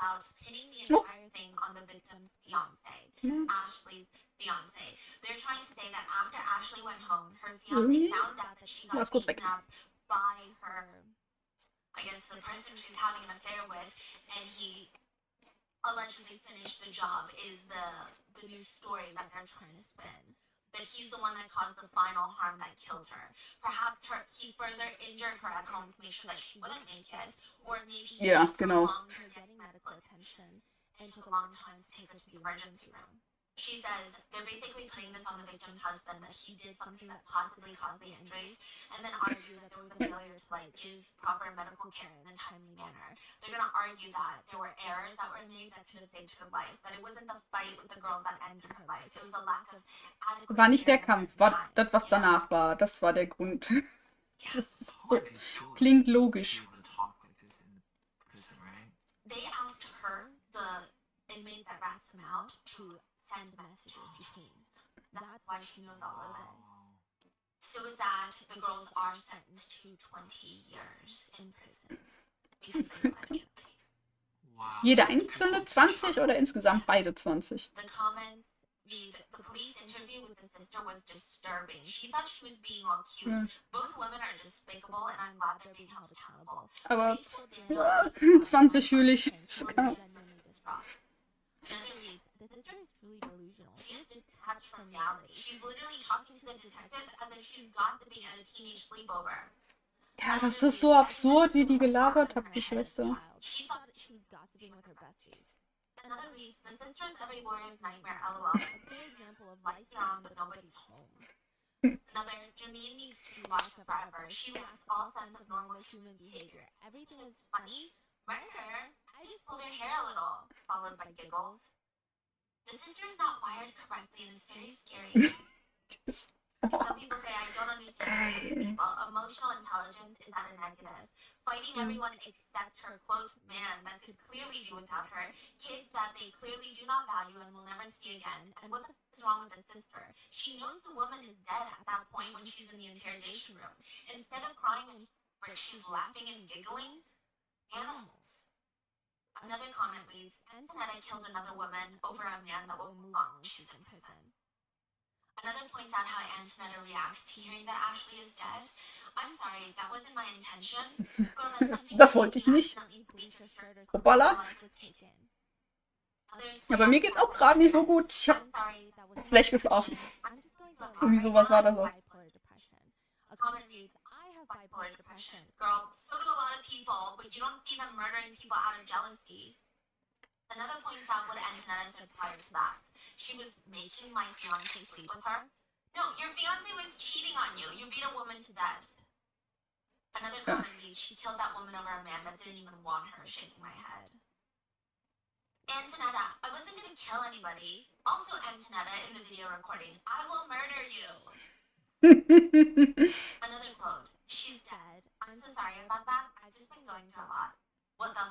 about pinning the entire thing on the victim's fiance, Ashley's fiance. They're trying to say that after Ashley went home, her fiance found out that she got beaten up by her, I guess the person she's having an affair with, and he allegedly finished the job is the new story that they're trying to spin. That he's the one that caused the final harm that killed her. Perhaps he further injured her at home to make sure that she wouldn't make it, or maybe he prolonged her getting medical attention and took a long time to take her to the emergency room. She says they're basically putting this on the victim's husband, that he did something that possibly caused the injuries, and then argue that there was a failure to give proper medical care in a timely manner. They're going to argue that there were errors that were made that could have saved her life, that it wasn't the fight with the girls that ended her life. It was a lack of adequate War nicht der care. Kampf, war das, was danach war. Das war der Grund. Das ist so, klingt logisch. They asked her, the inmate that rats them out, to send messages between. That's why she knows all of this. So with that, the girls are sentenced to 20 years in prison because they pled guilty. Jeder einzelne 20 oder insgesamt beide 20? The comments read, the police interview with the sister was disturbing. She thought she was being accused. Both women are despicable and I'm glad they're being held accountable. Aber 20 fühle ich. Another reads, the sister is truly delusional. She is detached from reality. She's literally talking to the detectives as if she's gossiping at a teenage sleepover. Ja, das ist so absurd, wie die gelabert hat, die Schwester. She thought she was gossiping with her besties. Another reads, the sister is every warrior's nightmare, lol. A clear example of lights are on but nobody's home. Another, Janine needs to be locked up forever. She lacks all sense of normal human behavior. Everything is funny. Murder? I just pulled her hair a little, followed by giggles. The sister is not wired correctly and it's very scary. Some people say I don't understand these people. Emotional intelligence is at a negative. Fighting everyone except her, quote, man that could clearly do without her. Kids that they clearly do not value and will never see again. And what the f is wrong with the sister? She knows the woman is dead at that point when she's in the interrogation room. Instead of crying and she's laughing and giggling. Animals. Another comment reads, Antonetta killed another woman over a man that will move on when she's in prison. Another points out how Antonetta reacts to hearing that Ashley is dead. I'm sorry, that wasn't my intention. Das wollte ich nicht. Hoppala. Ja, bei mir geht's auch gerade nicht so gut. Ich hab schlecht geschlafen. Irgendwie sowas war das auch. Bipolar depression. Girl, so do a lot of people, but you don't see them murdering people out of jealousy. Another points out what Antonetta said prior to that. She was making my fiancé sleep with her. No, your fiancé was cheating on you. You beat a woman to death. Another comment reads, she killed that woman over a man that didn't even want her, shaking my head. Antonetta, I wasn't gonna kill anybody. Also, Antonetta, in the video recording, I will murder you. Another quote, she's dead. I'm so sorry about that. I've just been going through a lot. What the?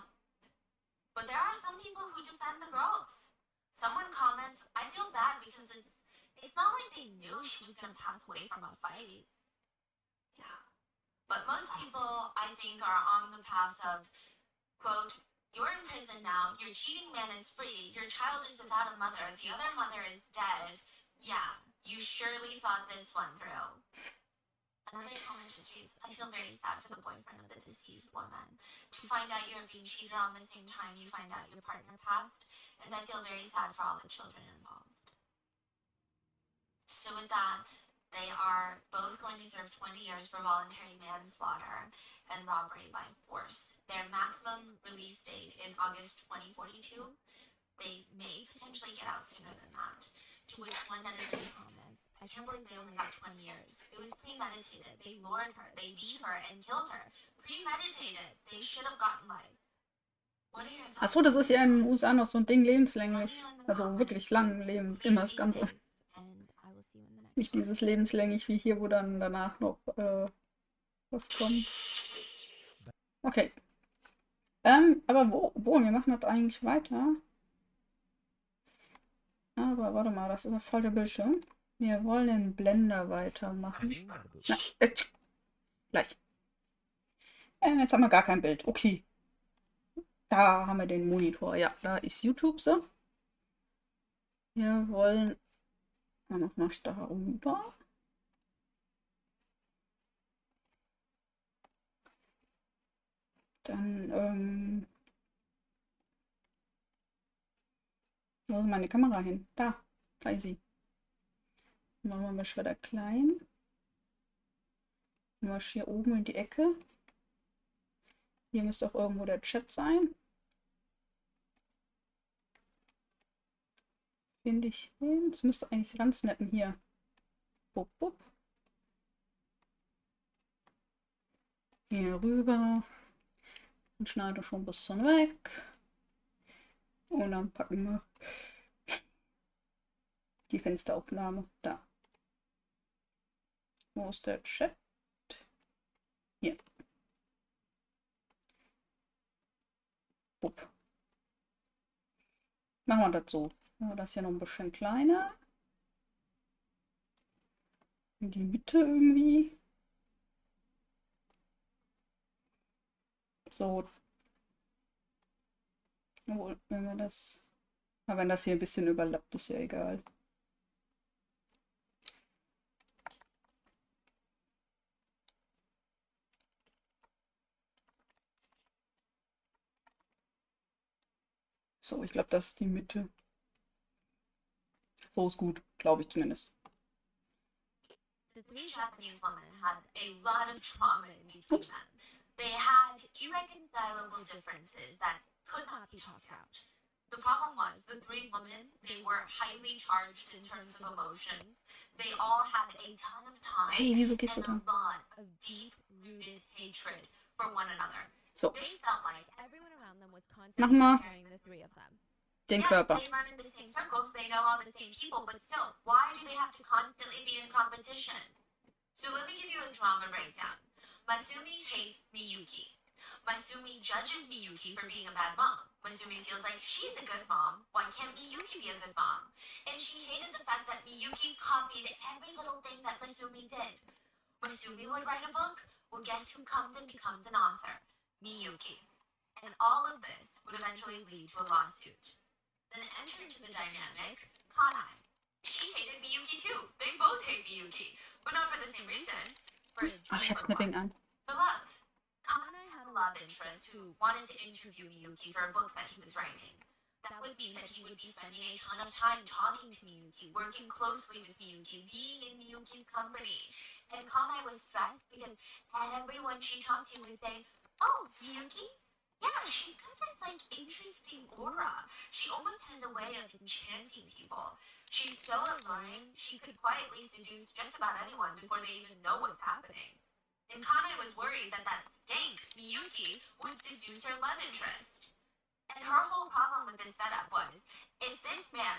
But there are some people who defend the girls. Someone comments, I feel bad because it's not like they knew she was gonna pass away from a fight. Yeah. But most people, I think, are on the path of, quote, you're in prison now, your cheating man is free, your child is without a mother, the other mother is dead. Yeah. You surely thought this one through. Another comment just reads, I feel very sad for the boyfriend of the deceased woman. To find out you're being cheated on the same time you find out your partner passed, and I feel very sad for all the children involved. So with that, they are both going to serve 20 years for voluntary manslaughter and robbery by force. Their maximum release date is August 2042. They may potentially get out sooner than that. To which one netizen comments, I can't believe they only got 20 years. It was premeditated. They lured her, they beat her, and killed her. Premeditated. They should have gotten life. What are your thoughts? Achso, das ist ja in den USA noch so ein Ding, lebenslänglich. Also wirklich lang leben, immer das Ganze. Nicht dieses lebenslänglich wie hier, wo dann danach noch was kommt. Okay. Aber wo? Wir machen das eigentlich weiter. Aber warte mal, das ist ein falscher Bildschirm. Wir wollen den Blender weitermachen. Na, gleich. Jetzt haben wir gar kein Bild. Okay. Da haben wir den Monitor. Ja, da ist YouTube so. Wir wollen. Was mache ich da rüber? Dann, wo ist meine Kamera hin? Da ist sie. Machen wir mal wieder klein. Mal hier oben in die Ecke. Hier müsste auch irgendwo der Chat sein. Finde ich den. Es müsste eigentlich ransnappen hier. Bup, bup. Hier rüber. Und schneide schon ein bisschen weg. Und dann packen wir die Fensteraufnahme da. Wo ist der Chat? Hier. Bup. Machen wir das so. Machen wir das hier noch ein bisschen kleiner. In die Mitte irgendwie. So. Obwohl, wenn wir das. Aber wenn das hier ein bisschen überlappt, ist ja egal. So, ich glaube, das ist die Mitte. So ist gut, glaube ich zumindest. The three Japanese women had a lot of trauma in between them. They had irreconcilable differences that could not be talked out. The problem was the three women, they were highly charged in terms of emotions. They all had a ton of time Hey, wieso gehst du and da? a lot of deep-rooted hatred for one another. So, They felt like Everyone around them was mach constantly mal comparing the three of them. den yes, Körper. they run in the same circles, they know all the same people, but still, why do they have to constantly be in competition? So let me give you a drama breakdown. Masumi hates Miyuki. Masumi judges Miyuki for being a bad mom. Masumi feels like she's a good mom. Why can't Miyuki be a good mom? And she hated the fact that Miyuki copied every little thing that Masumi did. Masumi would write a book. Well, guess who comes and becomes an author? Miyuki. And all of this would eventually lead to a lawsuit. Then enter into the dynamic Kanai. She hated Miyuki too. They both hate Miyuki, but not for the same reason. For a Ach, ich hab's deeper Nipping one. an. For love. Kanai had a love interest who wanted to interview Miyuki for a book that he was writing. That would mean that he would be spending a ton of time talking to Miyuki, working closely with Miyuki, being in Miyuki's company. And Kanai was stressed because everyone she talked to would say, "Oh, Miyuki? Yeah, she's got this like interesting aura. She almost has a way of enchanting people. She's so alluring, she could quietly seduce just about anyone before they even know what's happening." And Kanai was worried that that stank, Miyuki, would seduce her love interest. And her whole problem with this setup was, if this man,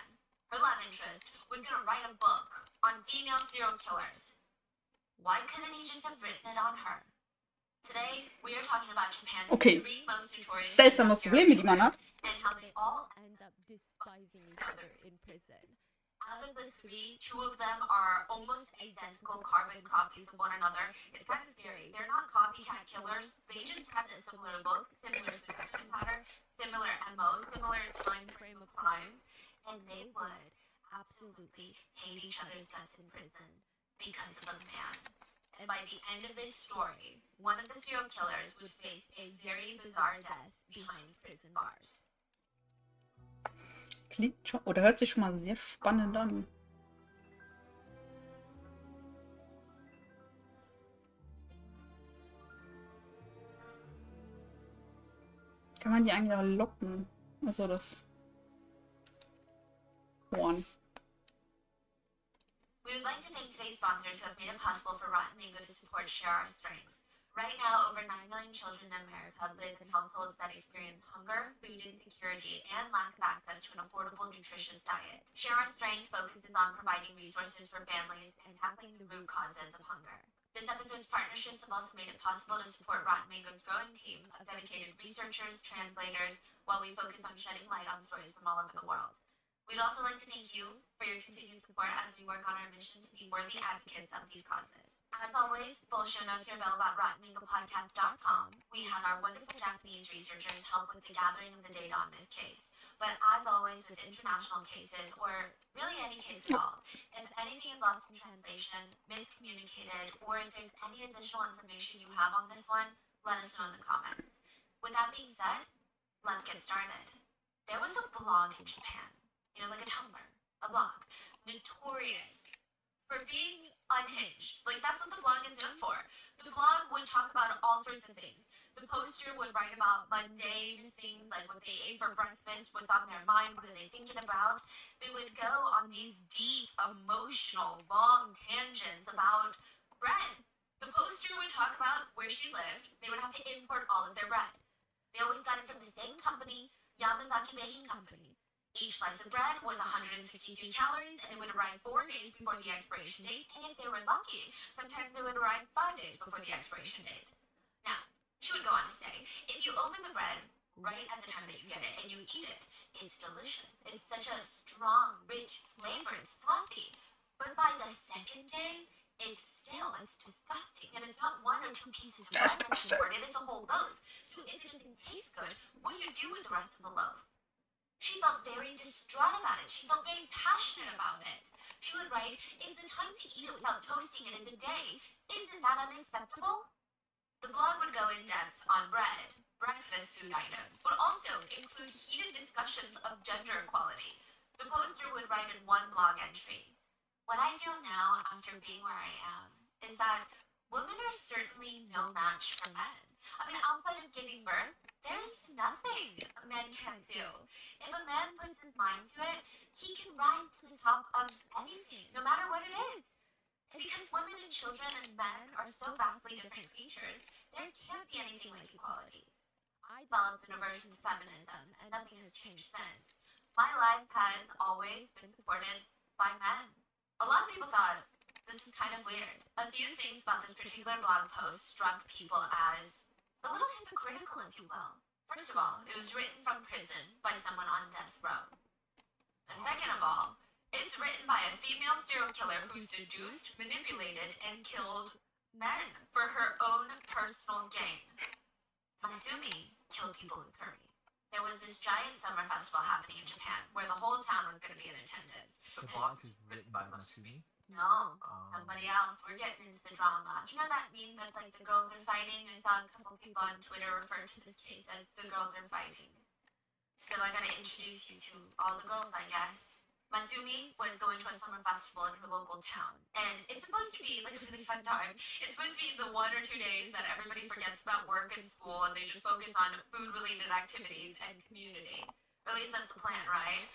her love interest, was going to write a book on female serial killers, why couldn't he just have written it on her? Today, we are talking about Japan's Okay. three most notorious Seltsame female serial Probleme, die man killers hat. and how they all End up despising each other in prison. out of the three, two of them are almost identical carbon copies of one another. It's kind of scary. They're not copycat killers. They just had a similar look, similar seduction pattern, similar MO, similar time frame of crimes, and they would absolutely hate each other's guts in prison because of a man. And by the end of this story, one of the serial killers would face a very bizarre death behind prison bars. Klingt schon, oder hört sich schon mal sehr spannend an. Kann man die eigentlich auch locken? Also das Horn. We would like to thank today's sponsors who have made it possible for Rotten Mango to support Share Our Strength. Right now, over 9 million children in America live in households that experience hunger, food insecurity, and lack of access to an affordable, nutritious diet. Share Our Strength focuses on providing resources for families and tackling the root causes of hunger. This episode's partnerships have also made it possible to support Rotten Mango's growing team of dedicated researchers, translators, while we focus on shedding light on stories from all over the world. We'd also like to thank you for your continued support as we work on our mission to be worthy advocates of these causes. As always, full show notes are available at rottenmangopodcast.com. We had our wonderful Japanese researchers help with the gathering of the data on this case. But as always with international cases, or really any case at all, if anything is lost in translation, miscommunicated, or if there's any additional information you have on this one, let us know in the comments. With that being said, let's get started. There was a blog in Japan, like a Tumblr, a blog, notorious for being unhinged. Like, that's what the blog is known for. The blog would talk about all sorts of things. The poster would write about mundane things like what they ate for breakfast, what's on their mind, what are they thinking about. They would go on these deep, emotional, long tangents about bread. The poster would talk about where she lived. They would have to import all of their bread. They always got it from the same company, Yamazaki Baking Company. Each slice of bread was 163 calories and would arrive 4 days before the expiration date, and if they were lucky, sometimes it would arrive 5 days before the expiration date. Now, she would go on to say, if you open the bread right at the time that you get it and you eat it, it's delicious. It's such a strong, rich flavor. It's fluffy. But by the second day, it's stale. It's disgusting. And it's not 1 or 2 pieces of bread that's imported. It's a whole loaf. So if it doesn't taste good, what do you do with the rest of the loaf? She felt very distraught about it. She felt very passionate about it. She would write, if the time to eat it without toasting it is a day, isn't that unacceptable? The blog would go in depth on bread, breakfast food items, but also include heated discussions of gender equality. The poster would write in one blog entry, what I feel now after being where I am is that women are certainly no match for men. I mean, outside of giving birth, there's nothing a man can't do. If a man puts his mind to it, he can rise to the top of anything, no matter what it is. And because women and children and men are so vastly different creatures, there can't be anything like equality. I developed an aversion to feminism, and nothing has changed since. My life has always been supported by men. A lot of people thought this is kind of weird. A few things about this particular blog post struck people as a little hypocritical, if you will. First of all, it was written from prison by someone on death row. And second of all, it's written by a female serial killer who seduced, manipulated, and killed men for her own personal gain. Masumi killed people with curry. There was this giant summer festival happening in Japan where the whole town was going to be in attendance. The blog is written by Masumi? No, somebody else. We're getting into the drama. You know that meme that's like the girls are fighting? I saw a couple people on Twitter refer to this case as the girls are fighting. So I gotta introduce you to all the girls, I guess. Masumi was going to a summer festival in her local town. And it's supposed to be like a really fun time. It's supposed to be the 1 or 2 days that everybody forgets about work and school and they just focus on food-related activities and community. Or at least that's the plan, right?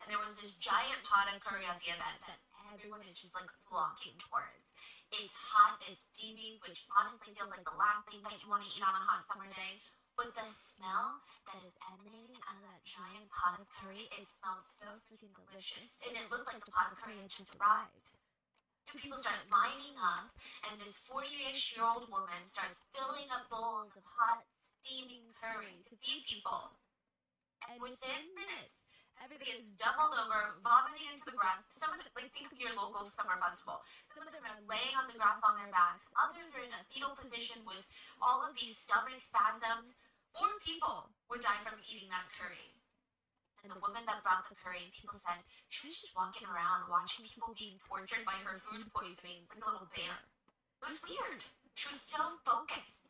And there was this giant pot of curry at the event that everyone is just like flocking towards. It's hot, it's steamy, which honestly feels like the last thing that you want to eat on a hot summer day. But the smell that is emanating out of that giant pot of curry, it smelled so freaking delicious. And it looked like the pot of curry had just arrived. So people start lining up, and this 40-ish-year-old woman starts filling up bowls of hot, steaming curry to feed people. And within minutes, everybody is doubled over, vomiting into the grass. Some of them, like, think of your local summer festival. Some of them are laying on the grass on their backs. Others are in a fetal position with all of these stomach spasms. 4 people would die from eating that curry. And the woman that brought the curry, people said, she was just walking around watching people being tortured by her food poisoning like a little bear. It was weird. She was so focused.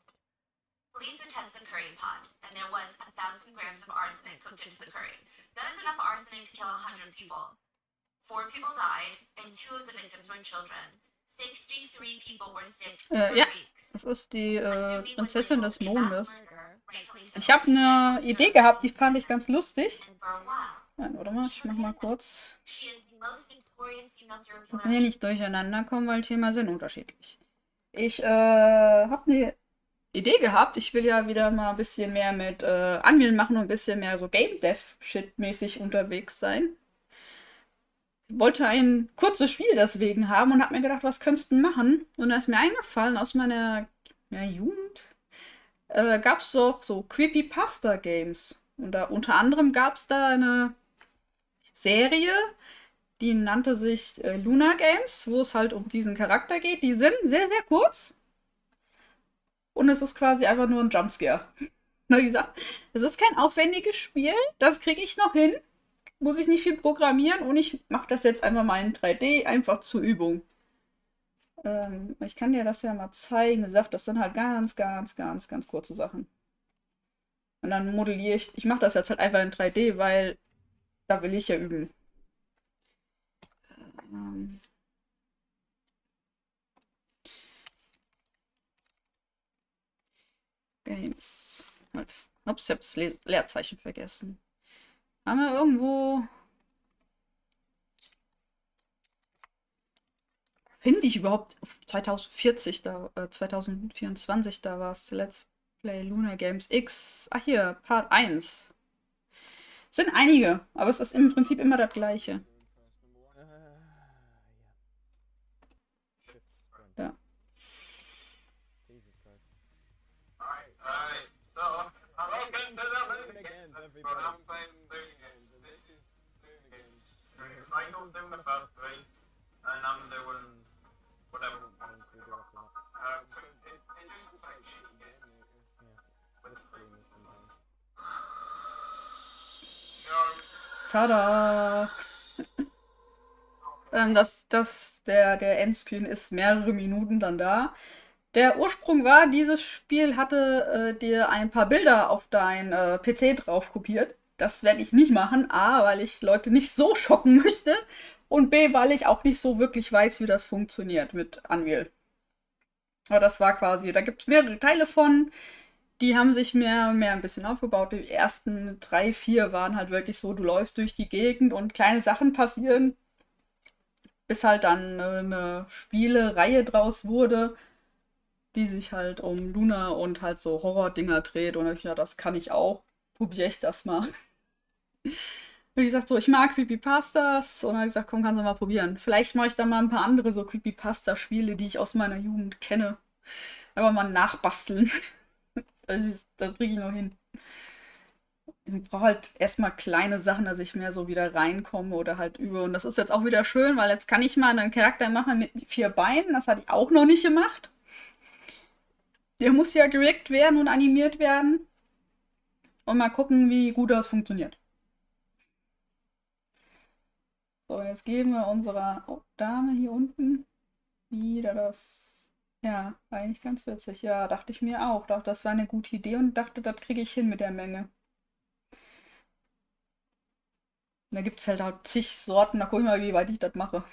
Police would test the curry pot, and there was 1,000 grams of arsenic cooked into the curry. That is enough arsenic to kill 100 people. 4 people died, and 2 of the victims were children. 63 people were sick for Ja, weeks. das ist die Prinzessin des Mondes. Ich habe eine Idee gehabt, die fand ich ganz lustig. Nein, warte mal, ich mach mal kurz. Dass wir nicht durcheinander kommen, weil Themen sind unterschiedlich. Ich habe eine Idee gehabt. Ich will ja wieder mal ein bisschen mehr mit Unreal machen und ein bisschen mehr so Game Dev Shit mäßig unterwegs sein. Wollte ein kurzes Spiel deswegen haben und habe mir gedacht, was könntest du machen? Und da ist mir eingefallen, aus meiner Jugend gab es doch so Creepypasta Games. Und da unter anderem gab es da eine Serie, die nannte sich Luna Games, wo es halt um diesen Charakter geht. Die sind sehr, sehr kurz. Und es ist quasi einfach nur ein Jumpscare. Wie gesagt, es ist kein aufwendiges Spiel. Das kriege ich noch hin. Muss ich nicht viel programmieren. Und ich mache das jetzt einfach mal in 3D, einfach zur Übung. Ich kann dir das ja mal zeigen. Wie gesagt, das sind halt ganz, ganz, ganz, ganz kurze Sachen. Und dann modelliere ich mache das jetzt halt einfach in 3D, weil da will ich ja üben. Games. Halt. Ups, ich habe das Leerzeichen vergessen. Haben wir irgendwo... Finde ich überhaupt 2040, 2024, da war es Let's Play Luna Games X. Ach hier, Part 1. Sind einige, aber es ist im Prinzip immer das gleiche. Ja. Alright, so welcome to the Luna Games, everybody. I'm playing Luna Games, and this is Luna Games. Michael's doing the first three, and I'm doing whatever ones we do after that. So it just looks like a shitty game, yeah. With screamers sometimes. Tada! Der Endscreen ist mehrere Minuten dann da. Der Ursprung war, dieses Spiel hatte dir ein paar Bilder auf dein PC drauf kopiert. Das werde ich nicht machen. A, weil ich Leute nicht so schocken möchte. Und B, weil ich auch nicht so wirklich weiß, wie das funktioniert mit Unreal. Aber das war quasi, da gibt es mehrere Teile von. Die haben sich mehr ein bisschen aufgebaut. Die ersten 3, 4 waren halt wirklich so, du läufst durch die Gegend und kleine Sachen passieren. Bis halt dann eine Spielereihe draus wurde, die sich halt um Luna und halt so Horror-Dinger dreht. Und ich, ja, das kann ich auch. Probiere ich das mal. Wie gesagt, so, ich mag Creepypastas. Und dann habe ich gesagt, komm, kannst du mal probieren. Vielleicht mache ich dann mal ein paar andere so Creepypasta-Spiele, die ich aus meiner Jugend kenne. Aber mal nachbasteln. Das kriege ich noch hin. Ich brauche halt erstmal kleine Sachen, dass ich mehr so wieder reinkomme oder halt übe. Und das ist jetzt auch wieder schön, weil jetzt kann ich mal einen Charakter machen mit 4 Beinen. Das hatte ich auch noch nicht gemacht. Der muss ja gerickt werden und animiert werden. Und mal gucken, wie gut das funktioniert. So, jetzt geben wir unserer Dame hier unten wieder das. Ja, eigentlich ganz witzig. Ja, dachte ich mir auch. Dachte, das war eine gute Idee und dachte, das kriege ich hin mit der Menge. Da gibt es halt auch zig Sorten. Da gucke ich mal, wie weit ich das mache.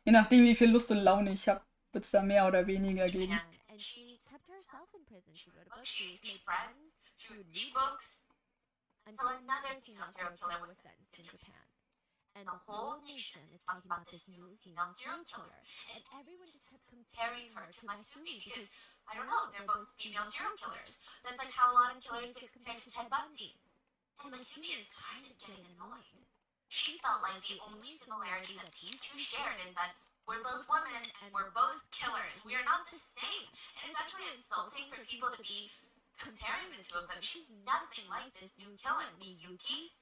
Je nachdem, wie viel Lust und Laune ich habe, wird es da mehr oder weniger geben. And she kept herself in prison. She wrote a book, She she made friends, she would read books, until another female serial killer was sentenced in Japan. And the whole nation is talking about this new female serial killer. And everyone just kept comparing her to Masumi because, I don't know, they're both female serial killers. That's like how a lot of killers get compared to Ted Bundy. And Masumi is kind of getting annoying. She felt like the only similarity that these two shared is that we're both women and we're both killers. We are not the same. And it's actually insulting for people to be comparing the two of them. She's nothing like this new killer, Miyuki.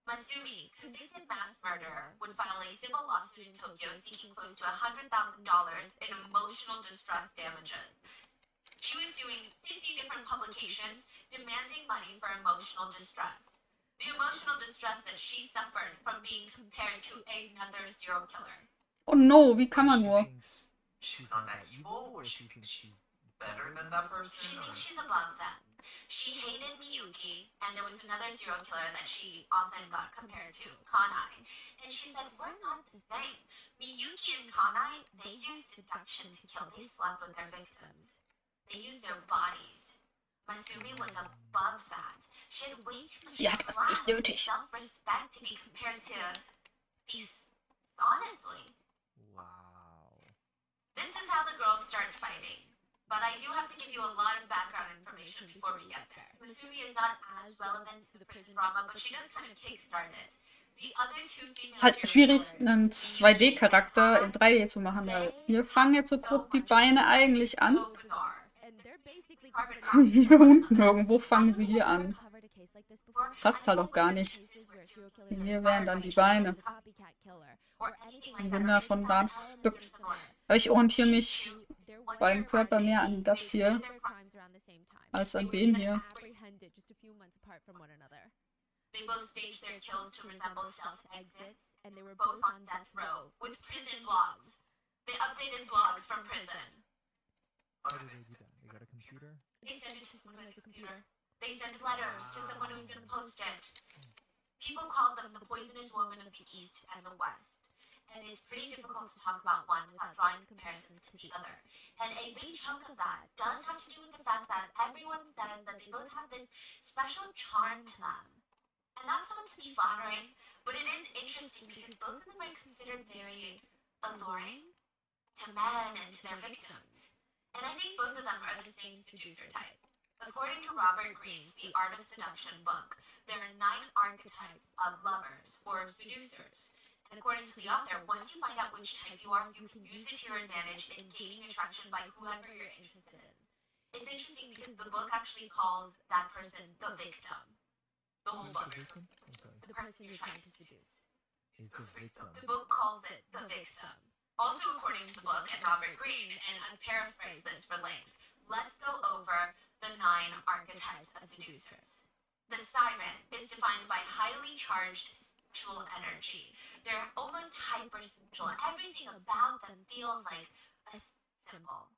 Masumi, convicted mass murderer, would file a civil lawsuit in Tokyo seeking close to $100,000 in emotional distress damages. She was suing 50 different publications demanding money for emotional distress. The emotional distress that she suffered from being compared to another serial killer. Oh no, wie kann man nur? She's not that evil, or she thinks she's better than that person? She thinks she's above them. She hated Miyuki, and there was another serial killer that she often got compared to, Kanai. And she said, we're not the same. Miyuki and Kanai, they used seduction to kill. They slept with their victims. They used their bodies. Masumi was above that. She had way too Sie hat es nicht nötig. self-respect to be compared to these, honestly. Wow. This is how the girls started fighting. But I do have to give you a lot of background information before we get there. Masumi is not as relevant to the prison drama, but she does kind of kickstart it. The other two female Ist halt serial schwierig, killers, einen 2D-Charakter in 3D zu machen, weil wir fangen jetzt so grob die Beine eigentlich an. so bizarre. and they're basically Carpet covered in Hier unten irgendwo fangen sie hier an. covered a case like this before. Passt halt auch gar nicht. Cases where Hier wären dann die Beine. Die sind davon da ein Stück. Aber ich orientiere mich beim Körper mehr an das hier als an dem hier. They both staged their kills to resemble self-exits, and they were both on death row, with prison blogs. They updated blogs from prison. How did they do that? They got a computer? They sent it to someone who has a computer. They sent letters to someone who's going to post it. People called them the poisonous woman of the East and the West. And it's pretty difficult to talk about one without drawing comparisons to the other. And a big chunk of that does have to do with the fact that everyone says that they both have this special charm to them. And that's not to be flattering, but it is interesting because both of them are considered very alluring to men and to their victims. And I think both of them are the same seducer type. According to Robert Greene's The Art of Seduction book, there are 9 archetypes of lovers or seducers. And according to the author, once you find out which type you are, you can use it to your advantage in gaining attraction by whoever you're interested in. It's interesting because the book actually calls that person the victim. The whole Who's book. the victim? I'm sorry. The person you're trying to seduce. Is the victim. The book calls it the victim. Also, according to the book and Robert Greene, and I've paraphrased this for length, let's go over the 9 archetypes of seducers. The siren is defined by highly charged sexual energy. They're almost hypersexual. Everything about them feels like a symbol.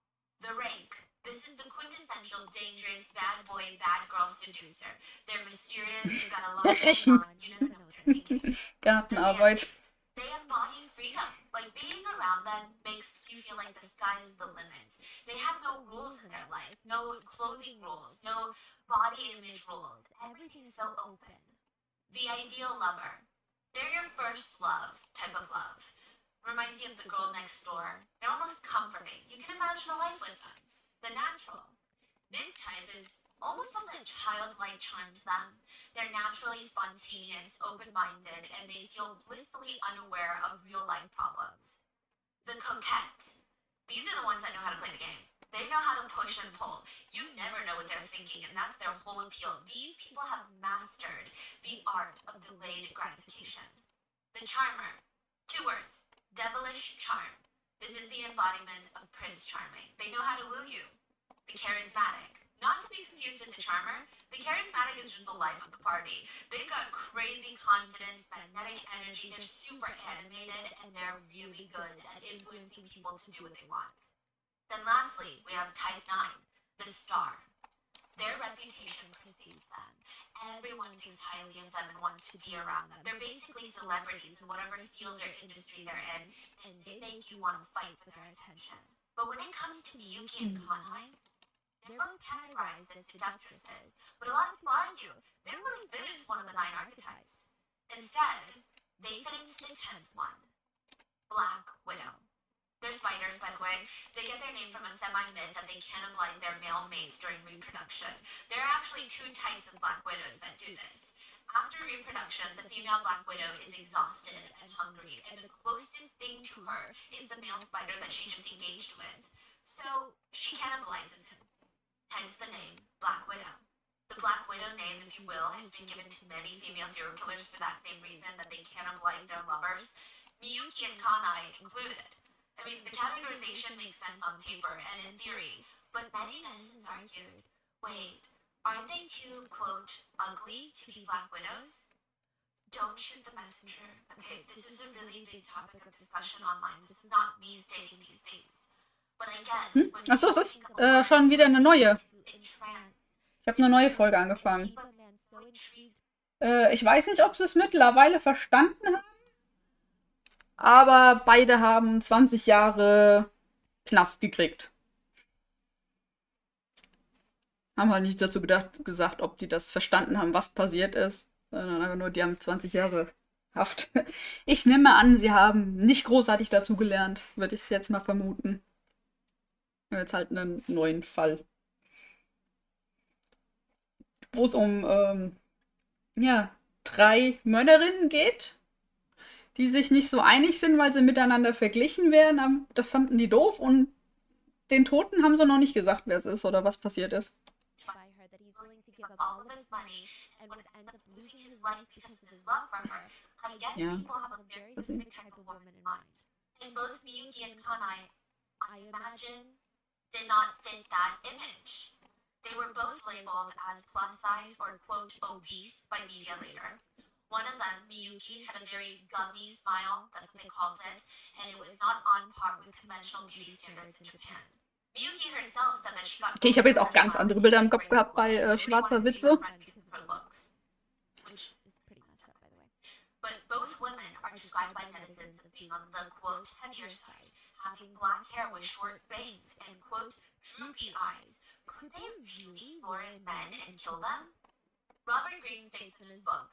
The rake. This is the quintessential dangerous bad boy, bad girl seducer. They're mysterious, they've got a lot going on, you never know what they're thinking. Gartenarbeit. They embody freedom. Like, being around them makes you feel like the sky is the limit. They have no rules in their life, no clothing rules, no body image rules. Everything is so open. The ideal lover. They're your first love type of love. Reminds you of the girl next door. They're almost comforting. You can imagine a life with them. The natural. This type is almost has a childlike charm to them. They're naturally spontaneous, open-minded, and they feel blissfully unaware of real-life problems. The coquette. These are the ones that know how to play the game. They know how to push and pull. You never know what they're thinking, and that's their whole appeal. These people have mastered the art of delayed gratification. The charmer. 2 words. Devilish charm. This is the embodiment of Prince Charming. They know how to woo you. The charismatic. Not to be confused with the charmer, the charismatic is just the life of the party. They've got crazy confidence, magnetic energy, they're super animated, and they're really good at influencing people to do what they want. Then lastly, we have type 9, the star. Their reputation precedes them. Everyone thinks highly of them and wants to be around them. They're basically celebrities in whatever field or industry they're in, and they make you want to fight for their attention. But when it comes to Miyuki and Kanai, they're both categorized as seductresses, but a lot of people argue they don't really fit into one of the 9 archetypes. Instead, they fit into the 10th one, Black Widow. They're spiders, by the way. They get their name from a semi-myth that they cannibalize their male mates during reproduction. There are actually 2 types of Black Widows that do this. After reproduction, the female Black Widow is exhausted and hungry, and the closest thing to her is the male spider that she just engaged with. So, she cannibalizes him. Hence the name Black Widow. The Black Widow name, if you will, has been given to many female serial killers for that same reason, that they cannibalize their lovers, Miyuki and Kanai included. I mean, the categorization makes sense on paper and in theory, but many netizens argued, wait, aren't they too, quote, ugly to be Black Widows? Don't shoot the messenger. Okay, this is a really big topic of discussion online. This is not me stating these things. But I guess when Achso, es ist schon wieder eine neue. Ich habe eine neue Folge angefangen. Ich weiß nicht, ob sie es mittlerweile verstanden haben, aber beide haben 20 Jahre Knast gekriegt. Haben halt nicht dazu gesagt, ob die das verstanden haben, was passiert ist, sondern einfach nur, die haben 20 Jahre Haft. Ich nehme an, sie haben nicht großartig dazugelernt, würde ich es jetzt mal vermuten. Jetzt halt einen neuen Fall. Wo es um, 3 Mörderinnen geht, die sich nicht so einig sind, weil sie miteinander verglichen werden. Das fanden die doof und den Toten haben sie noch nicht gesagt, wer es ist oder was passiert ist. give up all of his money and would end up losing his life because of his love for her, I guess Ja. people have a very specific type of woman in mind. And both Miyuki and Kanai, I imagine, did not fit that image. They were both labeled as plus size or quote obese by media later. One of them, Miyuki, had a very gummy smile, that's what they called it, and it was not on par with conventional beauty standards in Japan. Miyuki herself said that she got Okay, ich habe jetzt auch ganz andere Bilder im Kopf gehabt bei Schwarzer Witwe. for looks. Which is pretty messed up, by the way. But both women are described by netizens as being on the quote heavier side, having black hair with short bangs and quote droopy eyes. Could they really lure in men and kill them? Robert Greene states in his book,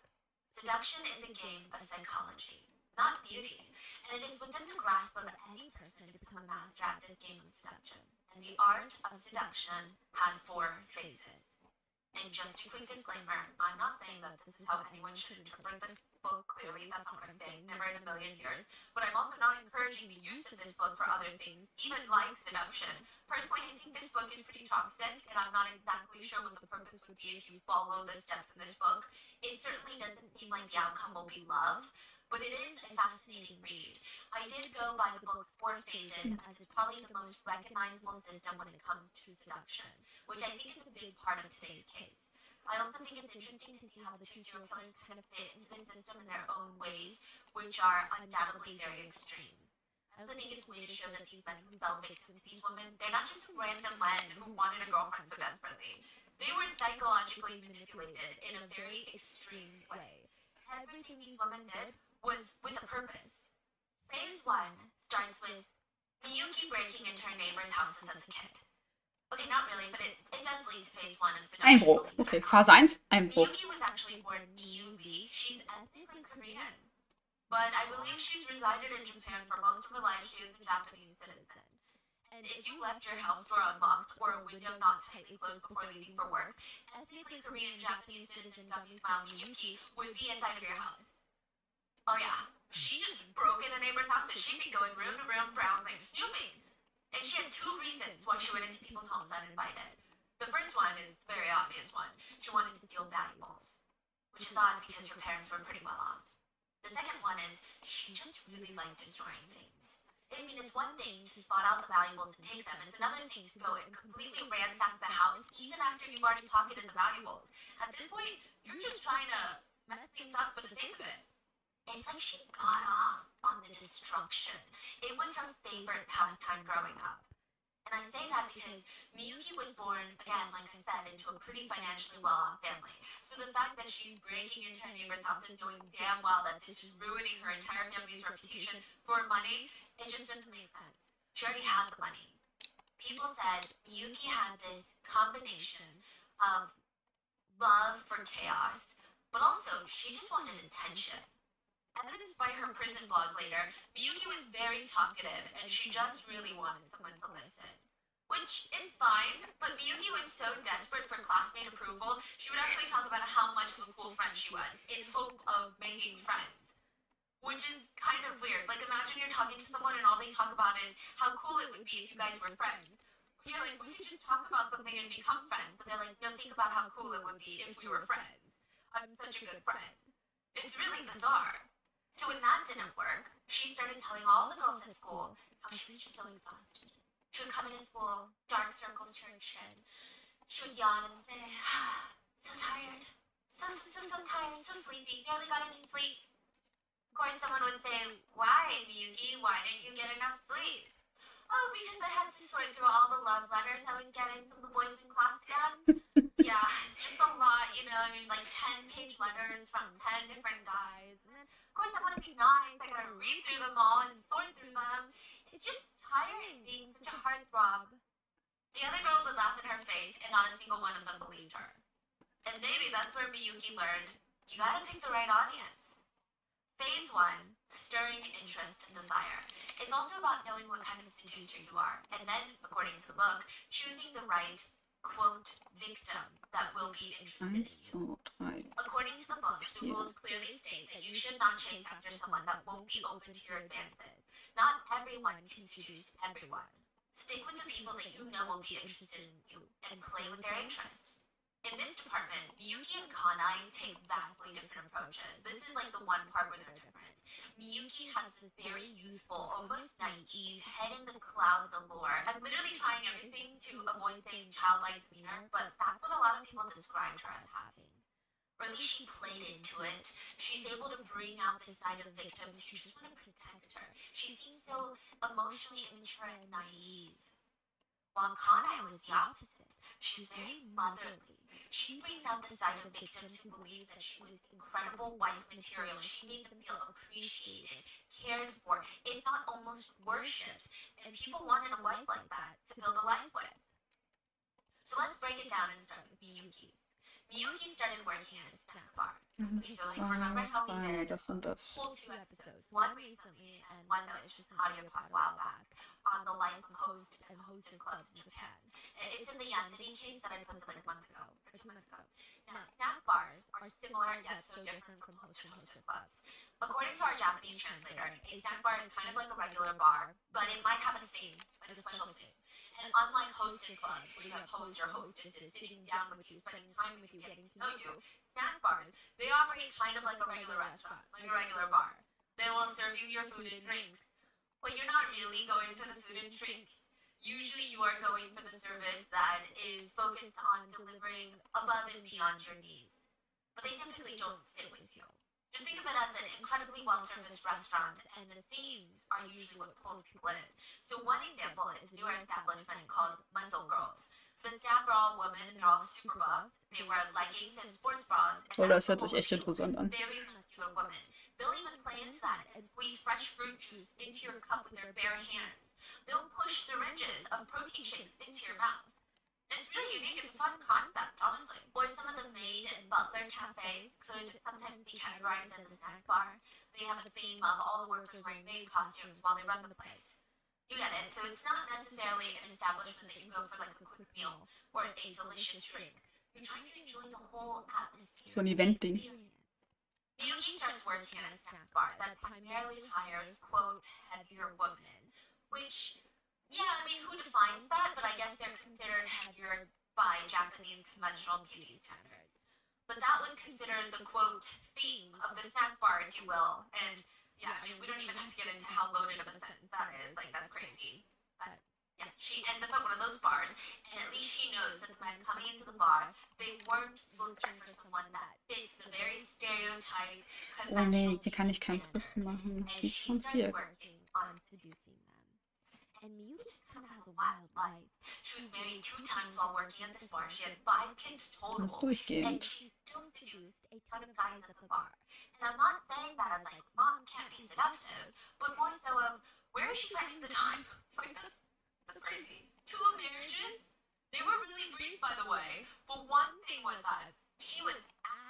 seduction is a game of psychology, not beauty, and it is within the grasp of any person to become a master at this game of seduction. And the art of seduction has 4 phases. And just a quick disclaimer, I'm not saying that this is how anyone should interpret this book, clearly, that's not what I'm saying, never in a million years. But I'm also not encouraging the use of this book for other things, even like seduction. Personally, I think this book is pretty toxic, and I'm not exactly sure what the purpose would be if you follow the steps in this book. It certainly doesn't seem like the outcome will be love, but it is a fascinating read. I did go by the book's 4 phases, as it's probably the most recognizable system when it comes to seduction, which I think is a big part of today's case. I also think it's interesting to see how the 2 serial killers kind of fit into the system in their own ways, which are undoubtedly very extreme. I also think it's a way to show that these men who fell victim to these women, they're not just some random men who wanted a girlfriend so desperately. They were psychologically manipulated in a very extreme way. Everything these women did was with a purpose. Phase 1 starts with Miyuki breaking into her neighbor's houses as a kid. Okay, not really, but it does lead to phase 1 of seduction. Einbruch. Okay, Phase 1, Einbruch. Miyuki was actually born Miyu Lee. She's ethnically Korean, but I believe she's resided in Japan for most of her life. She is a Japanese citizen. And if you left your house door unlocked or a window not tightly closed before leaving for work, ethnically Korean Japanese citizen Gummy Smile Miyuki would be inside of your house. Oh yeah, she just broke in a neighbor's house and she'd be going room to room browsing, snooping. And she had 2 reasons why she went into people's homes uninvited. The first one is a very obvious one. She wanted to steal valuables, which is odd because her parents were pretty well off. The second one is she just really liked destroying things. I mean, it's one thing to spot out the valuables and take them, and it's another thing to go and completely ransack the house, even after you've already pocketed the valuables. At this point, you're just trying to mess things up for the sake of it. It's like she got off on the destruction. It was her favorite pastime growing up. And I say that because Miyuki was born, again, like I said, into a pretty financially well-off family. So the fact that she's breaking into her neighbor's house and knowing damn well that this is ruining her entire family's reputation for money, it just doesn't make sense. She already had the money. People said Miyuki had this combination of love for chaos, but also she just wanted attention. Evidenced by her prison blog later, Miyuki was very talkative and she just really wanted someone to listen. Which is fine, but Miyuki was so desperate for classmate approval, she would actually talk about how much of a cool friend she was, in hope of making friends. Which is kind of weird. Like, imagine you're talking to someone and all they talk about is how cool it would be if you guys were friends. You're like, we should just talk about something and become friends. But they're like, no, think about how cool it would be if we were friends. I'm such a good friend. It's really bizarre. So when that didn't work, she started telling all the girls at school how she was just so exhausted. She would come into school, dark circles church, and she would yawn and say, so tired, so tired, so sleepy, barely got any sleep. Of course, someone would say, why, Miyuki, why didn't you get enough sleep? Oh, because I had to sort through all the love letters I was getting from the boys in class again. Yeah, it's just a lot, you know, I mean, like 10-page letters from 10 different guys. And then, of course, I want to be nice. I gotta read through them all and sort through them. It's just tiring being such a heartthrob. The other girls would laugh in her face, and not a single one of them believed her. And maybe that's where Miyuki learned, you gotta pick the right audience. Phase 1, stirring interest and desire. It's also about knowing what kind of seducer you are, and then, according to the book, choosing the right, quote, victim that will be interested in you. 1, 2, 3. According to the book, the rules clearly state that you should not chase after someone that won't be open to your advances. Not everyone can seduce everyone. Stick with the people that you know will be interested in you, and play with their interests. In this department, Miyuki and Kanai take vastly different approaches. This is like the one part where they're different. Miyuki has this very youthful, almost naive, head in the clouds allure. I'm literally trying everything to avoid saying childlike demeanor, but that's what a lot of people described her as having. Or at least she played into it. She's able to bring out this side of victims who just want to protect her. She seems so emotionally immature and naive. While Kanai was the opposite. She's very motherly. She brings out the side of victims who believe that she was incredible wife material. She made them feel appreciated, cared for, if not almost worshipped. And people wanted a wife like that to build a life with. So let's break it down and start with Miyuki. Miyuki started working at a snack bar. So like, remember how we did das und das. whole 2 episodes, one recently and one that was just an audio pod a while back, on the life of host and hostess clubs in Japan. It's in the Yandeji case that I posted like a month ago, or 2 months ago. Now, snack bars are similar yet so different from host and hostess clubs. According to our Japanese translator, a snack bar is kind of like a regular bar, but it might have a theme, like a special theme. And unlike hostess clubs, where you have hosts or hostesses sitting down with you, spending time with you, getting to know you, snack bars, they operate kind of like a regular restaurant, like a regular bar. They will serve you your food and drinks, but you're not really going for the food and drinks. Usually you are going for the service that is focused on delivering above and beyond your needs. But they typically don't sit with you. Just think of it as an incredibly well-serviced restaurant, and the themes are usually what pulls people in. So one example is a newer establishment called Muscle Girls. The staff are all women, and they're all super buffed. They wear leggings and sports bras. Oh, das hört sich echt interessant an. Very muscular women. They'll even play inside and squeeze fresh fruit juice into your cup with their bare hands. They'll push syringes of protein shakes into your mouth. It's really unique. It's a fun concept, honestly. Or some of the maid and butler cafes could sometimes be categorized as a snack bar. They have the theme of all the workers wearing maid costumes while they run the place. You get it. So it's not necessarily an establishment that you go for like a quick meal or a delicious drink. You're trying to enjoy the whole atmosphere. So ein Event-Ding. Miyuki starts working at a snack bar that primarily hires, quote, heavier women, which, yeah, I mean, who defines that? But I guess they're considered heavier by Japanese conventional beauty standards. But that was considered the, quote, theme of the snack bar, if you will. And, yeah, I mean, we don't even have to get into how loaded of a sentence that is. Like, that's crazy. But, yeah, she ends up at one of those bars, and at least she knows that the men coming into the bar, they weren't looking for someone that fits the very stereotype, Oh nee, conventional hier kann ich keinen beauty Riss standard. machen. And Die ist she schon started viel. working on seducing them. And Miyuki just kind of has a wild life. She was married 2 times while working at this bar. She had 5 kids total. Das ist durchgehend. And she still seduced a ton of guys at the bar. And I'm not saying that as like, mom can't be seductive, but more so of, where is she finding the time? Like, that's crazy. 2 marriages? They were really brief, by the way. But one thing was that she was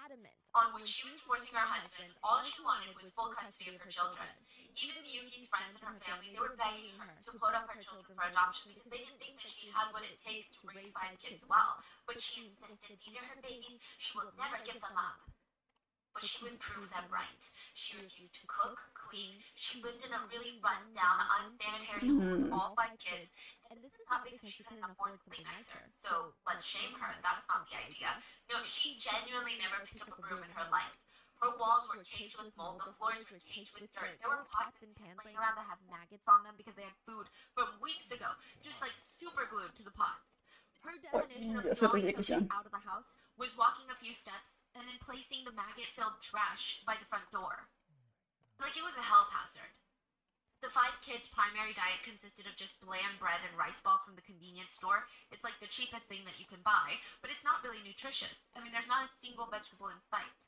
Adamant on when she was forcing her husband, all she wanted was full custody of her children. Even Miyuki's friends and her family, they were begging her to put up her children for adoption because they didn't think that she had what it takes to raise 5 kids well. But she insisted, these are her babies, she will never give them up. But she would prove them right. She refused to cook, clean, she lived in a really run-down, unsanitary home with all 5 kids. And this is Not because she couldn't afford something nicer. So let's shame her. That's not the idea. No, she genuinely never picked up a broom in her life. Her walls were caked with mold. The floors were caked with dirt. There were pots and pans laying around that had maggots on them because they had food from weeks ago, just like super glued to the pots. Her definition of das hört sich throwing eklig something an. out of the house was walking a few steps and then placing the maggot-filled trash by the front door. Like it was a health hazard. The 5 kids' primary diet consisted of just bland bread and rice balls from the convenience store. It's like the cheapest thing that you can buy, but it's not really nutritious. I mean, there's not a single vegetable in sight.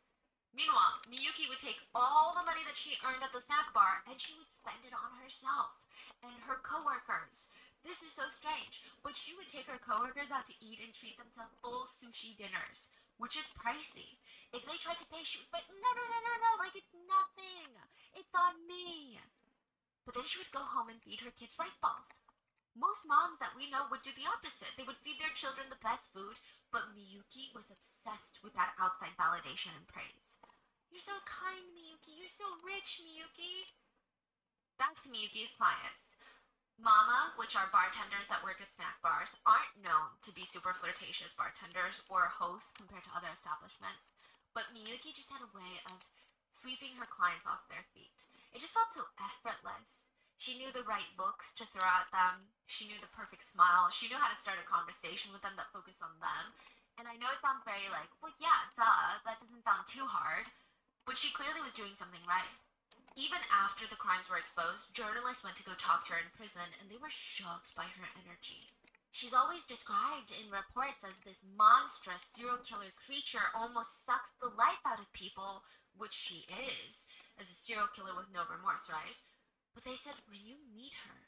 Meanwhile, Miyuki would take all the money that she earned at the snack bar and she would spend it on herself and her coworkers. This is so strange, but she would take her coworkers out to eat and treat them to full sushi dinners, which is pricey. If they tried to pay, she would be no, like it's nothing. It's on me. But then she would go home and feed her kids rice balls. Most moms that we know would do the opposite. They would feed their children the best food, but Miyuki was obsessed with that outside validation and praise. You're so kind, Miyuki. You're so rich, Miyuki. Back to Miyuki's clients. Mama, which are bartenders that work at snack bars, aren't known to be super flirtatious bartenders or hosts compared to other establishments, but Miyuki just had a way of sweeping her clients off their feet. It just felt so effortless. She knew the right looks to throw at them. She knew the perfect smile. She knew how to start a conversation with them that focused on them. And I know it sounds very like, well, yeah, duh, that doesn't sound too hard, but she clearly was doing something right. Even after the crimes were exposed, journalists went to go talk to her in prison, and they were shocked by her energy. She's always described in reports as this monstrous serial killer creature, almost sucks the life out of people, which she is, as a serial killer with no remorse, right? But they said when you meet her,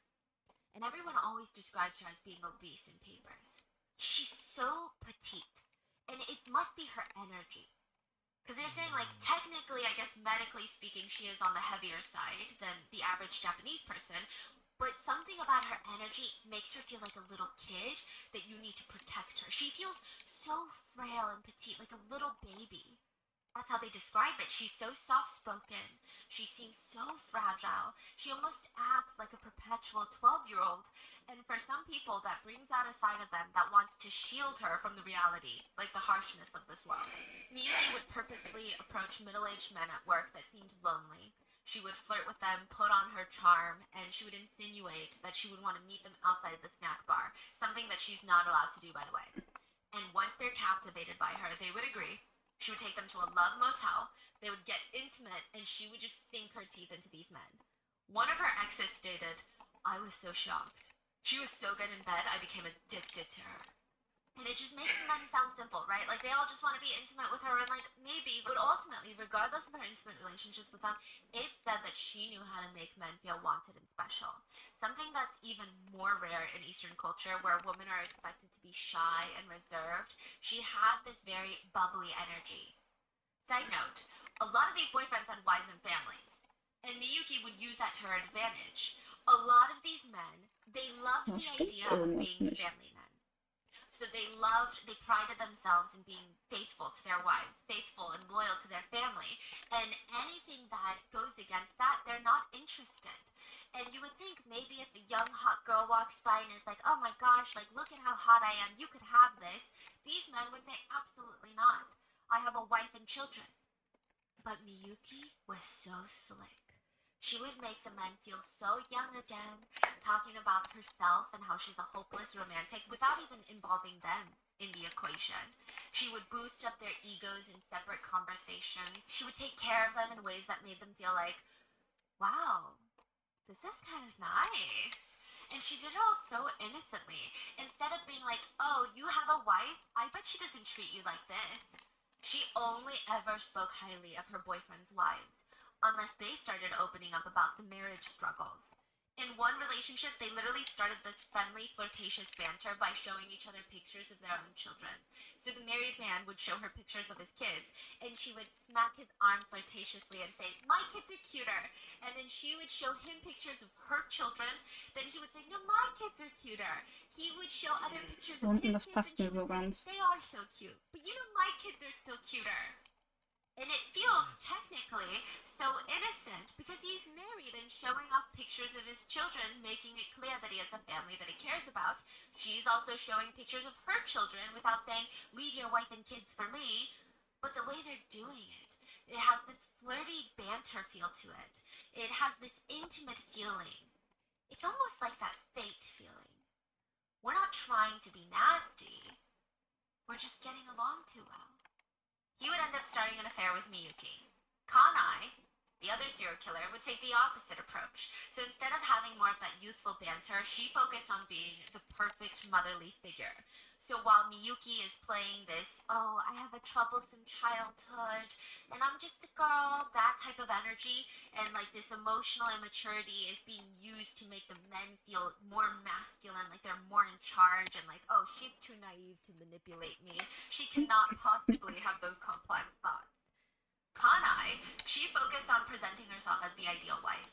and everyone always describes her as being obese in papers, she's so petite, and it must be her energy. Because they're saying, like, technically, I guess medically speaking, she is on the heavier side than the average Japanese person, but something about her energy makes her feel like a little kid that you need to protect her. She feels so frail and petite, like a little baby. That's how they describe it. She's so soft-spoken. She seems so fragile. She almost acts like a perpetual 12-year-old. And for some people, that brings out a side of them that wants to shield her from the reality, like the harshness of this world. Miyuki would purposely approach middle-aged men at work that seemed lonely. She would flirt with them, put on her charm, and she would insinuate that she would want to meet them outside of the snack bar, something that she's not allowed to do, by the way. And once they're captivated by her, they would agree. She would take them to a love motel, they would get intimate, and she would just sink her teeth into these men. One of her exes stated, "I was so shocked. She was so good in bed, I became addicted to her." And it just makes men sound simple, right? Like, they all just want to be intimate with her, and, like, maybe, but ultimately, regardless of her intimate relationships with them, it said that she knew how to make men feel wanted and special. Something that's even more rare in Eastern culture, where women are expected to be shy and reserved. She had this very bubbly energy. Side note, a lot of these boyfriends had wives and families, and Miyuki would use that to her advantage. A lot of these men, they loved Das the stimmt idea of irgendwas being nicht. family men. So they prided themselves in being faithful to their wives, faithful and loyal to their family. And anything that goes against that, they're not interested. And you would think maybe if a young hot girl walks by and is like, "Oh my gosh, like, look at how hot I am, you could have this," these men would say, "Absolutely not. I have a wife and children." But Miyuki was so slick. She would make the men feel so young again, talking about herself and how she's a hopeless romantic without even involving them in the equation. She would boost up their egos in separate conversations. She would take care of them in ways that made them feel like, wow, this is kind of nice. And she did it all so innocently. Instead of being like, "Oh, you have a wife? I bet she doesn't treat you like this." She only ever spoke highly of her boyfriend's wives, unless they started opening up about the marriage struggles. In one relationship, they literally started this friendly, flirtatious banter by showing each other pictures of their own children. So the married man would show her pictures of his kids, and she would smack his arm flirtatiously and say, "My kids are cuter." And then she would show him pictures of her children. Then he would say, "No, my kids are cuter." He would show other pictures of Unten, his das kids, passt and she mir so would say, ganz. "They are so cute. But you know, my kids are still cuter." And it feels technically so innocent because he's married and showing off pictures of his children, making it clear that he has a family that he cares about. She's also showing pictures of her children without saying, "Leave your wife and kids for me." But the way they're doing it, it has this flirty banter feel to it. It has this intimate feeling. It's almost like that fate feeling. We're not trying to be nasty. We're just getting along too well. He would end up starting an affair with Miyuki. Kanai, the other serial killer, would take the opposite approach. So instead of having more of that youthful banter, she focused on being the perfect motherly figure. So while Miyuki is playing this, "Oh, I have a troublesome childhood, and I'm just a girl," that type of energy, and like this emotional immaturity is being used to make the men feel more masculine, like they're more in charge, and like, "Oh, she's too naive to manipulate me. She cannot possibly have those complex thoughts." Kanai, she focused on presenting herself as the ideal wife.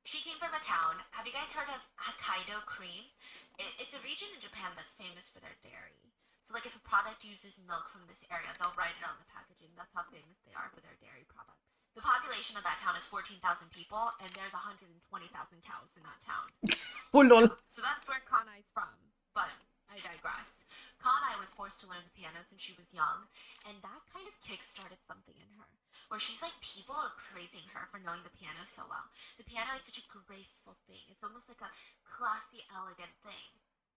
She came from a town. Have you guys heard of Hokkaido cream? It's a region in Japan that's famous for their dairy. So like if a product uses milk from this area, they'll write it on the packaging. That's how famous they are for their dairy products. The population of that town is 14,000 people, and there's 120,000 cows in that town. Oh lol. So that's where Kanai's from. But I digress. Kanai was forced to learn the piano since she was young, and that kind of kick-started something in her, where she's like, people are praising her for knowing the piano so well. The piano is such a graceful thing. It's almost like a classy, elegant thing.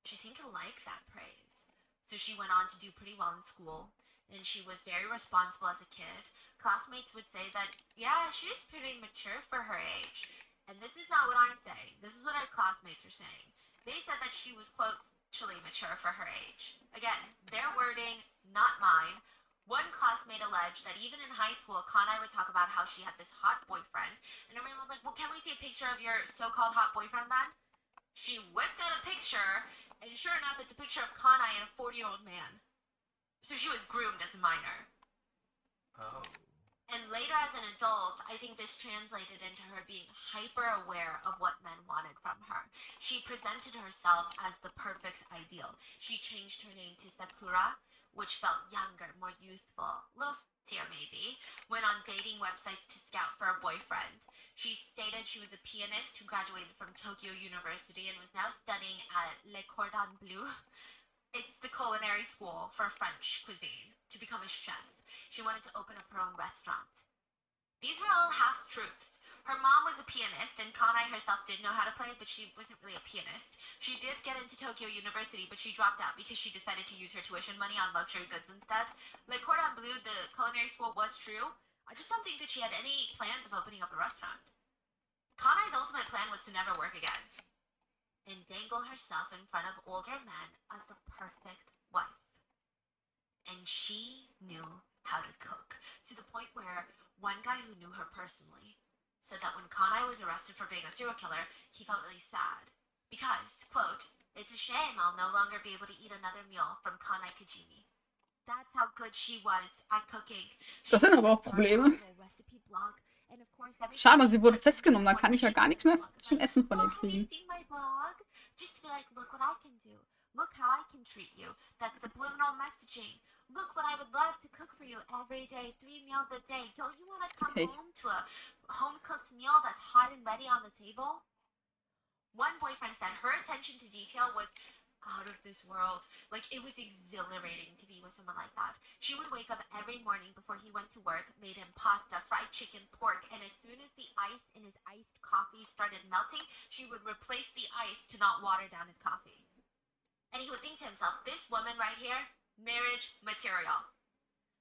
She seemed to like that praise. So she went on to do pretty well in school, and she was very responsible as a kid. Classmates would say that, yeah, she's pretty mature for her age. And this is not what I'm saying. This is what our classmates are saying. They said that she was, quote, actually mature for her age. Again, their wording, not mine. One classmate alleged that even in high school, Kanai would talk about how she had this hot boyfriend, and everyone was like, well, can we see a picture of your so-called hot boyfriend then? She whipped out a picture, and sure enough, it's a picture of Kanai and a 40-year-old man. So she was groomed as a minor. Oh. And later as an adult, I think this translated into her being hyper-aware of what men wanted from her. She presented herself as the perfect ideal. She changed her name to Sakura, which felt younger, more youthful, a little sexier maybe, went on dating websites to scout for a boyfriend. She stated she was a pianist who graduated from Tokyo University and was now studying at Le Cordon Bleu. It's the culinary school for French cuisine, to become a chef. She wanted to open up her own restaurant. These were all half-truths. Her mom was a pianist, and Kanai herself did know how to play, but she wasn't really a pianist. She did get into Tokyo University, but she dropped out because she decided to use her tuition money on luxury goods instead. Le Cordon Bleu, the culinary school, was true. I just don't think that she had any plans of opening up a restaurant. Kanai's ultimate plan was to never work again and dangle herself in front of older men as the perfect wife. And she knew how to cook, to the point where one guy who knew her personally said that when Kanai was arrested for being a serial killer, he felt really sad. Because, quote, it's a shame I'll no longer be able to eat another meal from Kanai Kajimi. That's how good she was at cooking. Das sind aber auch Probleme. Schade, sie wurde festgenommen, dann kann ich ja gar nichts mehr zum Essen von ihr kriegen. Just to be like, look what I can do. Look how I can treat you. That's subliminal messaging. Look what I would love to cook for you every day, 3 meals a day. Don't you want to come home to a home-cooked meal that's hot and ready on the table? One boyfriend said her attention to detail was out of this world. Like, it was exhilarating to be with someone like that. She would wake up every morning before he went to work, made him pasta, fried chicken, pork, and as soon as the ice in his iced coffee started melting, she would replace the ice to not water down his coffee. And he would think to himself, this woman right here, marriage material.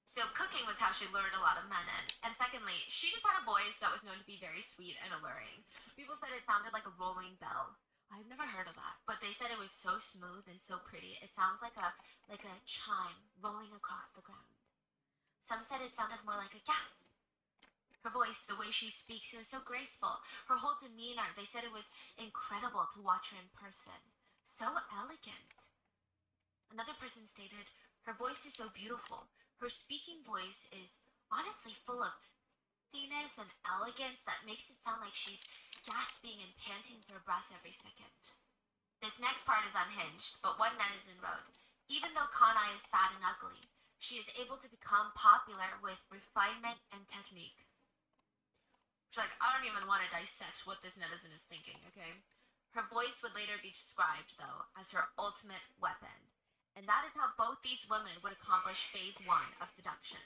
So cooking was how she lured a lot of men in. And secondly, she just had a voice that was known to be very sweet and alluring. People said it sounded like a rolling bell. I've never heard of that, but they said it was so smooth and so pretty. It sounds like a chime rolling across the ground. Some said it sounded more like a gasp. Her voice, the way she speaks, it was so graceful. Her whole demeanor, they said it was incredible to watch her in person. So elegant. Another person stated, her voice is so beautiful. Her speaking voice is honestly full of sexiness and elegance that makes it sound like she's gasping and panting for breath every second. This next part is unhinged, but one netizen wrote, even though Kanai is fat and ugly, she is able to become popular with refinement and technique. She's like, I don't even want to dissect what this netizen is thinking, okay? Her voice would later be described, though, as her ultimate weapon. And that is how both these women would accomplish phase 1 of seduction.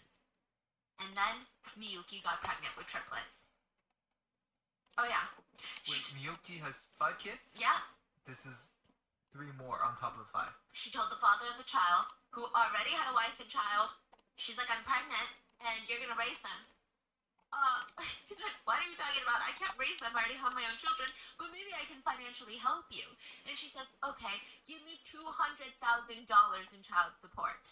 And then Miyuki got pregnant with triplets. Oh yeah. Wait, Miyuki has 5 kids? Yeah. This is 3 more on top of the 5. She told the father of the child, who already had a wife and child, she's like, I'm pregnant, and you're gonna raise them. He's like, what are you talking about? I can't raise them, I already have my own children, but maybe I can financially help you. And she says, okay, give me $200,000 in child support.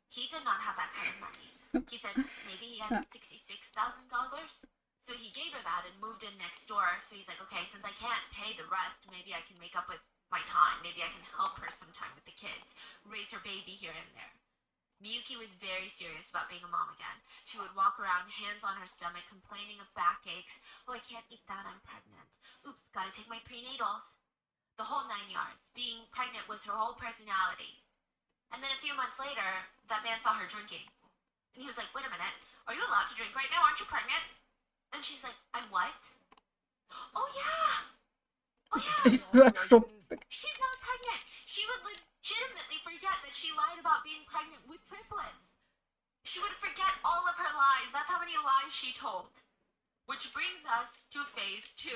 He did not have that kind of money. He said, maybe he had $66,000. So he gave her that and moved in next door. So he's like, okay, since I can't pay the rest, maybe I can make up with my time. Maybe I can help her sometime with the kids, raise her baby here and there. Miyuki was very serious about being a mom again. She would walk around, hands on her stomach, complaining of backaches. Oh, I can't eat that, I'm pregnant. Oops, gotta take my prenatals. The whole 9 yards. Being pregnant was her whole personality. And then a few months later, that man saw her drinking. And he was like, wait a minute, are you allowed to drink right now? Aren't you pregnant? And she's like, I'm what? Oh yeah! Oh yeah! So, She's not pregnant! She would legitimately forget that she lied about being pregnant with triplets. She would forget all of her lies. That's how many lies she told. Which brings us to phase 2.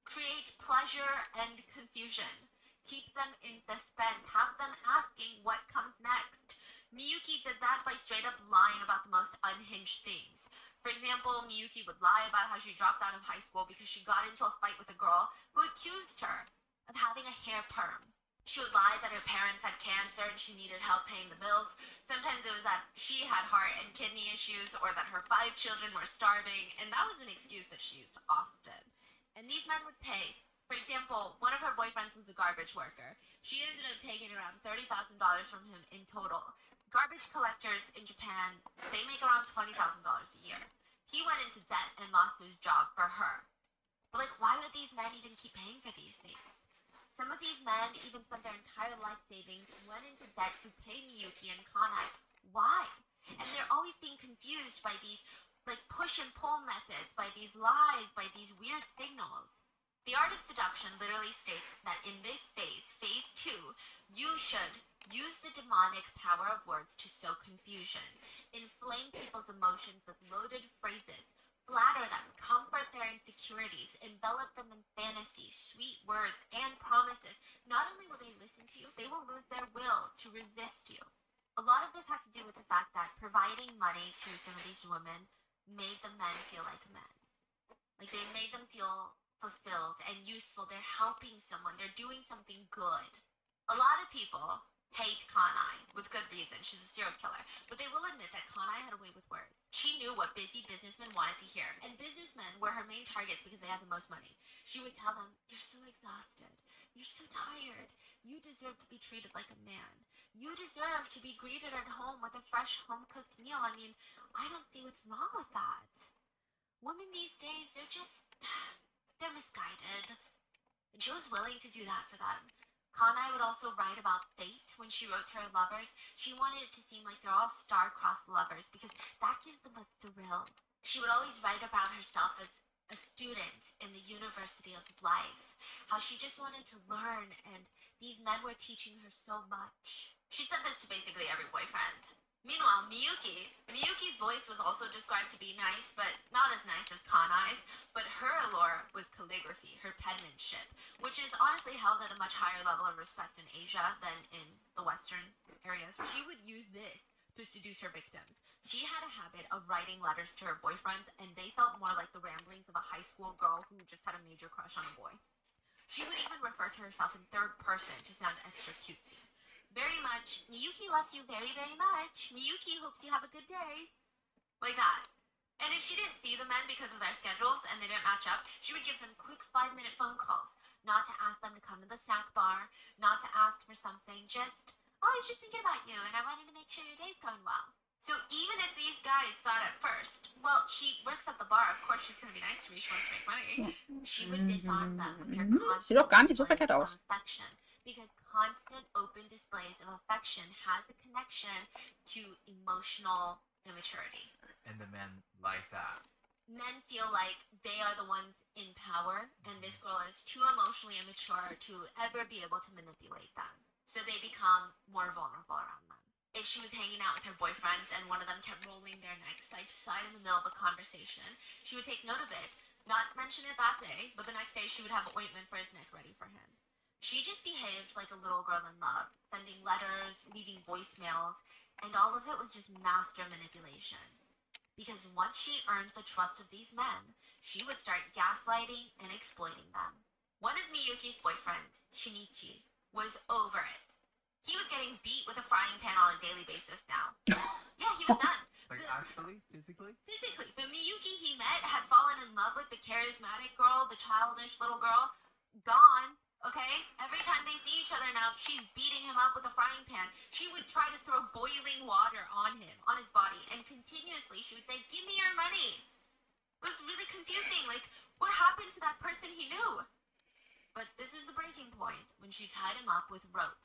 Create pleasure and confusion. Keep them in suspense. Have them asking what comes next. Miyuki did that by straight up lying about the most unhinged things. For example, Miyuki would lie about how she dropped out of high school because she got into a fight with a girl who accused her of having a hair perm. She would lie that her parents had cancer and she needed help paying the bills. Sometimes it was that she had heart and kidney issues or that her 5 children were starving, and that was an excuse that she used often. And these men would pay. For example, one of her boyfriends was a garbage worker. She ended up taking around $30,000 from him in total. Garbage collectors in Japan, they make around $20,000 a year. He went into debt and lost his job for her. But why would these men even keep paying for these things? Some of these men even spent their entire life savings, went into debt to pay Miyuki and Kanai. Why? And they're always being confused by these push and pull methods, by these lies, by these weird signals. The art of seduction literally states that in this phase, phase 2, you should use the demonic power of words to sow confusion, inflame people's emotions with loaded phrases, flatter them, comfort their insecurities, envelop them in fantasies, sweet words, and promises. Not only will they listen to you, they will lose their will to resist you. A lot of this has to do with the fact that providing money to some of these women made the men feel like men. They made them feel fulfilled and useful. They're helping someone. They're doing something good. A lot of people hate Kanai, with good reason. She's a serial killer. But they will admit that Kanai had a way with words. She knew what busy businessmen wanted to hear. And businessmen were her main targets because they had the most money. She would tell them, you're so exhausted. You're so tired. You deserve to be treated like a man. You deserve to be greeted at home with a fresh home-cooked meal. I mean, I don't see what's wrong with that. Women these days, they're misguided. And she was willing to do that for them. Kanai would also write about fate when she wrote to her lovers. She wanted it to seem like they're all star-crossed lovers because that gives them a thrill. She would always write about herself as a student in the University of Life, how she just wanted to learn, and these men were teaching her so much. She said this to basically every boyfriend. Meanwhile, Miyuki's voice was also described to be nice, but not as nice as Kanai's, but her allure was calligraphy, her penmanship, which is honestly held at a much higher level of respect in Asia than in the Western areas. She would use this to seduce her victims. She had a habit of writing letters to her boyfriends, and they felt more like the ramblings of a high school girl who just had a major crush on a boy. She would even refer to herself in third person to sound extra cutesy. Very much, Miyuki loves you very, very much. Miyuki hopes you have a good day. Like that. And if she didn't see the men because of their schedules and they didn't match up, she would give them quick 5-minute phone calls. Not to ask them to come to the snack bar, not to ask for something, just, oh, I was just thinking about you and I wanted to make sure your day's going well. So even if these guys thought at first, well, she works at the bar, of course she's going to be nice to me, she wants to make money, she would disarm them with her Sieht doch gar nicht so constant verkehrt displays aus. of affection. Because constant open displays of affection has a connection to emotional immaturity. And the men like that. Men feel like they are the ones in power, and this girl is too emotionally immature to ever be able to manipulate them. So they become more vulnerable around them. If she was hanging out with her boyfriends and one of them kept rolling their neck side to side in the middle of a conversation, she would take note of it, not mention it that day, but the next day she would have ointment for his neck ready for him. She just behaved like a little girl in love, sending letters, leaving voicemails, and all of it was just master manipulation. Because once she earned the trust of these men, she would start gaslighting and exploiting them. One of Miyuki's boyfriends, Shinichi, was over it. He was getting beat with a frying pan on a daily basis now. Yeah, he was done. Actually? Physically? Physically. The Miyuki he met had fallen in love with the charismatic girl, the childish little girl. Gone. Okay? Every time they see each other now, she's beating him up with a frying pan. She would try to throw boiling water on him, on his body, and continuously she would say, give me your money. It was really confusing. What happened to that person he knew? But this is the breaking point, when she tied him up with rope.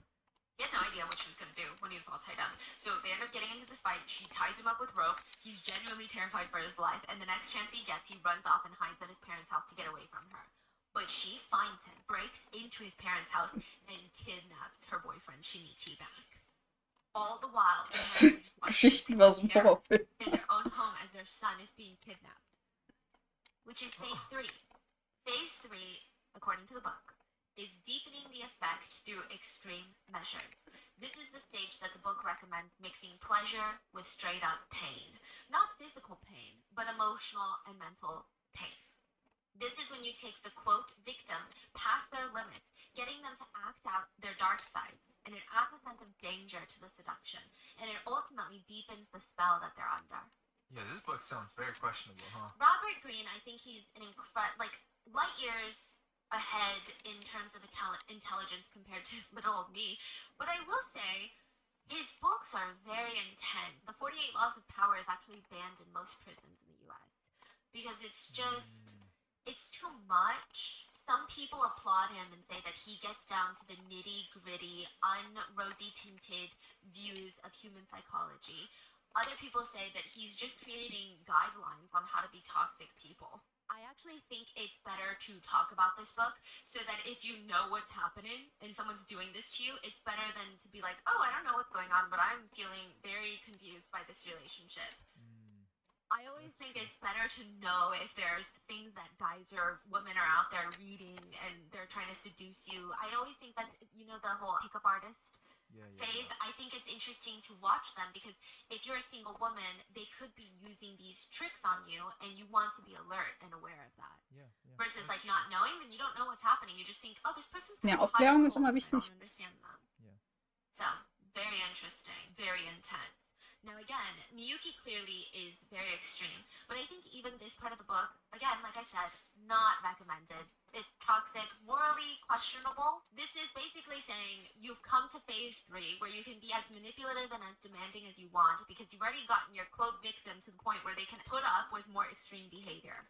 He had no idea what she was going to do when he was all tied up. So they end up getting into this fight. She ties him up with rope. He's genuinely terrified for his life. And the next chance he gets, he runs off and hides at his parents' house to get away from her. But she finds him, breaks into his parents' house, and kidnaps her boyfriend Shinichi back. All the while, Das sind Geschichten aus dem Horrorfilm. in their own home as their son is being kidnapped. Which is phase 3. Phase 3, according to the book, is deepening the effect through extreme measures. This is the stage that the book recommends mixing pleasure with straight up pain. Not physical pain, but emotional and mental pain. This is when you take the, quote, victim past their limits, getting them to act out their dark sides, and it adds a sense of danger to the seduction, and it ultimately deepens the spell that they're under. Yeah, this book sounds very questionable, huh? Robert Greene, I think he's an light years ahead in terms of intelligence compared to little old me. But I will say, his books are very intense. The 48 Laws of Power is actually banned in most prisons in the US because it's just, it's too much. Some people applaud him and say that he gets down to the nitty-gritty, un-rosy tinted views of human psychology. Other people say that he's just creating guidelines on how to be toxic people. I actually think it's better to talk about this book so that if you know what's happening and someone's doing this to you, it's better than to be like, oh, I don't know what's going on, but I'm feeling very confused by this relationship. I always think it's better to know if there's things that guys or women are out there reading and they're trying to seduce you. I always think that's, you know, the whole pickup artist phase. I think it's interesting to watch them because if you're a single woman, they could be using these tricks on you and you want to be alert and aware of that. Versus like not knowing, then you don't know what's happening. You just think, oh, this person's Ja, kind of Aufklärung ist hot immer and cold, wichtig. I don't understand them. So, very interesting, very intense. Now again, Miyuki clearly is very extreme, but I think even this part of the book, again, like I said, not recommended. It's toxic, morally questionable. This is basically saying you've come to phase 3 where you can be as manipulative and as demanding as you want because you've already gotten your quote victim to the point where they can put up with more extreme behavior.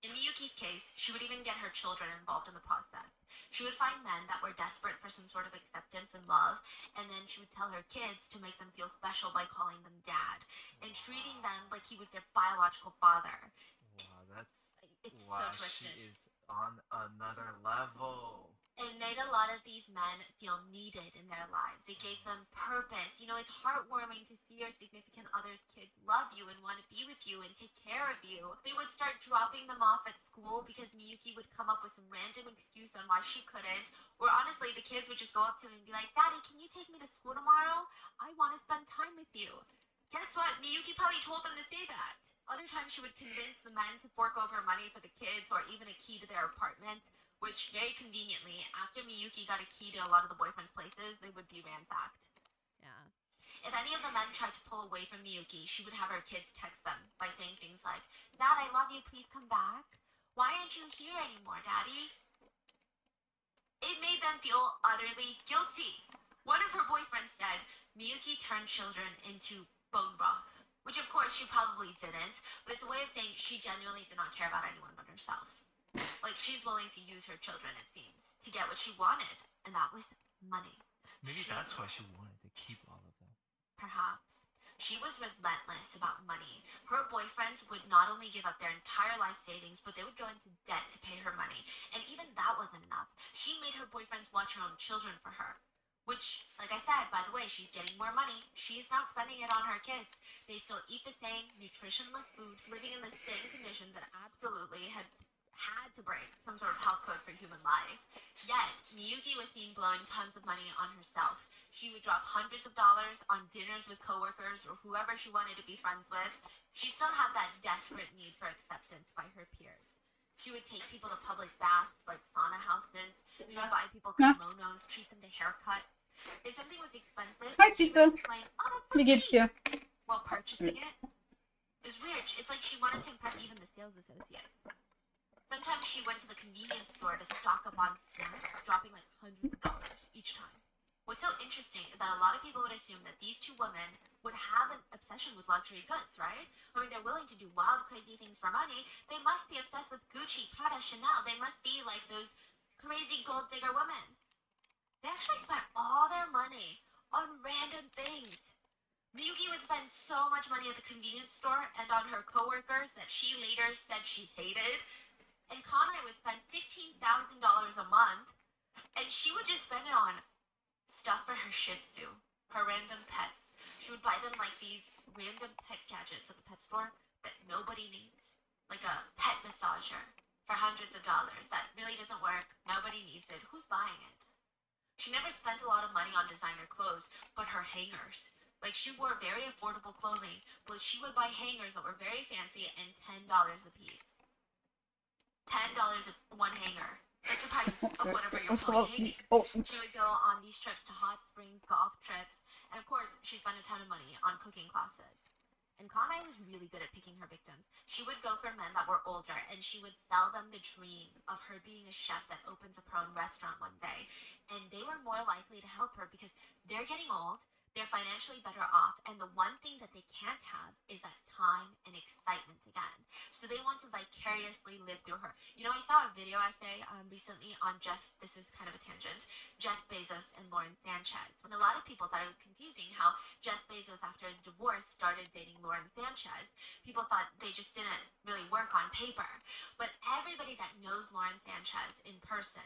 In Miyuki's case, she would even get her children involved in the process. She would find men that were desperate for some sort of acceptance and love, and then she would tell her kids to make them feel special by calling them dad, and treating them like he was their biological father. Wow, It's wow, so twisted. she is on another level. It made a lot of these men feel needed in their lives. It gave them purpose. You know, it's heartwarming to see your significant other's kids love you and want to be with you and take care of you. They would start dropping them off at school because Miyuki would come up with some random excuse on why she couldn't. Or honestly, the kids would just go up to him and be like, Daddy, can you take me to school tomorrow? I want to spend time with you. Guess what? Miyuki probably told them to say that. Other times she would convince the men to fork over money for the kids or even a key to their apartment. Which, very conveniently, after Miyuki got a key to a lot of the boyfriend's places, they would be ransacked. Yeah. If any of the men tried to pull away from Miyuki, she would have her kids text them by saying things like, Dad, I love you, please come back. Why aren't you here anymore, Daddy? It made them feel utterly guilty. One of her boyfriends said Miyuki turned children into bone broth, which of course she probably didn't, but it's a way of saying she genuinely did not care about anyone but herself. Like, she's willing to use her children, it seems, to get what she wanted, and that was money. Maybe that's why she wanted to keep all of them. Perhaps. She was relentless about money. Her boyfriends would not only give up their entire life savings, but they would go into debt to pay her money. And even that wasn't enough. She made her boyfriends watch her own children for her. Which, like I said, by the way, she's getting more money. She's not spending it on her kids. They still eat the same nutritionless food, living in the same conditions that absolutely had to break some sort of health code for human life. Yet, Miyuki was seen blowing tons of money on herself. She would drop hundreds of dollars on dinners with coworkers or whoever she wanted to be friends with. She still had that desperate need for acceptance by her peers. She would take people to public baths, like sauna houses. She would buy people kimonos, treat them to haircuts. If something was expensive, Hi, she Tita. would explain, oh, that's so Wie geht's cheap, dir? while purchasing it. It was weird. It's like she wanted to impress even the sales associates. Sometimes she went to the convenience store to stock up on snacks, dropping like hundreds of dollars each time. What's so interesting is that a lot of people would assume that these two women would have an obsession with luxury goods, right? I mean, they're willing to do wild, crazy things for money. They must be obsessed with Gucci, Prada, Chanel. They must be like those crazy gold digger women. They actually spent all their money on random things. Miyuki would spend so much money at the convenience store and on her coworkers that she later said she hated. And Kanai would spend $15,000 a month, and she would just spend it on stuff for her Shih Tzu, her random pets. She would buy them like these random pet gadgets at the pet store that nobody needs, like a pet massager for hundreds of dollars that really doesn't work. Nobody needs it. Who's buying it? She never spent a lot of money on designer clothes, but her hangers. Like, she wore very affordable clothing, but she would buy hangers that were very fancy and $10 a piece. $10 one hanger. That's the price of whatever you're Das fully war's hanging. nicht kaufen. She would go on these trips to hot springs, golf trips, and of course, she spent a ton of money on cooking classes. And Kanai was really good at picking her victims. She would go for men that were older, and she would sell them the dream of her being a chef that opens up her own restaurant one day. And they were more likely to help her because they're getting old, they're financially better off, and the one thing that they can't have is that time and excitement again. So they want to vicariously live through her. You know, I saw a video essay recently on this is kind of a tangent, Jeff Bezos and Lauren Sanchez. And a lot of people thought it was confusing how Jeff Bezos, after his divorce, started dating Lauren Sanchez. People thought they just didn't really work on paper. But everybody that knows Lauren Sanchez in person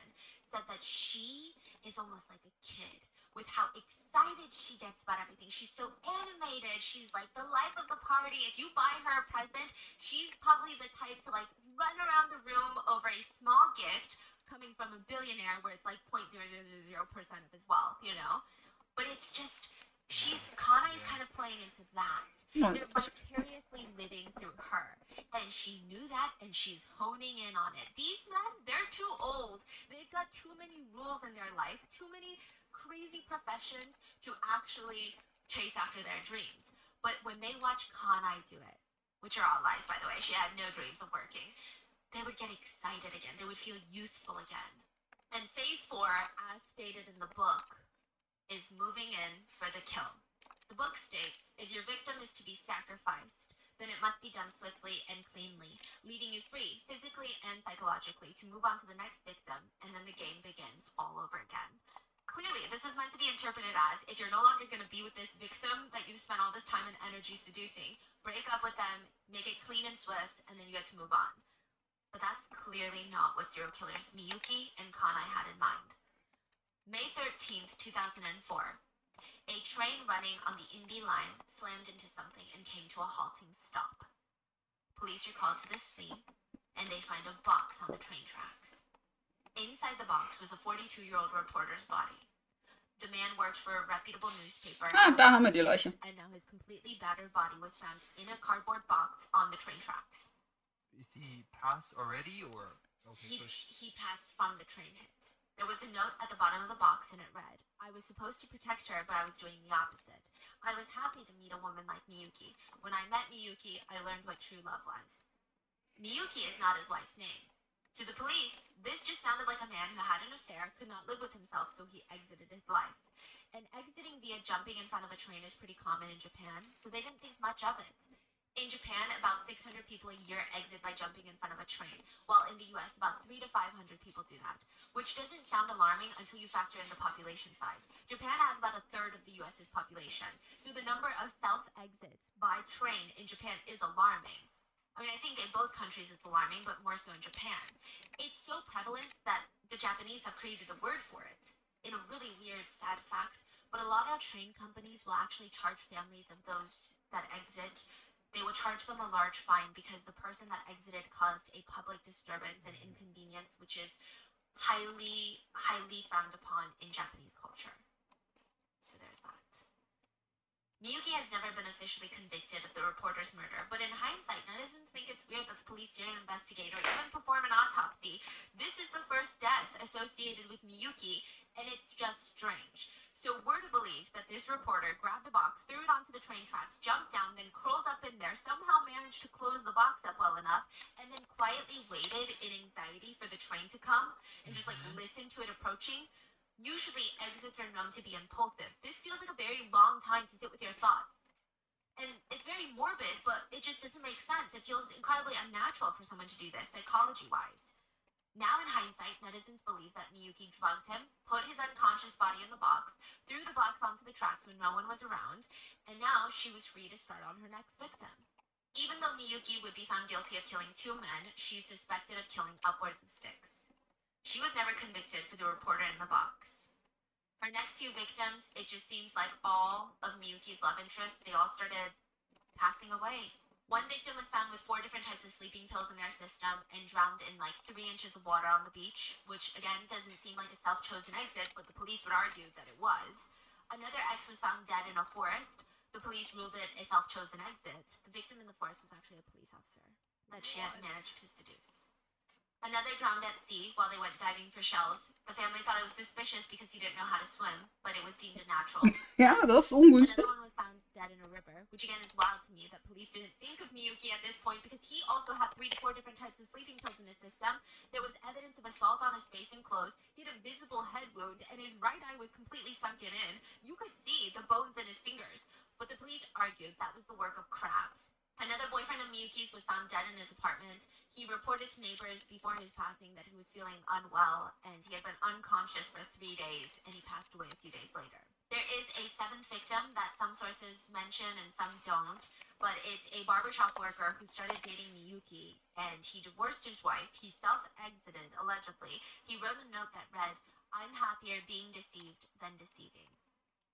said that she is almost like a kid with how excited she gets about everything. She's so animated. She's like the life of the party. If you buy her a present, she's probably the type to like run around the room over a small gift coming from a billionaire where it's like 0.0000% of his wealth, you know? But it's just, Kanai's kind of playing into that. Ja, They're vicariously living through her. And she knew that, and she's honing in on it. These men, they're too old. They've got too many rules in their life, too many crazy professions to actually chase after their dreams. But when they watch Kanai do it, which are all lies, by the way, she had no dreams of working, they would get excited again. They would feel youthful again. And phase 4, as stated in the book, is moving in for the kill. The book states, if your victim is to be sacrificed, then it must be done swiftly and cleanly, leaving you free, physically and psychologically, to move on to the next victim, and then the game begins all over again. Clearly, this is meant to be interpreted as, if you're no longer going to be with this victim that you've spent all this time and energy seducing, break up with them, make it clean and swift, and then you get to move on. But that's clearly not what serial killers Miyuki and Kanai had in mind. May 13th, 2004. A train running on the ENG line slammed into something and came to a halting stop. Police are called to the scene, and they find a box on the train tracks. Inside the box was a 42-year-old reporter's body. The man worked for a reputable newspaper. Ah, da haben wir die Leiche. And now his completely battered body was found in a cardboard box on the train tracks. Is he passed already, or okay? He passed from the train hit. There was a note at the bottom of the box, and it read, I was supposed to protect her, but I was doing the opposite. I was happy to meet a woman like Miyuki. When I met Miyuki, I learned what true love was. Miyuki is not his wife's name. To the police, this just sounded like a man who had an affair, could not live with himself, so he exited his life. And exiting via jumping in front of a train is pretty common in Japan, so they didn't think much of it. In Japan, about 600 people a year exit by jumping in front of a train, while in the US, about 300 to 500 people do that, which doesn't sound alarming until you factor in the population size. Japan has about a third of the US's population, so the number of self-exits by train in Japan is alarming. I mean, I think in both countries it's alarming, but more so in Japan. It's so prevalent that the Japanese have created a word for it, in a really weird, sad fact, but a lot of train companies will actually charge families of those that exit. They will charge them a large fine because the person that exited caused a public disturbance and inconvenience, which is highly, highly frowned upon in Japanese culture. So there's that. Miyuki has never been officially convicted of the reporter's murder, but in hindsight, netizens think it's weird that the police didn't investigate or even perform an autopsy. This is the first death associated with Miyuki, and it's just strange. So we're to believe that this reporter grabbed a box, threw it onto the train tracks, jumped down, then curled up in there, somehow managed to close the box up well enough, and then quietly waited in anxiety for the train to come, and just like listen to it approaching. Usually exits are known to be impulsive. This feels like a very long time to sit with your thoughts. And it's very morbid, but it just doesn't make sense. It feels incredibly unnatural for someone to do this, psychology-wise. Now, in hindsight, netizens believe that Miyuki drugged him, put his unconscious body in the box, threw the box onto the tracks when no one was around, and now she was free to start on her next victim. Even though Miyuki would be found guilty of killing 2 men, she's suspected of killing upwards of 6. She was never convicted for the reporter in the box. Her next few victims, it just seems like all of Miyuki's love interests, they all started passing away. One victim was found with 4 different types of sleeping pills in their system and drowned in like 3 inches of water on the beach, which again doesn't seem like a self-chosen exit, but the police would argue that it was. Another ex was found dead in a forest. The police ruled it a self-chosen exit. The victim in the forest was actually a police officer that she had managed to seduce. Another drowned at sea while they went diving for shells. The family thought it was suspicious because he didn't know how to swim, but it was deemed a natural. Ja, das ist ungünstig. Another one was found dead in a river, which again is wild to me that police didn't think of Miyuki at this point because he also had 3 to 4 different types of sleeping pills in his system. There was evidence of assault on his face and clothes. He had a visible head wound, and his right eye was completely sunken in. You could see the bones in his fingers, but the police argued that was the work of crabs. Another boyfriend of Miyuki's was found dead in his apartment. He reported to neighbors before his passing that he was feeling unwell, and he had been unconscious for 3 days, and he passed away a few days later. There is a 7th victim that some sources mention and some don't, but it's a barbershop worker who started dating Miyuki, and he divorced his wife. He self-exited, allegedly. He wrote a note that read, "I'm happier being deceived than deceiving."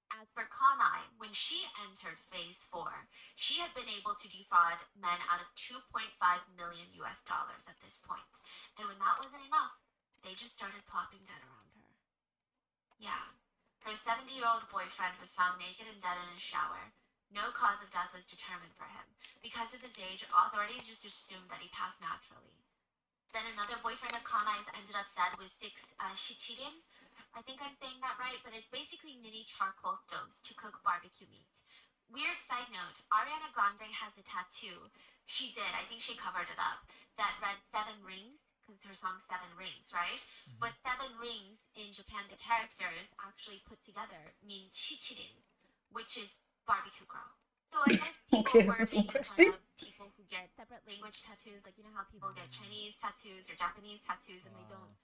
As for Kanai, when she entered Phase 4, she had been able to defraud men out of $2.5 million at this point. And when that wasn't enough, they just started plopping dead around her. Yeah. Her 70-year-old boyfriend was found naked and dead in his shower. No cause of death was determined for him. Because of his age, authorities just assumed that he passed naturally. Then another boyfriend of Kanai's ended up dead with 6 shichirin. I think I'm saying that right, but it's basically mini charcoal stoves to cook barbecue meat. Weird side note, Ariana Grande has a tattoo. She did, I think she covered it up, that read 7 rings, because her song 7 Rings, right? Mhm. But 7 rings in Japan, the characters actually put together mean shichirin, which is barbecue grill. So I guess people Okay, were das ist making fun unlustig. of people who get separate language tattoos, like you know how people get Chinese tattoos or Japanese tattoos and they don't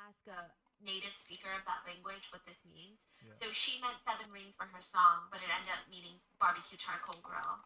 ask a native speaker of that language what this means. Yeah. So she meant 7 rings for her song, but it ended up meaning barbecue charcoal grill.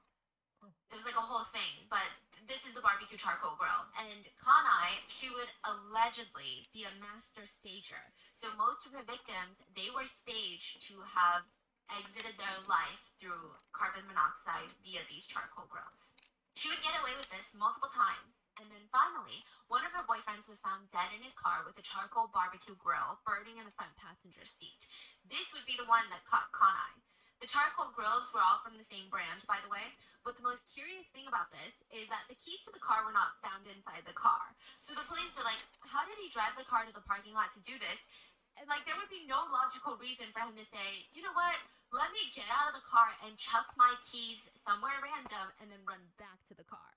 It was like a whole thing, but this is the barbecue charcoal grill. And Kanai, she would allegedly be a master stager. So most of her victims, they were staged to have exited their life through carbon monoxide via these charcoal grills. She would get away with this multiple times. And then finally, one of her boyfriends was found dead in his car with a charcoal barbecue grill burning in the front passenger seat. This would be the one that caught Kanai. The charcoal grills were all from the same brand, by the way, but the most curious thing about this is that the keys to the car were not found inside the car. So the police were like, how did he drive the car to the parking lot to do this? And like, there would be no logical reason for him to say, you know what, let me get out of the car and chuck my keys somewhere random and then run back to the car.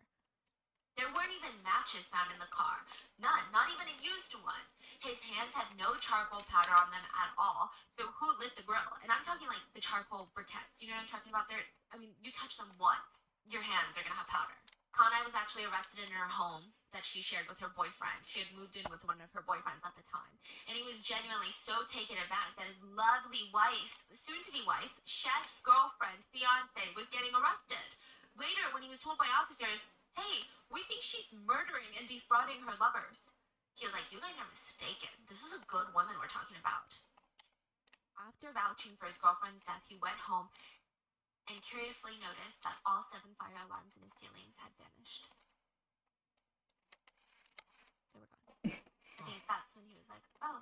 There weren't even matches found in the car. None, not even a used one. His hands had no charcoal powder on them at all. So who lit the grill? And I'm talking like the charcoal briquettes. You know what I'm talking about? You touch them once, your hands are gonna have powder. Kanai was actually arrested in her home that she shared with her boyfriend. She had moved in with one of her boyfriends at the time. And he was genuinely so taken aback that his lovely wife, soon-to-be wife, chef, girlfriend, fiance, was getting arrested. Later, when he was told by officers, hey, we think she's murdering and defrauding her lovers, he was like, you guys are mistaken. This is a good woman we're talking about. After vouching for his girlfriend's death, he went home and curiously noticed that all 7 fire alarms in his ceilings had vanished. They were gone. I think that's when he was like, oh,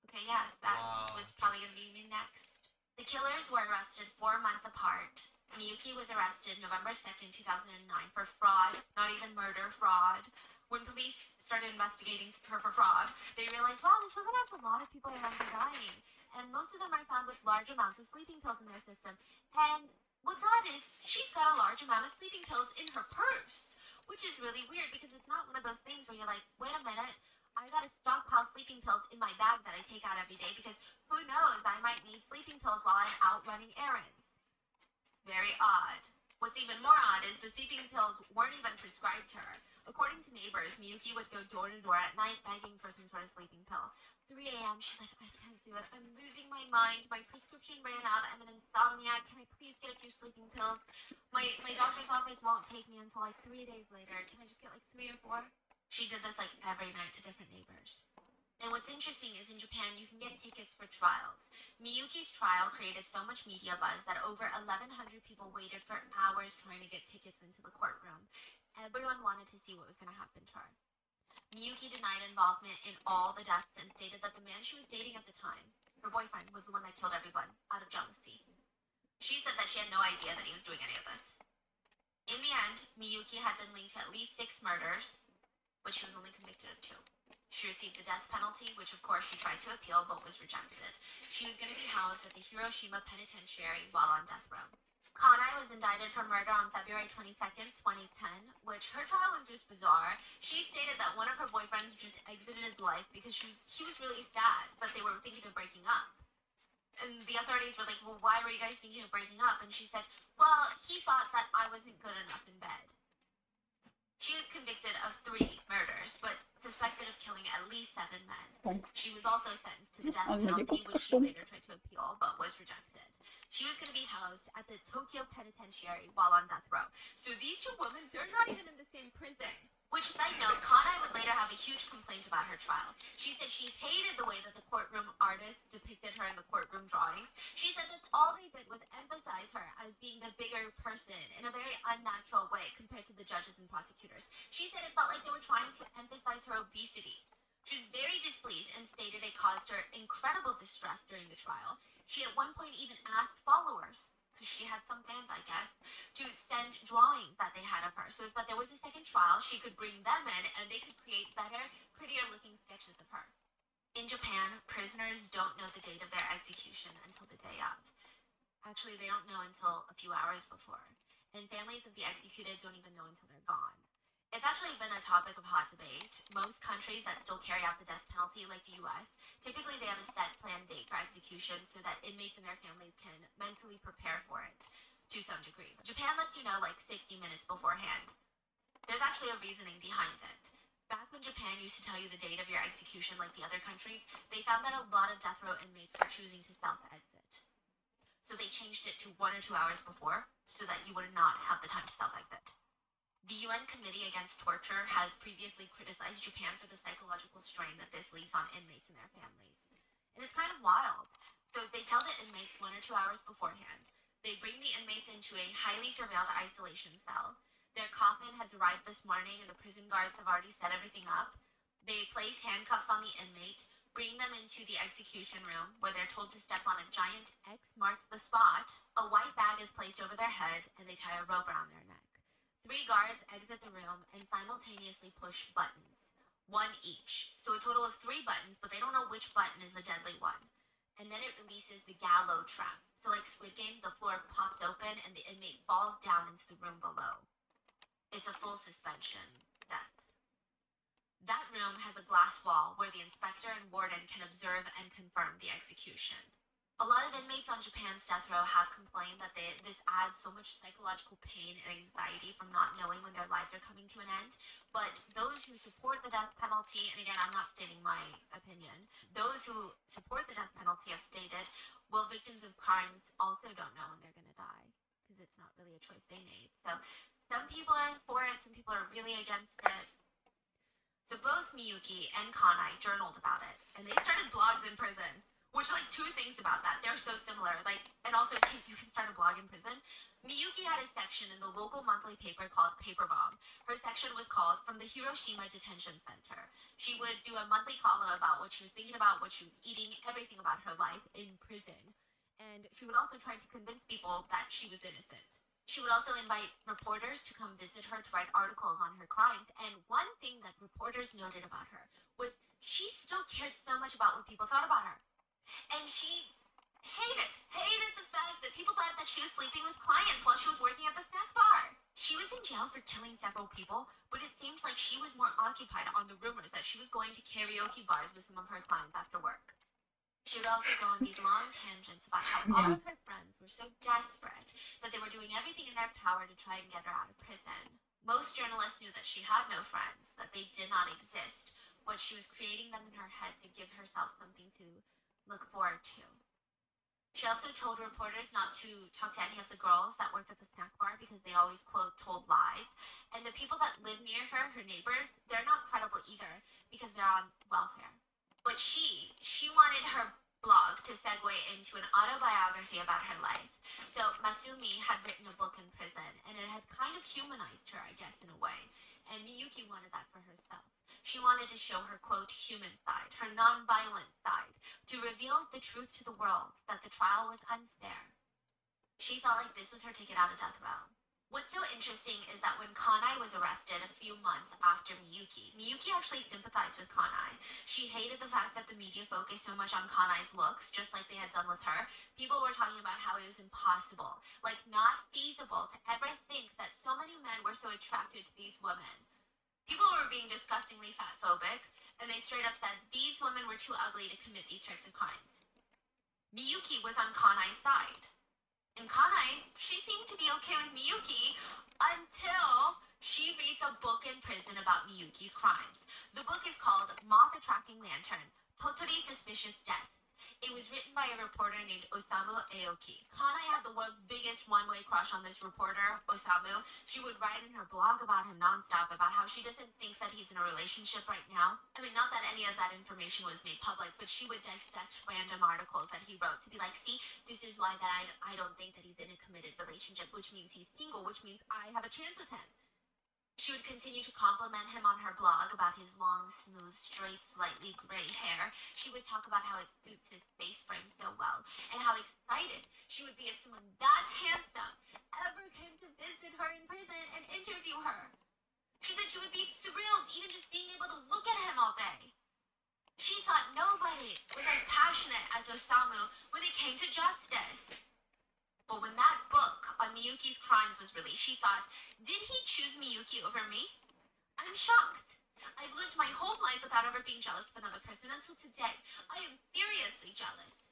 okay, yeah, that was probably going to be me next. The killers were arrested 4 months apart. Miyuki was arrested November 2nd, 2009 for fraud, not even murder, fraud. When police started investigating her for fraud, they realized, wow, this woman has a lot of people around her dying. And most of them are found with large amounts of sleeping pills in their system. And what's odd is she's got a large amount of sleeping pills in her purse, which is really weird because it's not one of those things where you're like, wait a minute, I got to stockpile sleeping pills in my bag that I take out every day because who knows, I might need sleeping pills while I'm out running errands. Very odd. What's even more odd is the sleeping pills weren't even prescribed to her. According to neighbors, Miyuki would go door to door at night begging for some sort of sleeping pill. 3 a.m., she's like, I can't do it. I'm losing my mind. My prescription ran out. I'm an insomniac. Can I please get a few sleeping pills? My doctor's office won't take me until like 3 days later. Can I just get like 3 or 4? She did this like every night to different neighbors. And what's interesting is in Japan, you can get tickets for trials. Miyuki's trial created so much media buzz that over 1,100 people waited for hours trying to get tickets into the courtroom. Everyone wanted to see what was going to happen to her. Miyuki denied involvement in all the deaths and stated that the man she was dating at the time, her boyfriend, was the one that killed everyone out of jealousy. She said that she had no idea that he was doing any of this. In the end, Miyuki had been linked to at least 6 murders, but she was only convicted of 2. She received the death penalty, which of course she tried to appeal but was rejected. She was going to be housed at the Hiroshima Penitentiary while on death row. Kanai was indicted for murder on February 22nd, 2010, which her trial was just bizarre. She stated that one of her boyfriends just exited his life because he was really sad that they were thinking of breaking up. And the authorities were like, well, why were you guys thinking of breaking up? And she said, well, he thought that I wasn't good enough in bed. She was convicted of 3 murders, but suspected of killing at least 7 men. She was also sentenced to the death penalty, which she later tried to appeal, but was rejected. She was going to be housed at the Tokyo Penitentiary while on death row. So these 2 women, they're not even in the same prison. Which, side note, Kanai would later have a huge complaint about her trial. She said she hated the way that the courtroom artists depicted her in the courtroom drawings. She said that all they did was emphasize her as being the bigger person in a very unnatural way compared to the judges and prosecutors. She said it felt like they were trying to emphasize her obesity. She was very displeased and stated it caused her incredible distress during the trial. She at one point even asked followers, because she had some fans, I guess, to send drawings that they had of her. So if that there was a second trial, she could bring them in and they could create better, prettier looking sketches of her. In Japan, prisoners don't know the date of their execution until the day of. Actually, they don't know until a few hours before. And families of the executed don't even know until they're gone. It's actually been a topic of hot debate. Most countries that still carry out the death penalty, like the US, typically they have a set planned date for execution so that inmates and their families can mentally prepare for it to some degree. Japan lets you know like 60 minutes beforehand. There's actually a reasoning behind it. Back when Japan used to tell you the date of your execution like the other countries, they found that a lot of death row inmates were choosing to self-exit. So they changed it to 1 or 2 hours before so that you would not have the time to self-exit. The UN Committee Against Torture has previously criticized Japan for the psychological strain that this leaves on inmates and their families. And it's kind of wild. So if they tell the inmates 1 or 2 hours beforehand, they bring the inmates into a highly surveilled isolation cell. Their coffin has arrived this morning and the prison guards have already set everything up. They place handcuffs on the inmate, bring them into the execution room where they're told to step on a giant X marks the spot. A white bag is placed over their head and they tie a rope around their neck. 3 guards exit the room and simultaneously push buttons, 1 each. So a total of 3 buttons, but they don't know which button is the deadly one. And then it releases the gallows trap. So like Squid Game, the floor pops open and the inmate falls down into the room below. It's a full suspension death. That room has a glass wall where the inspector and warden can observe and confirm the execution. A lot of inmates on Japan's death row have complained that this adds so much psychological pain and anxiety from not knowing when their lives are coming to an end. But those who support the death penalty, and again, I'm not stating my opinion, those who support the death penalty have stated, well, victims of crimes also don't know when they're going to die, because it's not really a choice they made. So some people are for it, some people are really against it. So both Miyuki and Kanai journaled about it, and they started blogs in prison. Which, like, 2 things about that. They're so similar. Like, and also, you can start a blog in prison. Miyuki had a section in the local monthly paper called Paper Bomb. Her section was called From the Hiroshima Detention Center. She would do a monthly column about what she was thinking about, what she was eating, everything about her life in prison. And she would also try to convince people that she was innocent. She would also invite reporters to come visit her to write articles on her crimes. And one thing that reporters noted about her was she still cared so much about what people thought about her. And she hated the fact that people thought that she was sleeping with clients while she was working at the snack bar. She was in jail for killing several people, but it seemed like she was more occupied on the rumors that she was going to karaoke bars with some of her clients after work. She would also go on these long tangents about how all of her friends were so desperate that they were doing everything in their power to try and get her out of prison. Most journalists knew that she had no friends, that they did not exist, but she was creating them in her head to give herself something to look forward to. She also told reporters not to talk to any of the girls that worked at the snack bar because they always, quote, told lies. And the people that live near her, her neighbors, they're not credible either because they're on welfare. But she wanted her blog to segue into an autobiography about her life. So Masumi had written a book in prison, and it had kind of humanized her, I guess, in a way. And Miyuki wanted that for herself. She wanted to show her, quote, human side, her non-violent side, to reveal the truth to the world that the trial was unfair. She felt like this was her ticket out of death row. What's so interesting is that when Kanai was arrested a few months after Miyuki actually sympathized with Kanai. She hated the fact that the media focused so much on Kanai's looks, just like they had done with her. People were talking about how it was impossible, like not feasible to ever think that so many men were so attracted to these women. People were being disgustingly fatphobic, and they straight up said these women were too ugly to commit these types of crimes. Miyuki was on Kanai's side. And Kanai, she seemed to be okay with Miyuki until she reads a book in prison about Miyuki's crimes. The book is called Moth Attracting Lantern, Totori Suspicious Deaths. It was written by a reporter named Osamu Aoki. Kanai had the world's biggest one-way crush on this reporter, Osamu. She would write in her blog about him nonstop, about how she doesn't think that he's in a relationship right now. I mean, not that any of that information was made public, but she would dissect random articles that he wrote to be like, see, this is why that I don't think that he's in a committed relationship, which means he's single, which means I have a chance with him. She would continue to compliment him on her blog about his long, smooth, straight, slightly gray hair. She would talk about how it suits his face frame so well, and how excited she would be if someone that handsome ever came to visit her in prison and interview her. She said she would be thrilled even just being able to look at him all day. She thought nobody was as passionate as Osamu when it came to justice. But when that book on Miyuki's crimes was released, she thought, did he choose Miyuki over me? I'm shocked. I've lived my whole life without ever being jealous of another person until today. I am furiously jealous.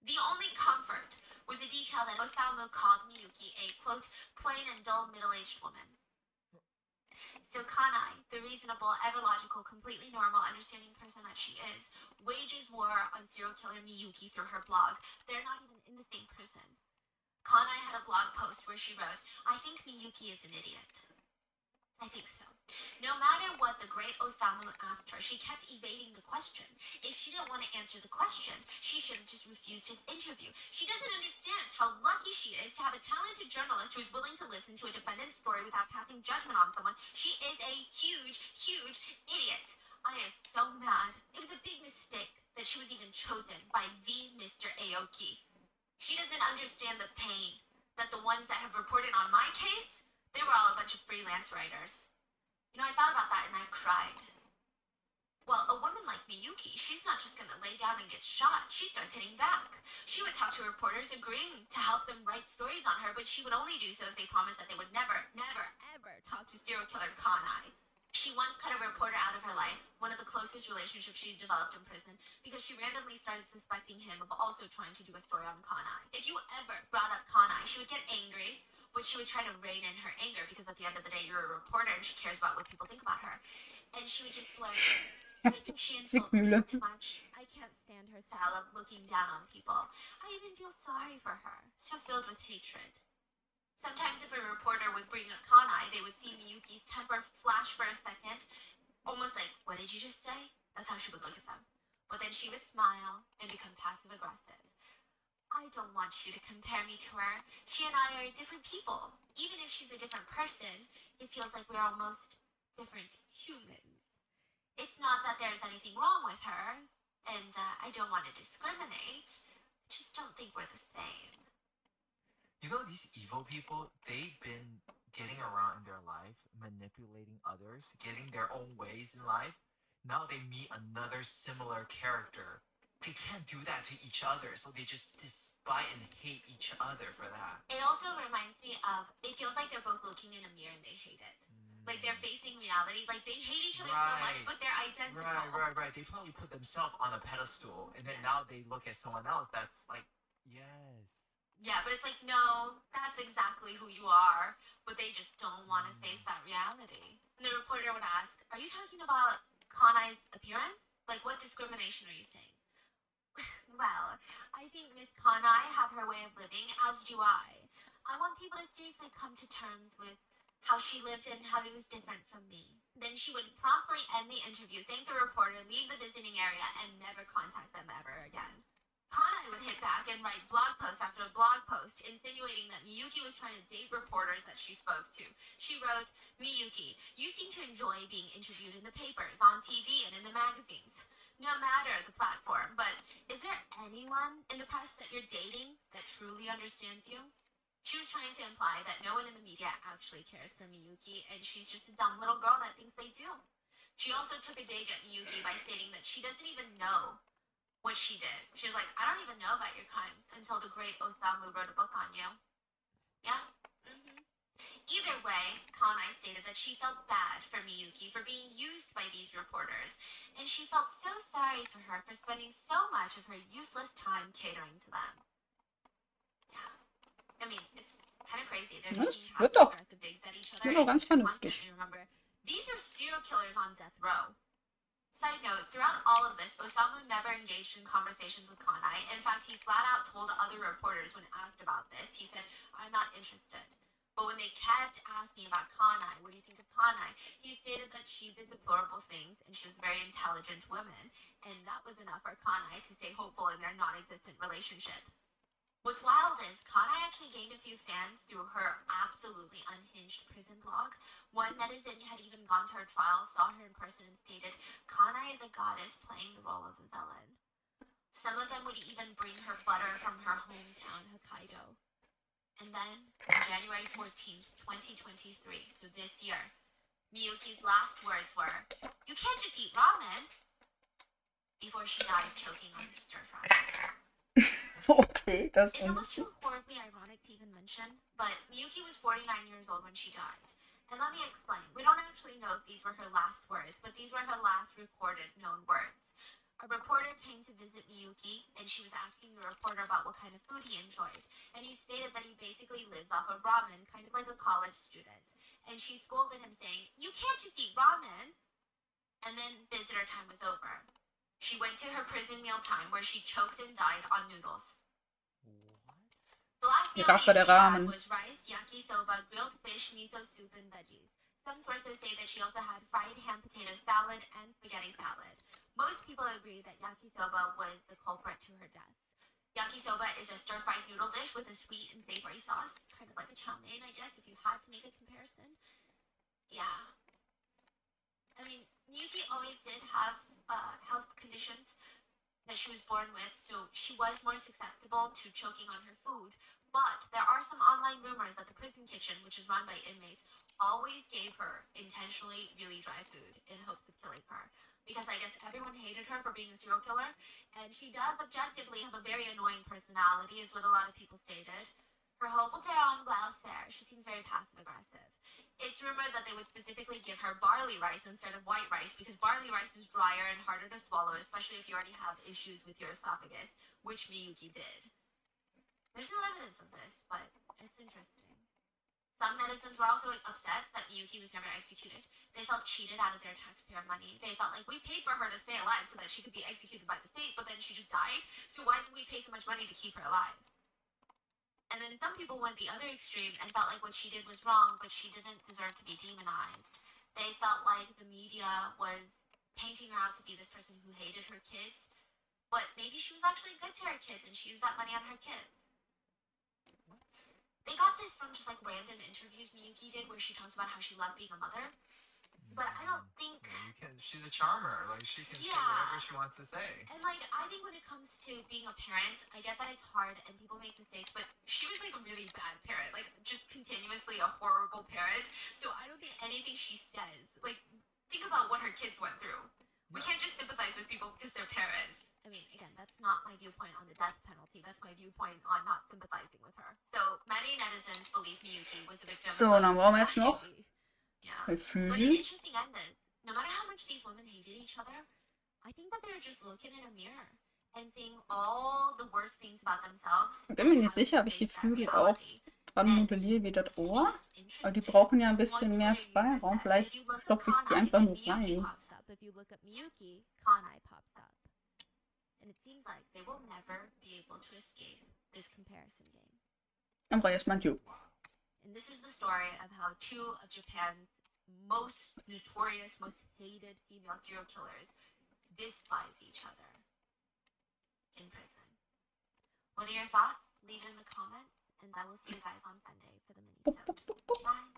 The only comfort was a detail that Osamu called Miyuki a, quote, plain and dull middle-aged woman. So Kanai, the reasonable, ever-logical, completely normal, understanding person that she is, wages war on serial killer Miyuki through her blog. They're not even in the same prison. Kanai had a blog post where she wrote, I think Miyuki is an idiot. I think so. No matter what the great Osamu asked her, she kept evading the question. If she didn't want to answer the question, she should have just refused his interview. She doesn't understand how lucky she is to have a talented journalist who is willing to listen to a defendant's story without passing judgment on someone. She is a huge, huge idiot. I am so mad. It was a big mistake that she was even chosen by the Mr. Aoki. She doesn't understand the pain that the ones that have reported on my case, they were all a bunch of freelance writers. You know, I thought about that and I cried. Well, a woman like Miyuki, she's not just gonna lay down and get shot. She starts hitting back. She would talk to reporters agreeing to help them write stories on her, but she would only do so if they promised that they would never, never, ever talk to serial killer Kanai. She once cut a reporter out of her life, one of the closest relationships she developed in prison, because she randomly started suspecting him of also trying to do a story on Kanai. If you ever brought up Kanai, she would get angry, but she would try to rein in her anger because at the end of the day, you're a reporter and she cares about what people think about her. And she would just blurt, I think she insults me too much. I can't stand her style of looking down on people. I even feel sorry for her, so filled with hatred. Sometimes if a reporter would bring up Kanai, they would see Miyuki's temper flash for a second, almost like, what did you just say? That's how she would look at them. But then she would smile and become passive-aggressive. I don't want you to compare me to her. She and I are different people. Even if she's a different person, it feels like we're almost different humans. It's not that there's anything wrong with her, and I don't want to discriminate. I just don't think we're the same. You know, these evil people, they've been getting around in their life, manipulating others, getting their own ways in life. Now they meet another similar character. They can't do that to each other, so they just despise and hate each other for that. It also reminds me of, it feels like they're both looking in a mirror and they hate it. Like they're facing reality. Like they hate each other so much, Right. but they're identical. Right. They probably put themselves on a pedestal, and then now they look at someone else that's like, Yes. Yeah, but it's like, no, that's exactly who you are, but they just don't want to face that reality. And the reporter would ask, are you talking about Kanai's appearance? Like, what discrimination are you saying? Well, I think Miss Kanai had her way of living, as do I. I want people to seriously come to terms with how she lived and how it was different from me. Then she would promptly end the interview, thank the reporter, leave the visiting area, and never contact them ever again. Kanai would hit back and write blog post after blog post, insinuating that Miyuki was trying to date reporters that she spoke to. She wrote, Miyuki, you seem to enjoy being interviewed in the papers, on TV, and in the magazines. No matter the platform, but is there anyone in the press that you're dating that truly understands you? She was trying to imply that no one in the media actually cares for Miyuki, and she's just a dumb little girl that thinks they do. She also took a dig at Miyuki by stating that she doesn't even know what she did. She was like, I don't even know about your crimes until the great Osamu wrote a book on you. Yeah? Either way, Kanai stated that she felt bad for Miyuki for being used by these reporters, and she felt so sorry for her for spending so much of her useless time catering to them. Yeah. I mean, it's kind of crazy. They're Das taking wird doch. passive-aggressive digs at each other. Wird doch ganz and vernünftig. constantly remember, these are serial killers on death row. Side note, throughout all of this, Osamu never engaged in conversations with Kanai. In fact, he flat out told other reporters when asked about this, he said, I'm not interested. But when they kept asking about Kanai, what do you think of Kanai? He stated that she did deplorable things and she was a very intelligent woman. And that was enough for Kanai to stay hopeful in their non-existent relationship. What's wild is Kanai actually gained a few fans through her absolutely unhinged prison blog. One netizen had even gone to her trial, saw her in person, and stated, Kanai is a goddess playing the role of a villain. Some of them would even bring her butter from her hometown, Hokkaido. And then, on January 14th, 2023, so this year, Miyuki's last words were, you can't just eat ramen, before she died choking on her stir fry. Okay, das It's ist almost too horribly ironic to even mention, but Miyuki was 49 years old when she died. And let me explain. We don't actually know if these were her last words, but these were her last recorded known words. A reporter came to visit Miyuki, and she was asking the reporter about what kind of food he enjoyed. And he stated that he basically lives off of ramen, kind of like a college student. And she scolded him, saying, you can't just eat ramen. And then visitor time was over. She went to her prison meal time, where she choked and died on noodles. The last meal Rache der Miyuki had Ramen. was rice, yakisoba, grilled fish, miso soup, and veggies. Some sources say that she also had fried ham potato salad and spaghetti salad. Most people agree that yakisoba was the culprit to her death. Yakisoba is a stir-fried noodle dish with a sweet and savory sauce, kind of like a chow mein, I guess, if you had to make a comparison. Yeah. I mean, Miyuki always did have health conditions that she was born with, so she was more susceptible to choking on her food. But there are some online rumors that the prison kitchen, which is run by inmates, always gave her intentionally really dry food in hopes of killing her. Because I guess everyone hated her for being a serial killer, and she does objectively have a very annoying personality, is what a lot of people stated. For hope with their own welfare, she seems very passive-aggressive. It's rumored that they would specifically give her barley rice instead of white rice, because barley rice is drier and harder to swallow, especially if you already have issues with your esophagus, which Miyuki did. There's no evidence of this, but it's interesting. Some netizens were also upset that Miyuki was never executed. They felt cheated out of their taxpayer money. They felt like we paid for her to stay alive so that she could be executed by the state, but then she just died, so why did we pay so much money to keep her alive? And then some people went the other extreme and felt like what she did was wrong, but she didn't deserve to be demonized. They felt like the media was painting her out to be this person who hated her kids, but maybe she was actually good to her kids and she used that money on her kids. They got this from just like random interviews Miyuki did where she talks about how she loved being a mother. But I don't think... Yeah, you can. She's a charmer. Like, she can say Yeah. whatever she wants to say. And like, I think when it comes to being a parent, I get that it's hard and people make mistakes, but she was like a really bad parent. Like, just continuously a horrible parent. So I don't think anything she says, like, think about what her kids went through. We can't just sympathize with people because they're parents. I mean, again, that's not my viewpoint on the death penalty. That's my viewpoint on not sympathizing with her. So many netizens believe Miyuki was a victim So, of dann brauchen wir jetzt noch society. Yeah. Bei But an Flügel? interesting end is, no matter how much these women hated each other, I think that they're just looking in a mirror and seeing all the worst things about themselves Ich bin mir and nicht having sicher, to ob ich die face that Flügel auch reality. dran And modelliere wie das it's Ohr. just Aber die interesting. brauchen ja ein One bisschen mehr Twitter user Freiraum. said, if Vielleicht you look up stopfe ich die Kanai, einfach then nur Miyuki rein. pops up. If you look up Miyuki, Kanai pops up. And it seems like they will never be able to escape this comparison game. Dann brauche ich erstmal ein Jo. And this is the story of how two of Japan's most notorious, most hated female serial killers despise each other in prison. What are your thoughts? Leave it in the comments, and I will see you guys on Sunday for the mini-sode. Bye!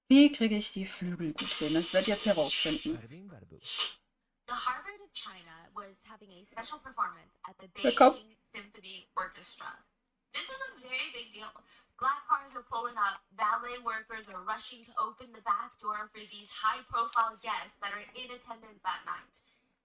Wie kriege ich die Flügel gut hin? Das werde ich jetzt herausfinden. Bada bing, bada boom. The Harvard of China was having a special performance at the Welcome. Beijing Symphony Orchestra. This is a very big deal. Black cars are pulling up, valet workers are rushing to open the back door for these high-profile guests that are in attendance that night.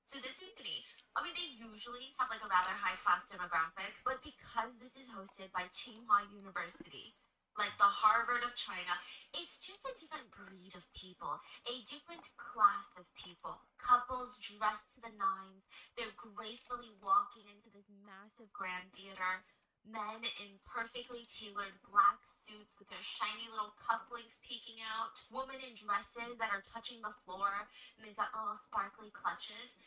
So the symphony, I mean, they usually have like a rather high-class demographic, but because this is hosted by Tsinghua University, like the Harvard of China, it's just a different breed of people, a different class of people. Couples dressed to the nines, they're gracefully walking into this massive grand theater. Men in perfectly tailored black suits with their shiny little cufflinks peeking out. Women in dresses that are touching the floor, and they've got little sparkly clutches.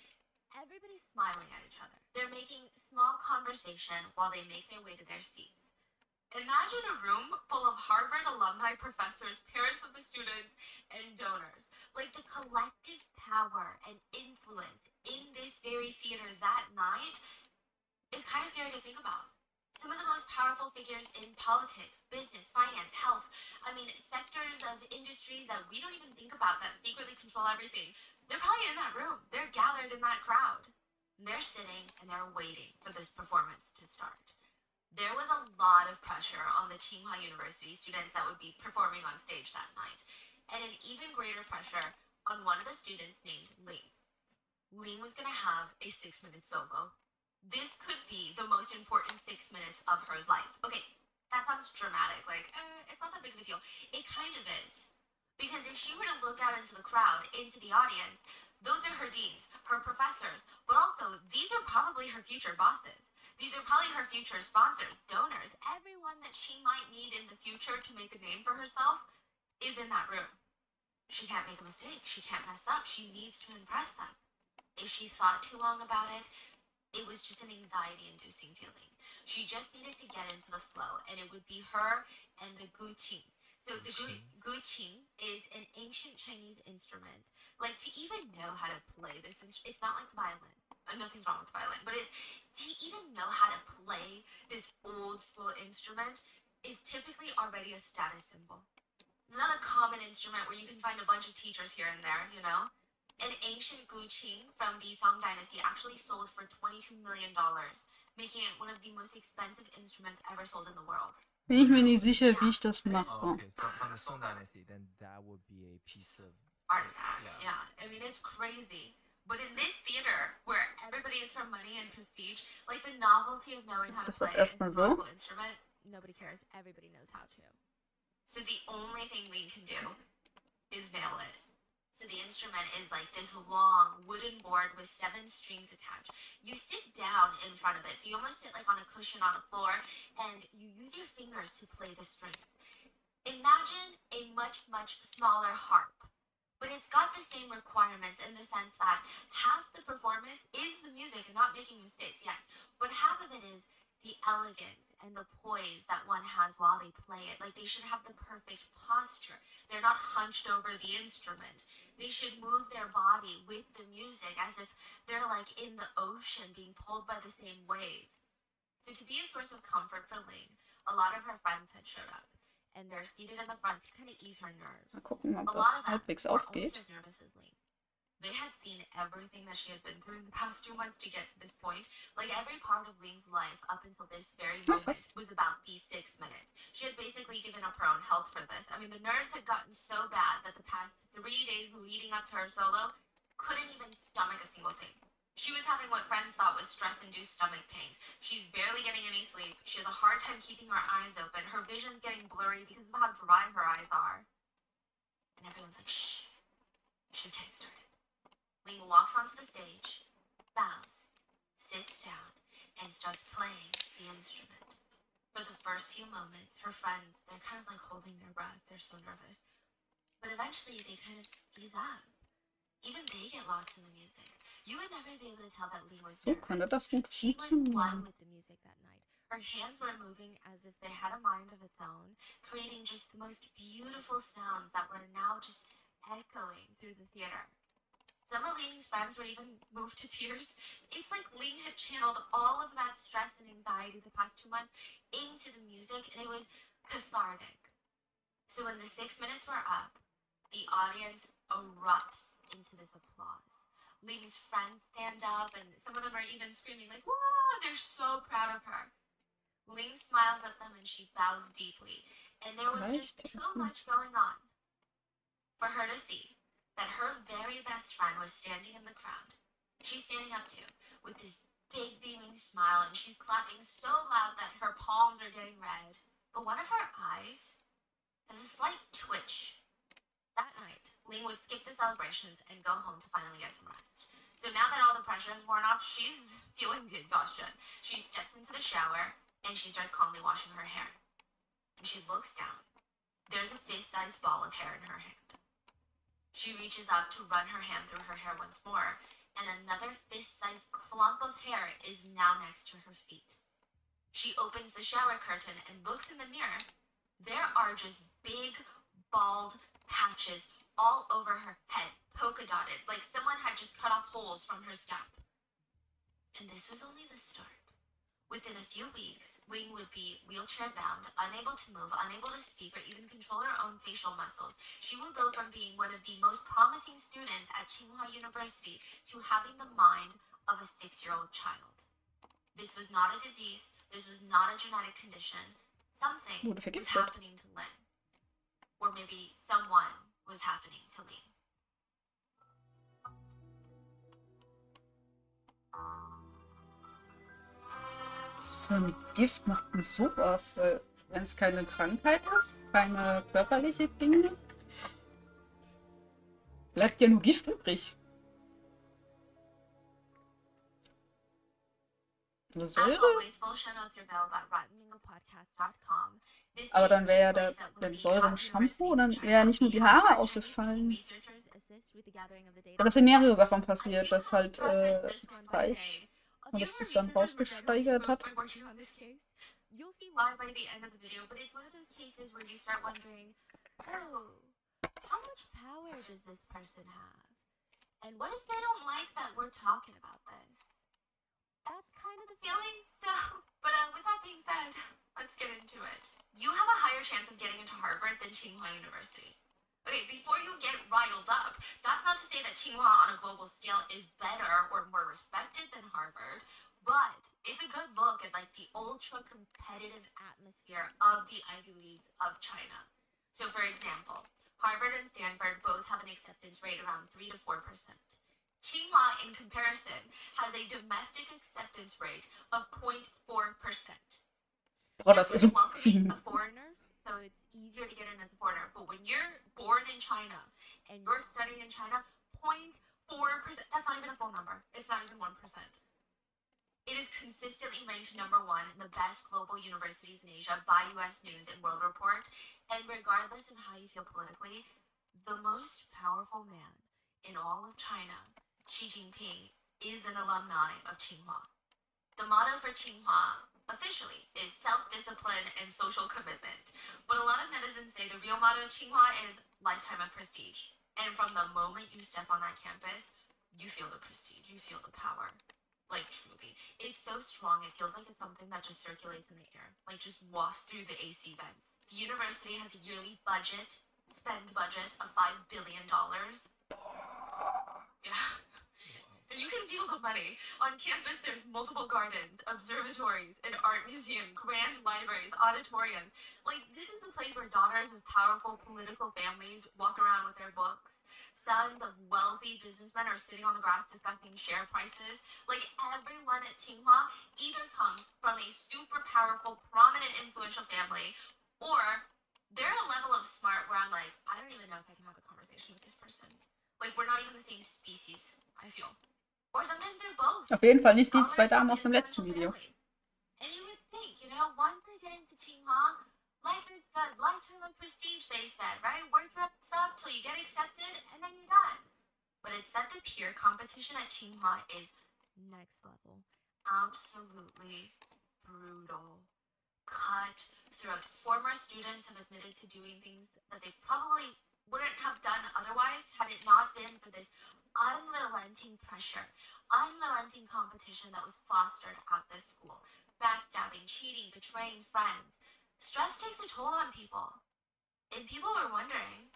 Everybody's smiling at each other. They're making small conversation while they make their way to their seats. Imagine a room full of Harvard alumni professors, parents of the students, and donors. Like the collective power and influence in this very theater that night is kind of scary to think about. Some of the most powerful figures in politics, business, finance, health, I mean, sectors of industries that we don't even think about that secretly control everything, they're probably in that room. They're gathered in that crowd. And they're sitting and they're waiting for this performance to start. There was a lot of pressure on the Tsinghua University students that would be performing on stage that night, and an even greater pressure on one of the students named Ling. Ling was going to have a 6-minute solo. This could be the most important 6 minutes of her life. Okay, that sounds dramatic, like, it's not that big of a deal. It kind of is. Because if she were to look out into the crowd, into the audience, those are her deans, her professors, but also these are probably her future bosses. These are probably her future sponsors, donors, everyone that she might need in the future to make a name for herself is in that room. She can't make a mistake. She can't mess up. She needs to impress them. If she thought too long about it, it was just an anxiety-inducing feeling. She just needed to get into the flow, and it would be her and the guqin. So the guqin is an ancient Chinese instrument. Like, to even know how to play this instrument, it's not like the violin. Nothing's wrong with the violin, but to even know how to play this old-school instrument is typically already a status symbol. It's not a common instrument where you can find a bunch of teachers here and there, you know? An ancient guqin from the Song Dynasty actually sold for $22 million, making it one of the most expensive instruments ever sold in the world. Bin ich mir nicht sicher, wie ich das Oh, mache. okay. From the Song Dynasty, then that would be a piece of Artifact, Yeah. yeah. I mean, it's crazy. But in this theater, where everybody is from money and prestige, like the novelty of knowing how to Ist das play a erstmal so? historical instrument, nobody cares. Everybody knows how to. So the only thing Lee can do is nail it. So the instrument is like this long wooden board with 7 strings attached. You sit down in front of it, so you almost sit like on a cushion on a floor, and you use your fingers to play the strings. Imagine a much, much smaller harp, but it's got the same requirements in the sense that half the performance is the music and not making mistakes, yes, but half of it is the elegance and the poise that one has while they play it. Like, they should have the perfect posture. They're not hunched over the instrument. They should move their body with the music as if they're like in the ocean being pulled by the same waves. So to be a source of comfort for Ling, a lot of her friends had showed up, and they're seated in the front to kind of ease her nerves. Mal gucken, ob A lot das of them halbwegs were aufgeht. almost as nervous as Ling. They had seen everything that she had been through in the past 2 months to get to this point. Like, every part of Ling's life up until this very Oh, moment fast. was about these 6 minutes. She had basically given up her own health for this. I mean, the nerves had gotten so bad that the past 3 days leading up to her solo couldn't even stomach a single thing. She was having what friends thought was stress-induced stomach pains. She's barely getting any sleep. She has a hard time keeping her eyes open. Her vision's getting blurry because of how dry her eyes are. and everyone's like, shh, she's getting started. Ling walks onto the stage, bows, sits down, and starts playing the instrument. For the first few moments, her friends, they're kind of like holding their breath. They're so nervous. But eventually, they kind of ease up. Even they get lost in the music. You would never be able to tell that Ling was So könnte nervous. das gut She was one funktionieren. with the music that night. Her hands were moving as if they had a mind of its own, creating just the most beautiful sounds that were now just echoing through the theater. Some of Ling's friends were even moved to tears. It's like Ling had channeled all of that stress and anxiety the past 2 months into the music, and it was cathartic. So when the 6 minutes were up, the audience erupts into this applause. Ling's friends stand up, and some of them are even screaming like, "Whoa!" They're so proud of her. Ling smiles at them and she bows deeply, and there was just too much going on for her to see that her very best friend was standing in the crowd. She's standing up too, with this big beaming smile, and she's clapping so loud that her palms are getting red. But one of her eyes has a slight twitch. That night, Ling would skip the celebrations and go home to finally get some rest. So now that all the pressure is worn off, she's feeling the exhaustion. She steps into the shower and she starts calmly washing her hair. And she looks down. There's a fist-sized ball of hair in her hand. She reaches up to run her hand through her hair once more, and another fist-sized clump of hair is now next to her feet. She opens the shower curtain and looks in the mirror. There are just big, bald patches all over her head, polka-dotted, like someone had just cut off holes from her scalp. And this was only the start. Within a few weeks, Ling would be wheelchair-bound, unable to move, unable to speak, or even control her own facial muscles. She would go from being one of the most promising students at Tsinghua University to having the mind of a 6-year-old child. This was not a disease. This was not a genetic condition. Something was happening to Ling. Or maybe someone was happening to Ling. Was für ein Gift macht denn sowas? Wenn es keine Krankheit ist, keine körperliche Dinge, bleibt ja nur Gift übrig. Eine Säure? Aber dann wäre ja die Säure im Shampoo, dann wäre ja nicht nur die Haare ausgefallen. Aber das sind mehrere Sachen passiert, dass halt Fleisch und dass das dann rausgesteigert hat. You'll see why by the end of the video, but it's one of those cases where you start wondering, oh, how much power does this person have? And what if they don't like that we're talking about this? That's kind of the feeling. So, but with that being said, let's get into it. You have a higher chance of getting into Harvard than Tsinghua University. Okay, before you get riled up, that's not to say that Tsinghua on a global scale is better or more respected than Harvard, but it's a good look at like the ultra competitive atmosphere of the Ivy Leagues of China. So for example, Harvard and Stanford both have an acceptance rate around 3 to 4%. Tsinghua, in comparison, has a domestic acceptance rate of 0.4%. Oh, das ist foreigners, so it's easier to get in as a foreigner. But when you're born in China and you're studying in China, 0.4%, that's not even a full number. It's not even 1%. It is consistently ranked #1 in the best global universities in Asia by US News and World Report. And regardless of how you feel politically, the most powerful man in all of China, Xi Jinping, is an alumni of Tsinghua. The motto for Tsinghua officially is self-discipline and social commitment. But a lot of netizens say the real motto of Tsinghua is lifetime of prestige. And from the moment you step on that campus, you feel the prestige, you feel the power. Like truly. It's so strong, it feels like it's something that just circulates in the air. Like just wafts through the AC vents. The university has a yearly spend budget of $5 billion. Yeah. And you can feel the money. On campus, there's multiple gardens, observatories, an art museum, grand libraries, auditoriums. Like, this is a place where daughters of powerful political families walk around with their books. Sons of wealthy businessmen are sitting on the grass discussing share prices. Like, everyone at Tsinghua either comes from a super powerful, prominent, influential family, or they're a level of smart where I'm like, I don't even know if I can have a conversation with this person. Like, we're not even the same species, I feel. Or sometimes they're both. Auf jeden Fall nicht die zwei Scholars Damen from aus dem letzten influential Video. families. And you would think, you know, once I get into Tsinghua, life is good, lifetime of prestige, they said, right? Work your ass up till you get accepted, and then you're done. But it's that the peer competition at Tsinghua is Next level. absolutely brutal. Cutthroat. Former students have admitted to doing things that they probably wouldn't have done otherwise had it not been for this unrelenting pressure, unrelenting competition that was fostered at this school. Backstabbing, cheating, betraying friends. Stress takes a toll on people. And people were wondering,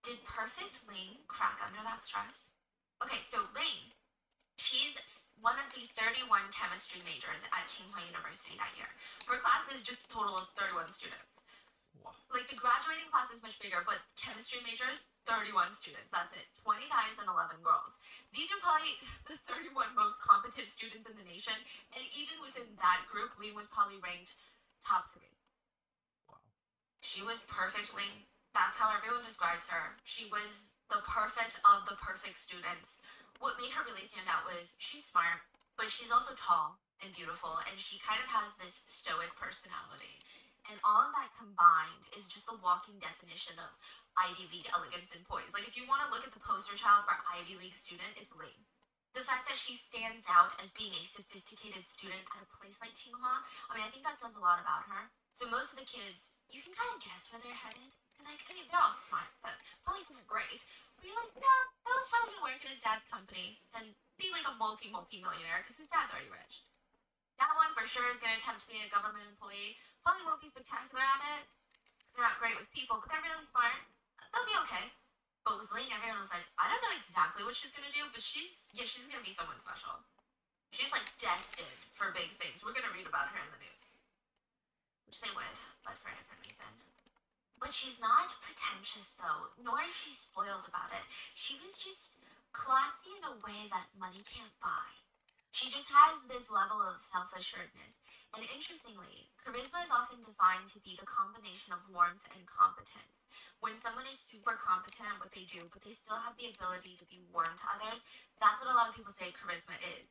did perfect Ling crack under that stress? Okay, so Ling, she's one of the 31 chemistry majors at Tsinghua University that year. Her class is just a total of 31 students. Wow. Like, the graduating class is much bigger, but chemistry majors, 31 students. That's it. 20 guys and 11 girls. These are probably the 31 most competent students in the nation, and even within that group, Ling was probably ranked top 3. Wow. She was perfectly, that's how everyone describes her. She was the perfect of the perfect students. What made her really stand out was she's smart, but she's also tall and beautiful, and she kind of has this stoic personality. And all of that combined is just the walking definition of Ivy League elegance and poise. Like, if you want to look at the poster child for Ivy League student, it's Ling. The fact that she stands out as being a sophisticated student at a place like Tsinghua, I mean, I think that says a lot about her. So most of the kids, you can kind of guess where they're headed. And like, I mean, they're all smart, so probably some are great. But you're like, no, that was probably going to work in his dad's company and be like a multi-millionaire because his dad's already rich. That one for sure is going to attempt to be a government employee. Probably won't be spectacular at it because they're not great with people, but they're really smart. They'll be okay. But with Ling, everyone was like, I don't know exactly what she's going to do, but she's going to be someone special. She's like destined for big things. We're going to read about her in the news. Which they would, but for a different reason. But she's not pretentious, though, nor is she spoiled about it. She was just classy in a way that money can't buy. She just has this level of self-assuredness. And interestingly, charisma is often defined to be the combination of warmth and competence. When someone is super competent at what they do, but they still have the ability to be warm to others, that's what a lot of people say charisma is.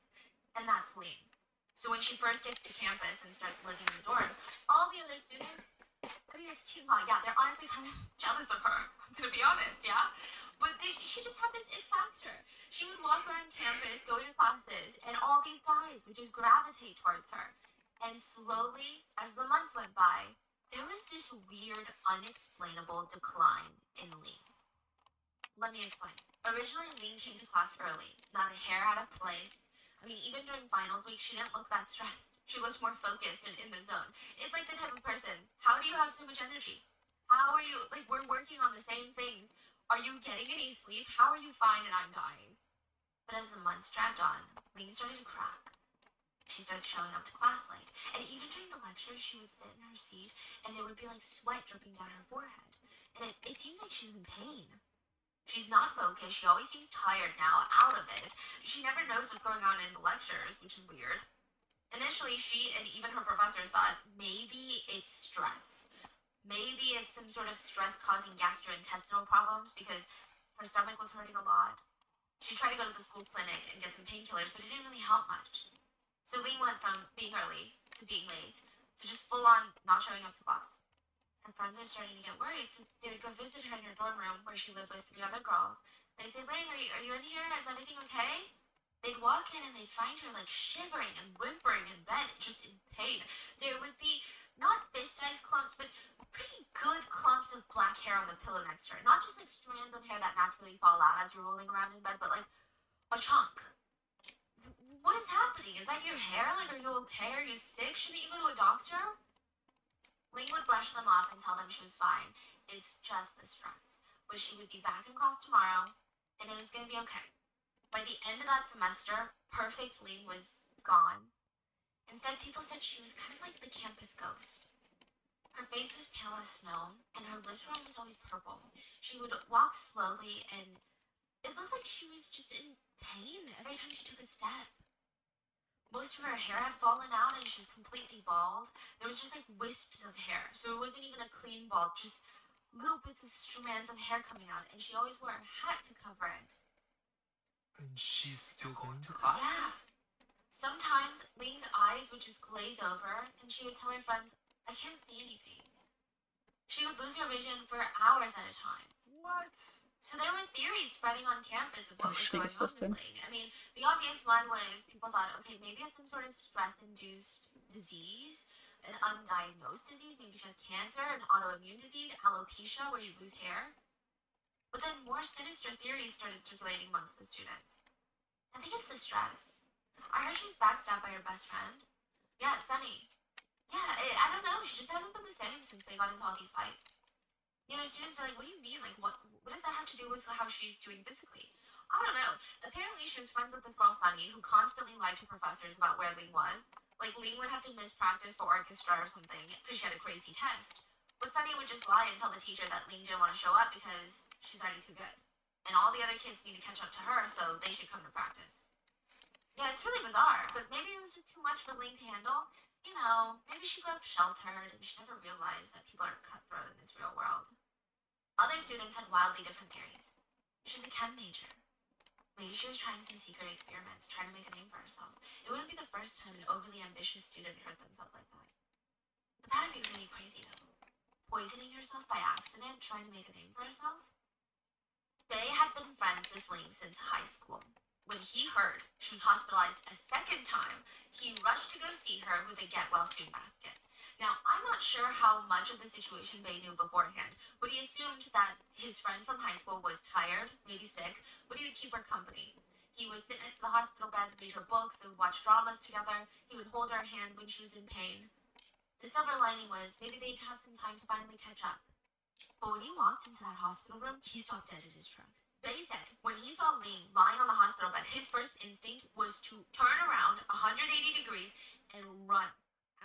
And that's Ling. So when she first gets to campus and starts living in the dorms, all the other students, I mean, it's Tsinghua, yeah, they're honestly kind of jealous of her. I'm gonna be honest, yeah? But she just had this it factor. She would walk around campus, go to classes, and all these guys would just gravitate towards her. And slowly, as the months went by, there was this weird, unexplainable decline in Ling. Let me explain. Originally, Ling came to class early, not a hair out of place. I mean, even during finals week, she didn't look that stressed. She looked more focused and in the zone. It's like the type of person, how do you have so much energy? How are you, like, we're working on the same things. Are you getting any sleep? How are you fine and I'm dying? But as the months dragged on, Ling started to crack. She started showing up to class late. And even during the lectures, she would sit in her seat and there would be like sweat dripping down her forehead. And it seems like she's in pain. She's not focused. She always seems tired now, out of it. She never knows what's going on in the lectures, which is weird. Initially, she and even her professors thought maybe it's stress. Maybe it's some sort of stress-causing gastrointestinal problems because her stomach was hurting a lot. She tried to go to the school clinic and get some painkillers, but it didn't really help much. So Ling went from being early to being late to just full-on not showing up to class. Her friends are starting to get worried, so they would go visit her in her dorm room where she lived with 3 other girls. They'd say, Ling, are you in here? Is everything okay? They'd walk in and they'd find her like shivering and whimpering in bed, just in pain. There would be not fist-sized clumps, but pretty good clumps of black hair on the pillow next to her. Not just like strands of hair that naturally fall out as you're rolling around in bed, but like a chunk. What is happening? Is that your hair? Like, are you okay? Are you sick? Shouldn't you go to a doctor? Ling would brush them off and tell them she was fine. It's just the stress. But she would be back in class tomorrow, and it was going to be okay. By the end of that semester, perfect Ling was gone. Instead, people said she was kind of like the campus ghost. Her face was pale as snow, and her lip line was always purple. She would walk slowly, and it looked like she was just in pain every time she took a step. Most of her hair had fallen out and she was completely bald. There was just like wisps of hair, so it wasn't even a clean bald, just little bits of strands of hair coming out, and she always wore a hat to cover it. And she's still going to class? Yeah. Sometimes Ling's eyes would just glaze over, and she would tell her friends, I can't see anything. She would lose her vision for hours at a time. What? So there were theories spreading on campus of what was schräg going ist on das with denn? Ling. I mean, the obvious one was people thought, okay, maybe it's some sort of stress-induced disease, an undiagnosed disease, maybe she has cancer, an autoimmune disease, alopecia, where you lose hair. But then more sinister theories started circulating amongst the students. I think it's the stress. I heard she's backstabbed by her best friend. Yeah, Sunny. Yeah, I don't know. She just hasn't been the same since they got into all these fights. You know, students are like, what do you mean? Like, what does that have to do with how she's doing physically? I don't know. Apparently, she was friends with this girl, Sunny, who constantly lied to professors about where Ling was. Like, Ling would have to miss practice for orchestra or something because she had a crazy test. But Sunny would just lie and tell the teacher that Ling didn't want to show up because she's already too good. And all the other kids need to catch up to her, so they should come to practice. Yeah, it's really bizarre, but maybe it was just too much for Ling to handle. You know, maybe she grew up sheltered and she never realized that people are cutthroat in this real world. Other students had wildly different theories. She's a chem major. Maybe she was trying some secret experiments, trying to make a name for herself. It wouldn't be the first time an overly ambitious student hurt themselves like that. But that would be really crazy, though. Poisoning herself by accident, trying to make a name for herself? Bae had been friends with Ling since high school. When he heard she was hospitalized a second time, he rushed to go see her with a get-well-soon basket. Now, I'm not sure how much of the situation Bae knew beforehand, but he assumed that his friend from high school was tired, maybe sick, but he would keep her company. He would sit next to the hospital bed, read her books, they would watch dramas together, he would hold her hand when she was in pain. The silver lining was maybe they'd have some time to finally catch up. But when he walked into that hospital room, he stopped dead in his tracks. Bae said when he saw Ling lying on the hospital bed, his first instinct was to turn around 180 degrees and run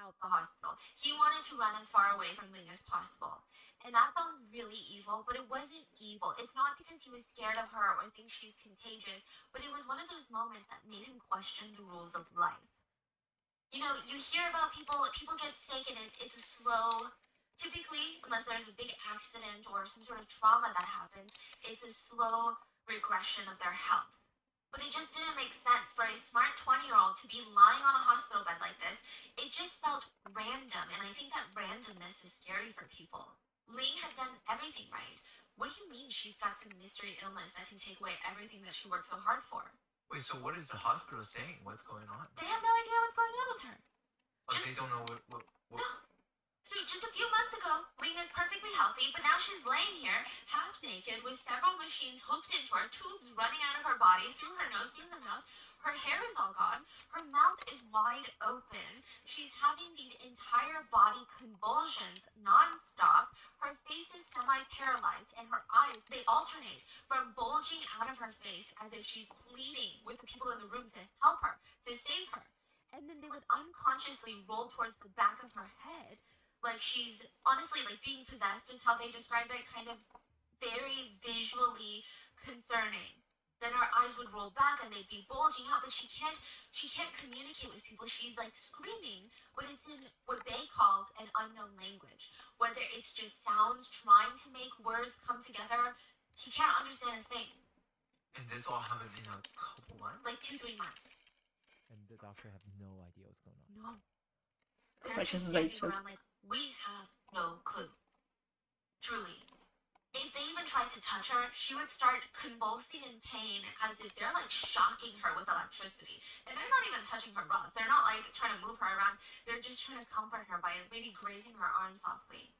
out the hospital. He wanted to run as far away from Ling as possible. And that sounds really evil, but it wasn't evil. It's not because he was scared of her or thinks she's contagious, but it was one of those moments that made him question the rules of life. You know, you hear about people get sick and it's a slow, typically, unless there's a big accident or some sort of trauma that happens, it's a slow regression of their health. But it just didn't make sense for a smart 20-year-old to be lying on a hospital bed like this. It just felt random, and I think that randomness is scary for people. Ling had done everything right. What do you mean she's got some mystery illness that can take away everything that she worked so hard for? Wait, so what is the hospital saying? What's going on? They have no idea what's going on with her. Oh, they don't know what... No. So just a few months ago, Ling is perfectly healthy, but now she's laying here, half naked, with several machines hooked into her, tubes running out of her body, through her nose, through her mouth. Her hair is all gone. Her mouth is wide open. She's having these entire body convulsions non-stop. Her face is semi-paralyzed, and her eyes, they alternate from bulging out of her face as if she's pleading with the people in the room to help her, to save her. And then they would unconsciously roll towards the back of her head, like she's, honestly, like being possessed is how they describe it, kind of very visually concerning. Then her eyes would roll back and they'd be bulging out, but she can't communicate with people. She's like screaming, but it's in what Bae calls an unknown language. Whether it's just sounds trying to make words come together, he can't understand a thing. And this all happened in a couple months? Like 2-3 months. And the doctor have no idea what's going on. No. They're Like just his standing later. around like, we have no clue. Truly. If they even tried to touch her, she would start convulsing in pain as if they're like shocking her with electricity. And they're not even touching her rough. They're not like trying to move her around. They're just trying to comfort her by maybe grazing her arm softly.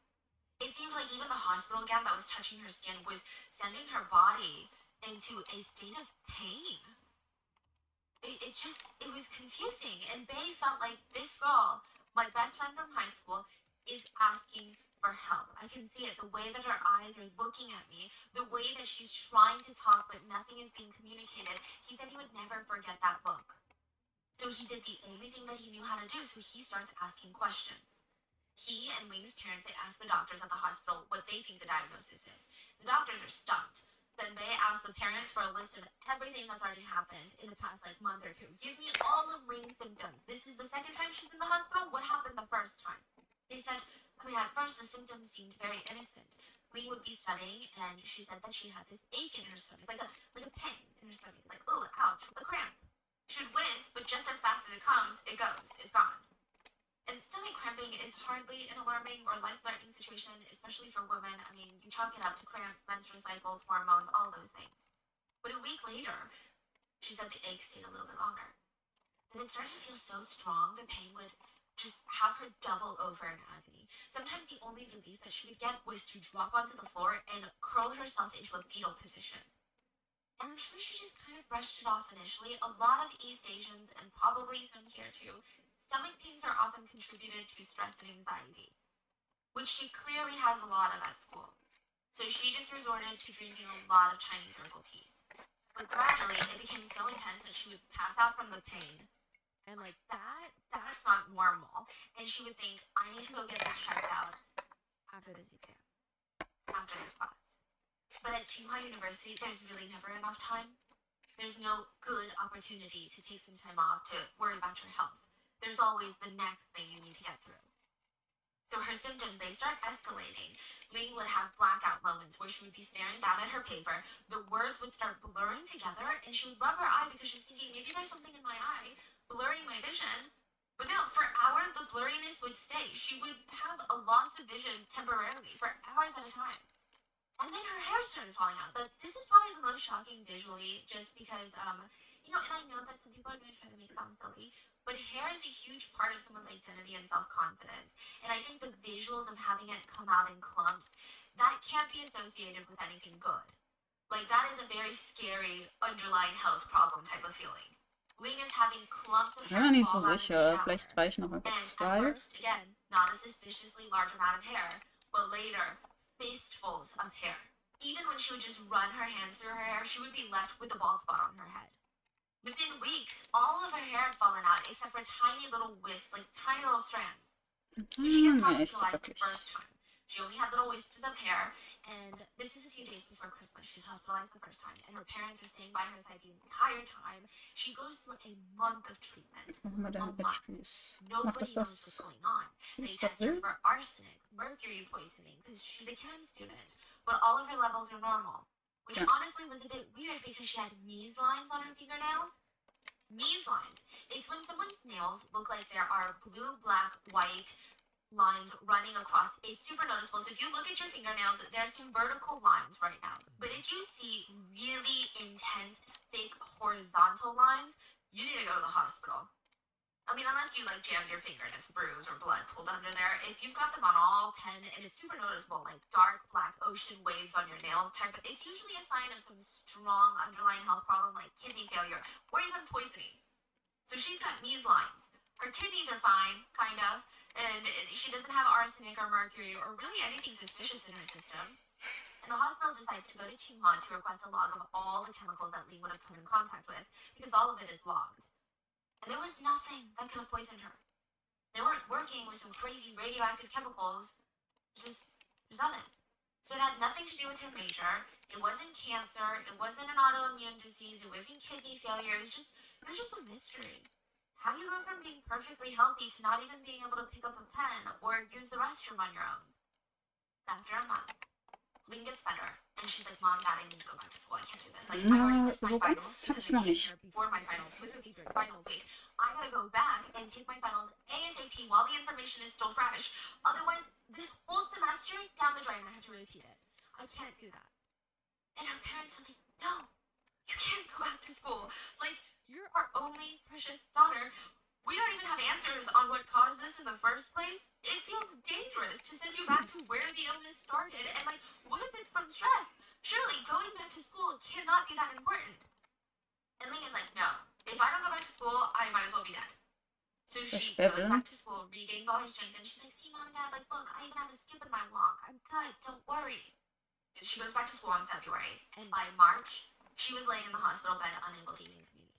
It seemed like even the hospital gown that was touching her skin was sending her body into a state of pain. It was confusing. And Bae felt like this girl, my best friend from high school, is asking for help. I can see it, the way that her eyes are looking at me, the way that she's trying to talk but nothing is being communicated. He said he would never forget that look. So he did the only thing that he knew how to do, so he starts asking questions. He and Ling's parents, they ask the doctors at the hospital what they think the diagnosis is. The doctors are stumped. Then Bae asked the parents for a list of everything that's already happened in the past month or two. Give me all of Ring symptoms. This is the second time she's in the hospital. What happened the first time? They said, at first the symptoms seemed very innocent. Ling would be studying, and she said that she had this ache in her stomach, like a pain in her stomach, like, oh, ouch, a cramp. She would wince, but just as fast as it comes, it goes, it's gone. And stomach cramping is hardly an alarming or life-threatening situation, especially for women. You chalk it up to cramps, menstrual cycles, hormones, all those things. But a week later, she said the ache stayed a little bit longer. And it started to feel so strong, the pain would just have her double over in agony. Sometimes the only relief that she would get was to drop onto the floor and curl herself into a fetal position. And I'm sure she just kind of brushed it off initially. A lot of East Asians, and probably some here too, stomach pains are often contributed to stress and anxiety, which she clearly has a lot of at school. So she just resorted to drinking a lot of Chinese herbal teas. But gradually, it became so intense that she would pass out from the pain. And that's not normal. And she would think, I need to go get this checked out after this exam, after this class. But at Tsinghua University, there's really never enough time. There's no good opportunity to take some time off to worry about your health. There's always the next thing you need to get through. So her symptoms, they start escalating. Ling would have blackout moments where she would be staring down at her paper, the words would start blurring together, and she would rub her eye because she's thinking, maybe there's something in my eye, blurring my vision. But no, for hours the blurriness would stay. She would have a loss of vision temporarily, for hours at a time. And then her hair started falling out. But this is probably the most shocking visually, just because, and I know that some people are going to try to make it sound silly, but hair is a huge part of someone's identity and self-confidence. And I think the visuals of having it come out in clumps, that can't be associated with anything good. Like, that is a very scary underlying health problem type of feeling. Ling is having clumps of hair Ja, nicht so fall out in the sicher. shower. Vielleicht reichen noch einfach And at 2. first, again, not a suspiciously large amount of hair, but later, fistfuls of hair. Even when she would just run her hands through her hair, she would be left with a bald spot on her head. Within weeks, all of her hair had fallen out except for tiny little wisps, like tiny little strands. So she gets Nee, ist hospitalized the wirklich. first time. She only had little wisps of hair, and this is a few days before Christmas. She's hospitalized the first time, and her parents are staying by her side the entire time. She goes through a month of treatment. Jetzt machen wir den HP. Macht Nobody das knows what's das? going on. They Ist das test her Sinn? for arsenic, mercury poisoning, because she's a chem student, but all of her levels are normal. Which Yeah. honestly was a bit weird because she had Mies lines on her fingernails. Mies lines. It's when someone's nails look like there are blue, black, white lines running across. It's super noticeable. So if you look at your fingernails, there's some vertical lines right now. But if you see really intense, thick, horizontal lines, you need to go to the hospital. Unless you jammed your finger and it's bruised or blood pulled under there. If you've got them on all 10 and it's super noticeable, like dark black ocean waves on your nails type, it's usually a sign of some strong underlying health problem like kidney failure or even poisoning. So she's got Mies lines. Her kidneys are fine, kind of, and she doesn't have arsenic or mercury or really anything suspicious in her system. And the hospital decides to go to Tsinghua to request a log of all the chemicals that Ling would have come in contact with, because all of it is logged. And there was nothing that could have poisoned her. They weren't working with some crazy radioactive chemicals. Just nothing. So it had nothing to do with her major. It wasn't cancer. It wasn't an autoimmune disease. It wasn't kidney failure. It was just a mystery. How do you go from being perfectly healthy to not even being able to pick up a pen or use the restroom on your own? After a month, Ling gets better, and she's like, Mom, Dad, I need to go back to school. I can't do this. Like, I already missed my so finals ganz because ist I noch came nicht. here before my finals, literally during finals week. I gotta go back and take my finals ASAP while the information is still fresh. Otherwise, this whole semester down the drain, I have to repeat it. I can't do that. And her parents are like, no, you can't go back to school. Like, you're our only precious daughter. We don't even have answers on what caused this in the first place. It feels dangerous to send you back to where the illness started. And what if it's from stress? Surely going back to school cannot be that important. And Ling is like, no, if I don't go back to school, I might as well be dead. So she goes back to school, regains all her strength, and she's like, see, Mom and Dad, look, I even have a skip in my walk. I'm good, don't worry. So she goes back to school in February, and by March, she was laying in the hospital bed unable to even communicate.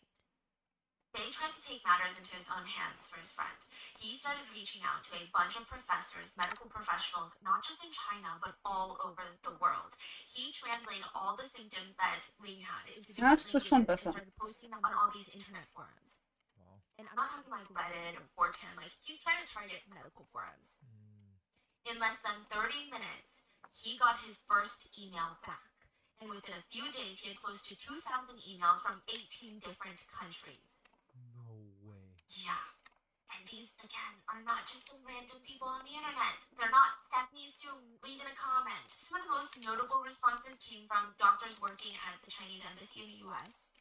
They tried to take matters into his own hands for his friend. He started reaching out to a bunch of professors, medical professionals, not just in China, but all over the world. He translated all the symptoms that Ling had into Ja, different das ist schon languages and besser. started posting them on all these internet forums. Wow. And I'm not talking like Reddit or 4chan, like he's trying to target medical forums. In less than 30 minutes, he got his first email back. And within a few days, he had close to 2,000 emails from 18 different countries. No way. Yeah. And these, again, are not just some random people on the internet. They're not Stephanie Su leaving a comment. Some of the most notable responses came from doctors working at the Chinese embassy in the US,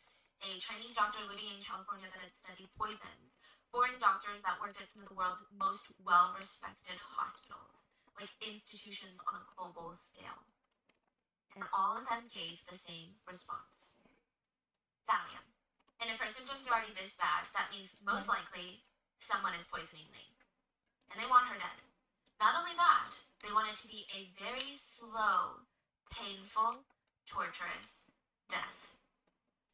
a Chinese doctor living in California that had studied poisons, foreign doctors that worked at some of the world's most well-respected hospitals, like institutions on a global scale. And all of them gave the same response. Thallium. And if her symptoms are already this bad, that means most likely someone is poisoning Ling. And they want her dead. Not only that, they want it to be a very slow, painful, torturous death.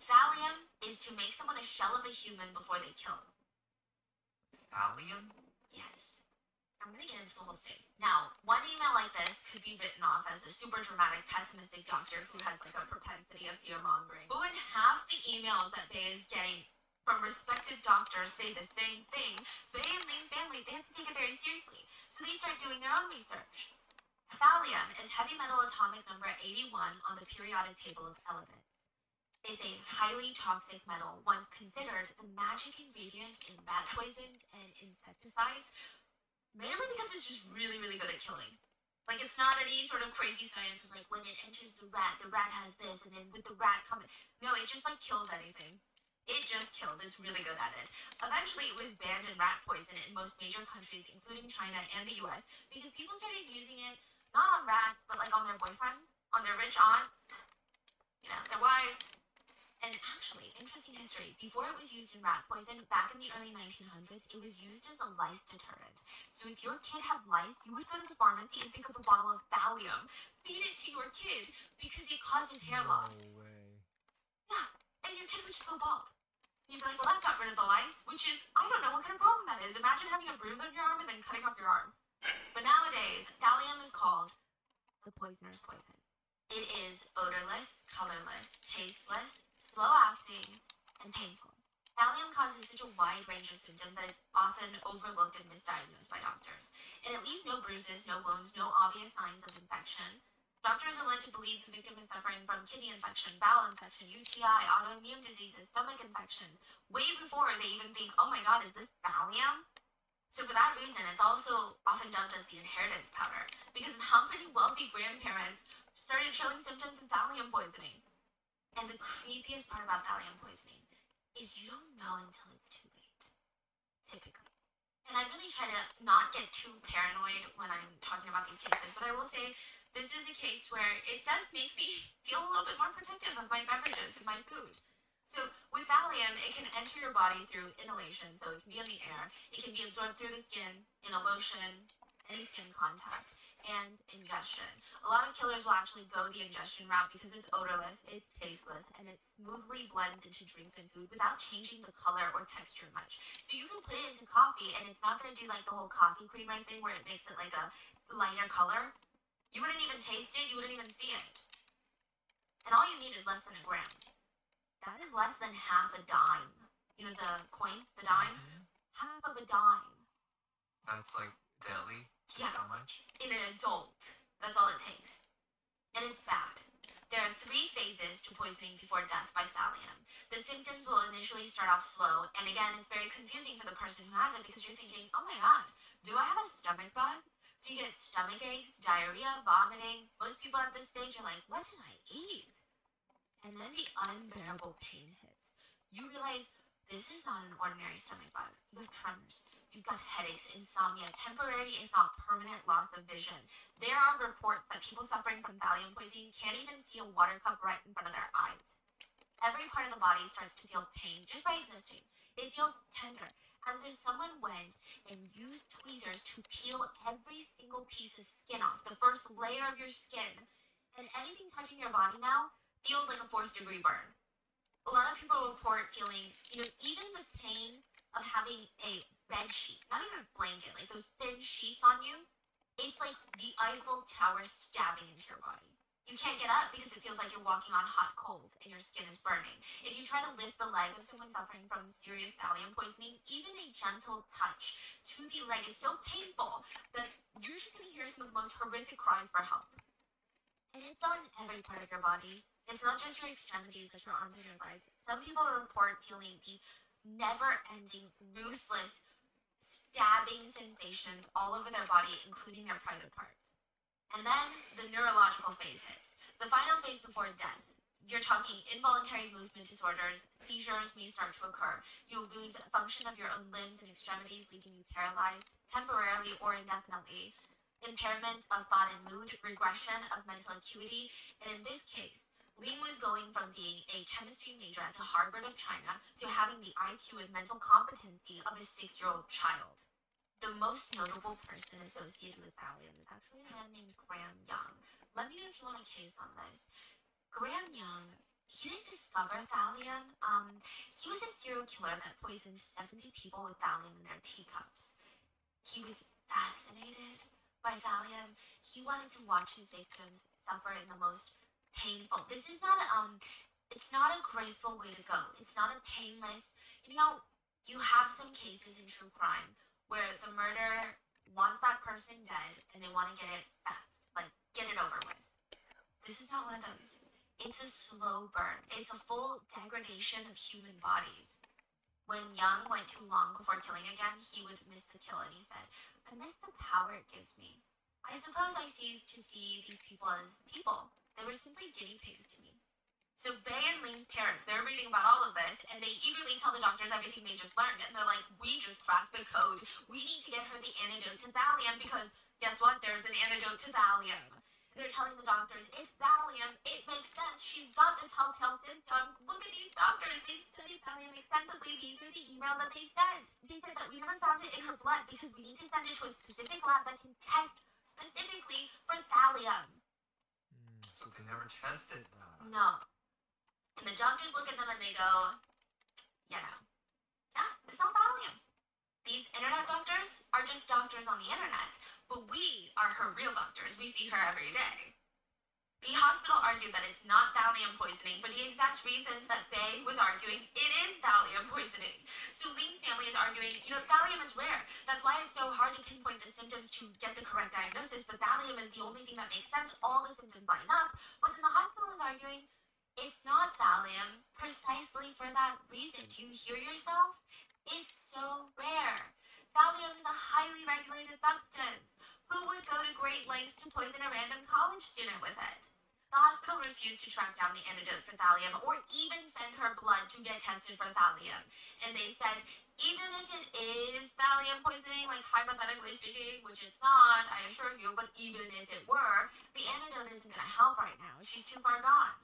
Thallium is to make someone a shell of a human before they kill them. Thallium? Yes. I'm gonna get into the whole thing. Now, one email like this could be written off as a super dramatic, pessimistic doctor who has like a propensity of fear-mongering. But when half the emails that Bae is getting from respected doctors say the same thing, Bae and Ling's family, they have to take it very seriously. So they start doing their own research. Thallium is heavy metal atomic number 81 on the periodic table of elements. It's a highly toxic metal, once considered the magic ingredient in bat poisons and insecticides, mainly because it's just really, really good at killing. Like, it's not any sort of crazy science of, like, when it enters the rat has this, and then with the rat coming. No, it just, like, kills anything. It just kills. It's really good at it. Eventually, it was banned in rat poison in most major countries, including China and the US, because people started using it, not on rats, but, like, on their boyfriends, on their rich aunts, you know, their wives. And actually, interesting history, before it was used in rat poison, back in the early 1900s, it was used as a lice deterrent. So if your kid had lice, you would go to the pharmacy and pick up a bottle of thallium, feed it to your kid, because it causes hair loss. No way. Yeah, and your kid would just go bald. You'd be like, well, that got rid of the lice, which is, I don't know what kind of problem that is. Imagine having a bruise on your arm and then cutting off your arm. But nowadays, thallium is called the poisoner's poison. It is odorless, colorless, tasteless, slow-acting, and painful. Thallium causes such a wide range of symptoms that it's often overlooked and misdiagnosed by doctors. And it leaves no bruises, no wounds, no obvious signs of infection. Doctors are led to believe the victim is suffering from kidney infection, bowel infection, UTI, autoimmune diseases, stomach infections, way before they even think, oh my god, is this thallium? So for that reason, it's also often dubbed as the inheritance powder, because how many wealthy grandparents started showing symptoms of thallium poisoning? And the creepiest part about thallium poisoning is you don't know until it's too late, typically. And I really try to not get too paranoid when I'm talking about these cases, but I will say this is a case where it does make me feel a little bit more protective of my beverages and my food. So with thallium, it can enter your body through inhalation, so it can be in the air, it can be absorbed through the skin, in a lotion, any skin contact, and ingestion. A lot of killers will actually go the ingestion route because it's odorless, it's tasteless, and it smoothly blends into drinks and food without changing the color or texture much. So you can put it into coffee, and it's not going to do like the whole coffee creamer thing where it makes it like a lighter color. You wouldn't even taste it, you wouldn't even see it. And all you need is less than a gram. That is less than half a dime. You know the coin, the dime? Half of a dime. That's like deadly. Yeah. How much? In an adult. That's all it takes. And it's bad. There are 3 phases to poisoning before death by thallium. The symptoms will initially start off slow, and again, it's very confusing for the person who has it because you're thinking, oh my god, do I have a stomach bug? So you get stomach aches, diarrhea, vomiting. Most people at this stage are like, what did I eat? And then the unbearable pain hits. You realize this is not an ordinary stomach bug. You have tremors. You've got headaches, insomnia, temporary if not permanent loss of vision. There are reports that people suffering from thallium poisoning can't even see a water cup right in front of their eyes. Every part of the body starts to feel pain just by existing. It feels tender, as if someone went and used tweezers to peel every single piece of skin off, the first layer of your skin. And anything touching your body now feels like a 4th-degree burn. A lot of people report feeling, even the pain of having a bed sheet, not even a blanket, like those thin sheets on you, it's like the Eiffel Tower stabbing into your body. You can't get up because it feels like you're walking on hot coals and your skin is burning. If you try to lift the leg of someone suffering from serious thallium poisoning, even a gentle touch to the leg is so painful that you're just going to hear some of the most horrific cries for help. And it's on every part of your body. It's not just your extremities, like your arms and your legs. Some people report feeling these never-ending, ruthless, stabbing sensations all over their body, including their private parts. And then the neurological phase hits. The final phase before death. You're talking involuntary movement disorders, seizures may start to occur. You'll lose function of your own limbs and extremities, leaving you paralyzed, temporarily or indefinitely. Impairment of thought and mood, regression of mental acuity, and in this case, Ling was going from being a chemistry major at the Harvard of China to having the IQ and mental competency of a 6-year-old child. The most notable person associated with thallium is actually a man named Graham Young. Let me know if you want a case on this. Graham Young, he didn't discover thallium. He was a serial killer that poisoned 70 people with thallium in their teacups. He was fascinated by thallium. He wanted to watch his victims suffer in the most painful. This is not it's not a graceful way to go. It's not a painless, you have some cases in true crime where the murderer wants that person dead and they want to get it fast, like get it over with. This is not one of those. It's a slow burn. It's a full degradation of human bodies. When Young went too long before killing again, he would miss the kill, and he said, "I miss the power it gives me. I suppose I ceased to see these people as people. They were simply guinea pigs to me." So Bei and Ling's parents, they're reading about all of this, and they eagerly tell the doctors everything they just learned. And they're like, "We just cracked the code. We need to get her the antidote to thallium because guess what? There's an antidote to thallium." They're telling the doctors, "It's thallium. It makes sense. She's got the telltale symptoms. Look at these doctors. They studied thallium extensively. These are the emails that they sent. They said that we never found it in her blood because we need to send it to a specific lab that can test specifically for thallium." So they never tested that. No. And the doctors look at them and they go, yeah, it's not thallium. These internet doctors are just doctors on the internet, but we are her real doctors. We see her every day. The hospital argued that it's not thallium poisoning for the exact reasons that Bei was arguing it is thallium poisoning. So Ling's family is arguing, thallium is rare. That's why it's so hard to pinpoint the symptoms to get the correct diagnosis, but thallium is the only thing that makes sense. All the symptoms line up. But then the hospital is arguing, it's not thallium precisely for that reason. Do you hear yourself? It's so rare. Thallium is a highly regulated substance. Who would go to great lengths to poison a random college student with it? The hospital refused to track down the antidote for thallium or even send her blood to get tested for thallium. And they said, even if it is thallium poisoning, like hypothetically speaking, which it's not, I assure you, but even if it were, the antidote isn't going to help right now. She's too far gone.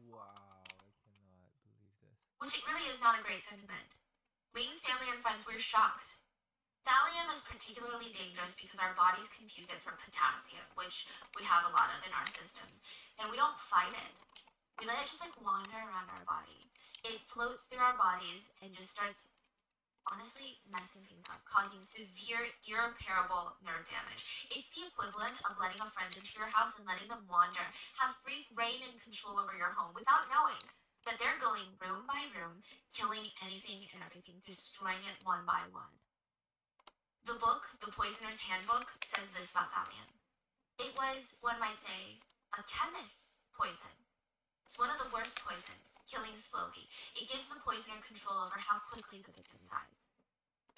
Wow, I cannot believe this. Which it really is not a great sentiment. Ling's family and friends were shocked. Thallium is particularly dangerous because our bodies confuse it for potassium, which we have a lot of in our systems, and we don't fight it. We let it just wander around our body. It floats through our bodies and just starts, honestly, messing things up, causing severe, irreparable nerve damage. It's the equivalent of letting a friend into your house and letting them wander, have free reign and control over your home without knowing that they're going room by room, killing anything and everything, destroying it one by one. The book, The Poisoner's Handbook, says this about thallium. It was, one might say, a chemist's poison. It's one of the worst poisons, killing slowly. It gives the poisoner control over how quickly the victim dies.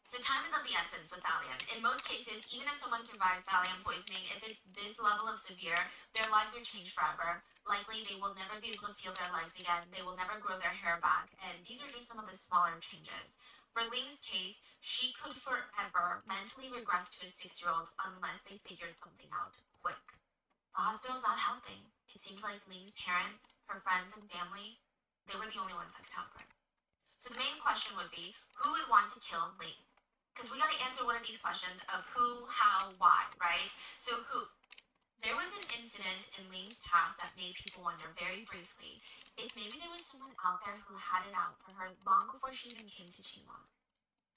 So time is of the essence with thallium. In most cases, even if someone survives thallium poisoning, if it's this level of severe, their lives are changed forever. Likely, they will never be able to feel their legs again. They will never grow their hair back. And these are just some of the smaller changes. For Ling's case, she could forever mentally regress to a 6-year-old unless they figured something out quick. The hospital's not helping. It seems like Ling's parents, her friends, and family, they were the only ones that could help her. So the main question would be, who would want to kill Ling? Because we got to answer one of these questions of who, how, why, right? So who? There was an incident in Ling's past that made people wonder very briefly if maybe there was someone out there who had it out for her long before she even came to Qinghua.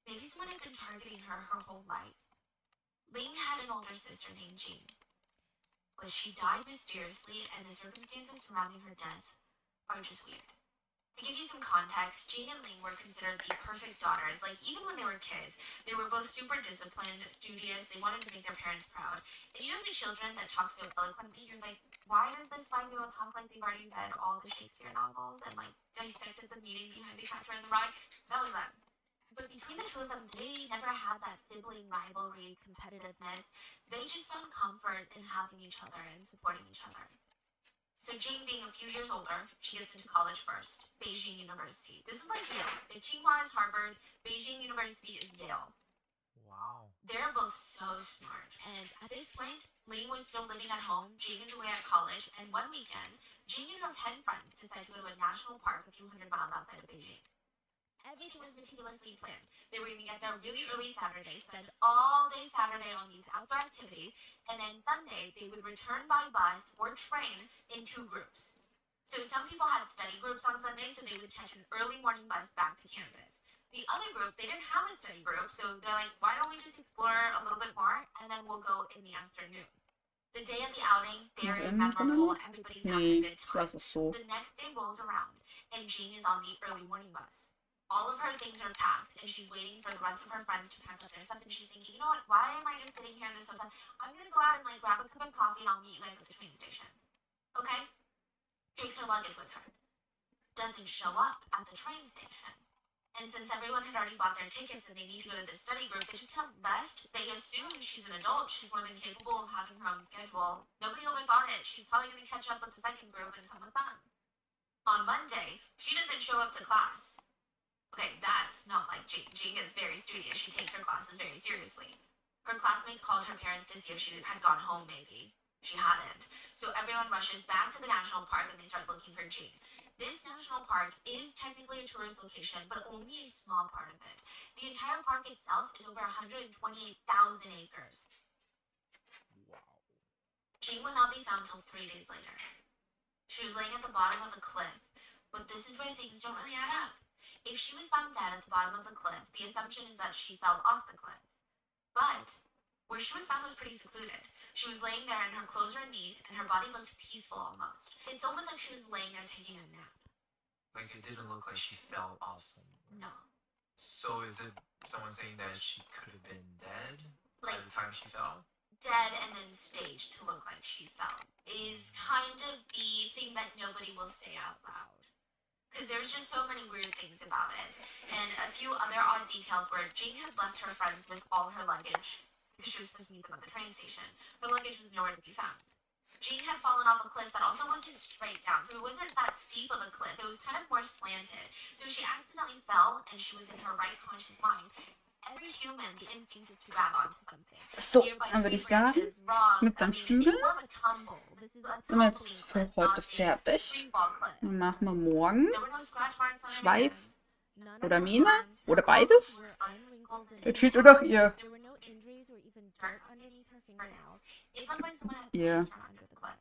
Maybe someone had been targeting her whole life. Ling had an older sister named Jean. but she died mysteriously, and the circumstances surrounding her death are just weird. To give you some context, Jing and Ling were considered the perfect daughters. Like, even when they were kids, they were both super disciplined, studious, they wanted to make their parents proud. And you know the children that talk so eloquently, you're like, why does this 5-year-old talk like they've already read all the Shakespeare novels and, like, dissected the meaning behind the Catcher in the Rye? That was them. But between the two of them, they never had that sibling rivalry, competitiveness. They just found comfort in having each other and supporting each other. So Jing, being a few years older, she gets into college first, Beijing University. This is like Yale. If Tsinghua is Harvard, Beijing University is Yale. Wow. They're both so smart. And at this point, Ling was still living at home, Jing is away at college, and one weekend, Jing and her 10 friends decide to go to a national park a few hundred miles outside of Beijing. Everything was meticulously planned. They were going to get there really early Saturday, spend all day Saturday on these outdoor activities, and then Sunday they would return by bus or train in 2 groups. So some people had study groups on Sunday, so they would catch an early morning bus back to campus. The other group, they didn't have a study group, so they're like, why don't we just explore a little bit more, and then we'll go in the afternoon. The day of the outing, very memorable, everybody's having a Nee, good ich time. lasse es so. The next day rolls around, and Jing is on the early morning bus. All of her things are packed, and she's waiting for the rest of her friends to pack up their stuff, and she's thinking, you know what, why am I just sitting here in this hotel? I'm gonna go out and, like, grab a cup of coffee, and I'll meet you guys at the train station. Okay? Takes her luggage with her. Doesn't show up at the train station. And since everyone had already bought their tickets and they need to go to the study group, they just kind of left. They assumed she's an adult, she's more than capable of having her own schedule. Nobody overthought it. She's probably gonna catch up with the second group and come with them. On Monday, she doesn't show up to class. Okay, that's not like Jing. Jing is very studious. She takes her classes very seriously. Her classmates called her parents to see if she had gone home, maybe. She hadn't. So everyone rushes back to the national park and they start looking for Jing. This national park is technically a tourist location, but only a small part of it. The entire park itself is over 128,000 acres. Wow. Jing would not be found until 3 days later. She was laying at the bottom of a cliff, but this is where things don't really add up. If she was found dead at the bottom of the cliff, the assumption is that she fell off the cliff. But where she was found was pretty secluded. She was laying there and her clothes were neat and her body looked peaceful almost. It's almost like she was laying there taking a nap. Like it didn't look like she fell off somewhere. No. So is it someone saying that she could have been dead by Like, the time she fell? dead and then staged to look like she fell is kind of the thing that nobody will say out loud. Because there's just so many weird things about it. And a few other odd details where Jing had left her friends with all her luggage because she was supposed to meet them at the train station. Her luggage was nowhere to be found. Jing had fallen off a cliff that also wasn't straight down, so it wasn't that steep of a cliff. It was kind of more slanted. So she accidentally fell, and she was in her right conscious mind. Every human, the instinct is to grab onto something. So, Nearby dann würde tree ich sagen, branches, rocks, mit I mean, Samschude it's more of a tumble. This is a sind wir tumbling jetzt für cliff, heute not a fertig. free fall cliff. Dann machen wir morgen There were no scratch marks on her Schweif hands. None oder of her Mina arms, oder her clothes beides. were unwrinkled and Empfiehlt ihr intact. doch ihr. There were no injuries or even dirt underneath her fingernails. It looked like someone had Ihr placed her under the cliff.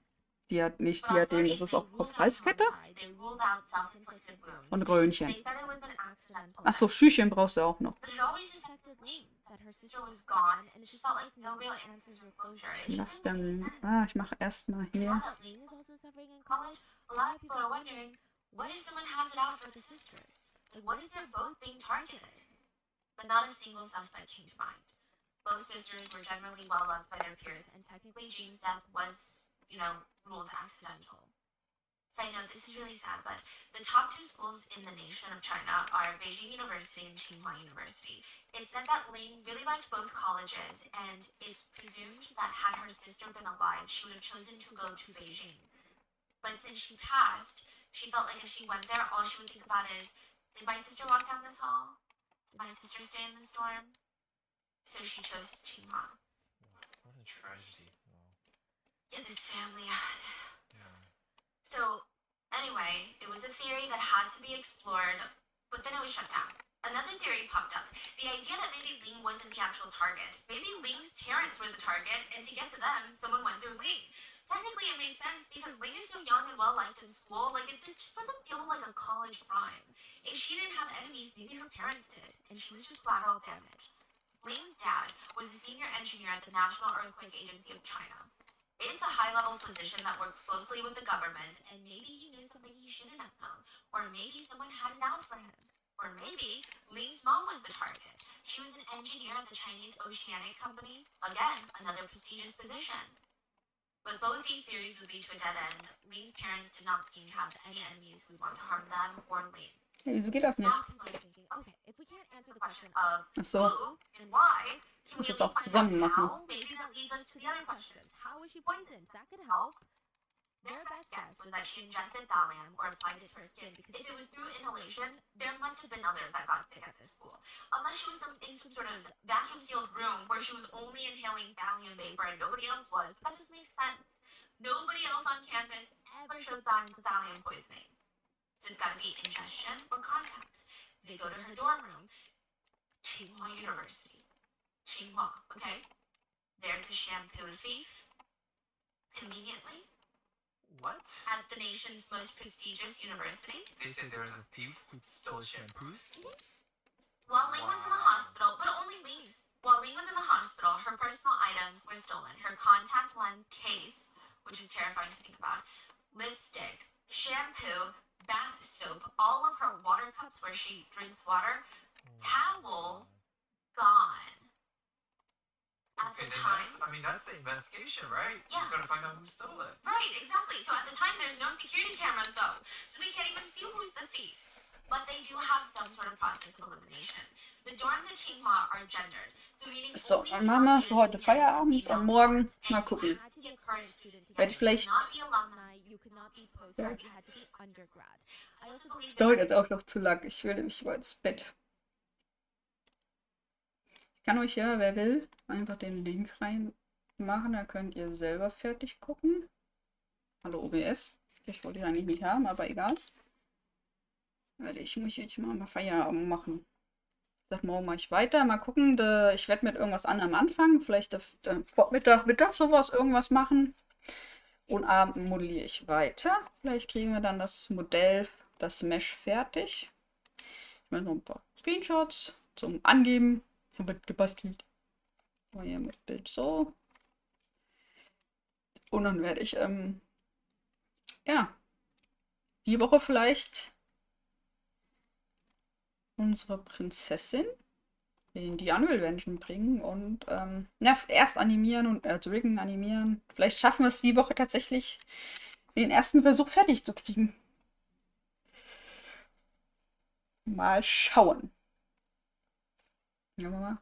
nicht But Diadem, das authorities, ist they auch ruled auf out Halskette homicide. They ruled out self-inflicted wounds. und Röhnchen. They said it was an accidental Ach so, death. Schüchchen brauchst du auch noch. But it always affected Ling that her sister was gone, and it just felt like no real answers or closure. It Ich just lasse didn't make dann. sense. Ich mache erstmal Now hier. that Ling is also suffering in college, a lot of people are wondering, what if someone has it out for the sisters? Like, what if they're both being targeted? But not a single suspect came to mind. Both sisters were generally well loved by their peers, and technically Jean's death was, ruled accidental. Side note, this is really sad, but the top 2 schools in the nation of China are Beijing University and Tsinghua University. It's said that Ling really liked both colleges, and it's presumed that had her sister been alive, she would have chosen to go to Beijing. But since she passed, she felt like if she went there, all she would think about is, did my sister walk down this hall? Did my sister stay in this dorm? So she chose Tsinghua. What a tragedy. Wow. Yeah, this family. Yeah. So, anyway, it was a theory that had to be explored, but then it was shut down. Another theory popped up. The idea that maybe Ling wasn't the actual target. Maybe Ling's parents were the target, and to get to them, someone went through Ling. Technically, it makes sense because Ling is so young and well-liked in school. Like, this just doesn't feel like a college crime. If she didn't have enemies, maybe her parents did, and she was just collateral damage. Ling's dad was a senior engineer at the National Earthquake Agency of China. It's a high-level position that works closely with the government, and maybe he knew something he shouldn't have known. Or maybe someone had it out for him. Or maybe Ling's mom was the target. She was an engineer at the Chinese Oceanic Company. Again, another prestigious position. But both these theories would lead to a dead end. Ling's parents did not seem to have any enemies who would want to harm them or Ling. Hey, wieso geht das nicht? Now people are thinking, okay, if we can't answer the question of Ach so. Who and why, can we Muss at das auch least find out zusammen machen. how? Maybe that leads us to the other questions. how was she poisoned? That could help. Their best guess was that she ingested thallium or applied it to her skin because if it was through inhalation, there must have been others that got sick at this school. Unless she was in some sort of vacuum-sealed room where she was only inhaling thallium vapor and nobody else was, but that just makes sense. Nobody else on campus ever showed signs of thallium poisoning. So it's gotta be ingestion or contact. They go to her dorm room, Tsinghua University. Tsinghua, okay? There's the shampoo thief. Conveniently, What? at the nation's most prestigious university. They said there was a thief who stole shampoos? While Ling was in the hospital, but only Ling's. While Ling was in the hospital, her personal items were stolen. Her contact lens case, which is terrifying to think about, lipstick, shampoo, bath soap, all of her water cups where she drinks water, towel, gone. At Okay, the then time, that's the investigation, right? Yeah. You gotta find out who stole it. right, exactly. So at the time, there's no security cameras though, so they can't even see who's the thief. But they do have some sort of process of elimination. The dorms at Tsinghua are gendered, so meaning So, only dann machen wir für heute students Feierabend female und morgen dorms. mal And you gucken. had to be a current student to Werde get ich in. You vielleicht. could not be alumni. You could not be postgrad, you had to be undergrad. I also believe Es dauert that jetzt auch noch zu lang. Ich will nämlich mal ins Bett. Ich kann euch ja, wer will, einfach den Link reinmachen. Da könnt ihr selber fertig gucken. Hallo OBS. Ich wollte ihn eigentlich nicht haben, aber egal. Warte, ich muss jetzt mal Feierabend machen. Ich sag, morgen mache ich weiter. Mal gucken. Ich werde mit irgendwas anderem anfangen. Vielleicht Vormittag, Mittag sowas irgendwas machen. Und abends modelliere ich weiter. Vielleicht kriegen wir dann das Modell, das Mesh fertig. Ich mache noch ein paar Screenshots zum Angeben. Hier wird gebastelt. Oh, hier mit Bild so. Und dann werde ich, ja, die Woche vielleicht unsere Prinzessin in die Unreal Engine bringen und ja, erst animieren und riggen, animieren. Vielleicht schaffen wir es die Woche tatsächlich, den ersten Versuch fertig zu kriegen. Mal schauen. Ja, Mama.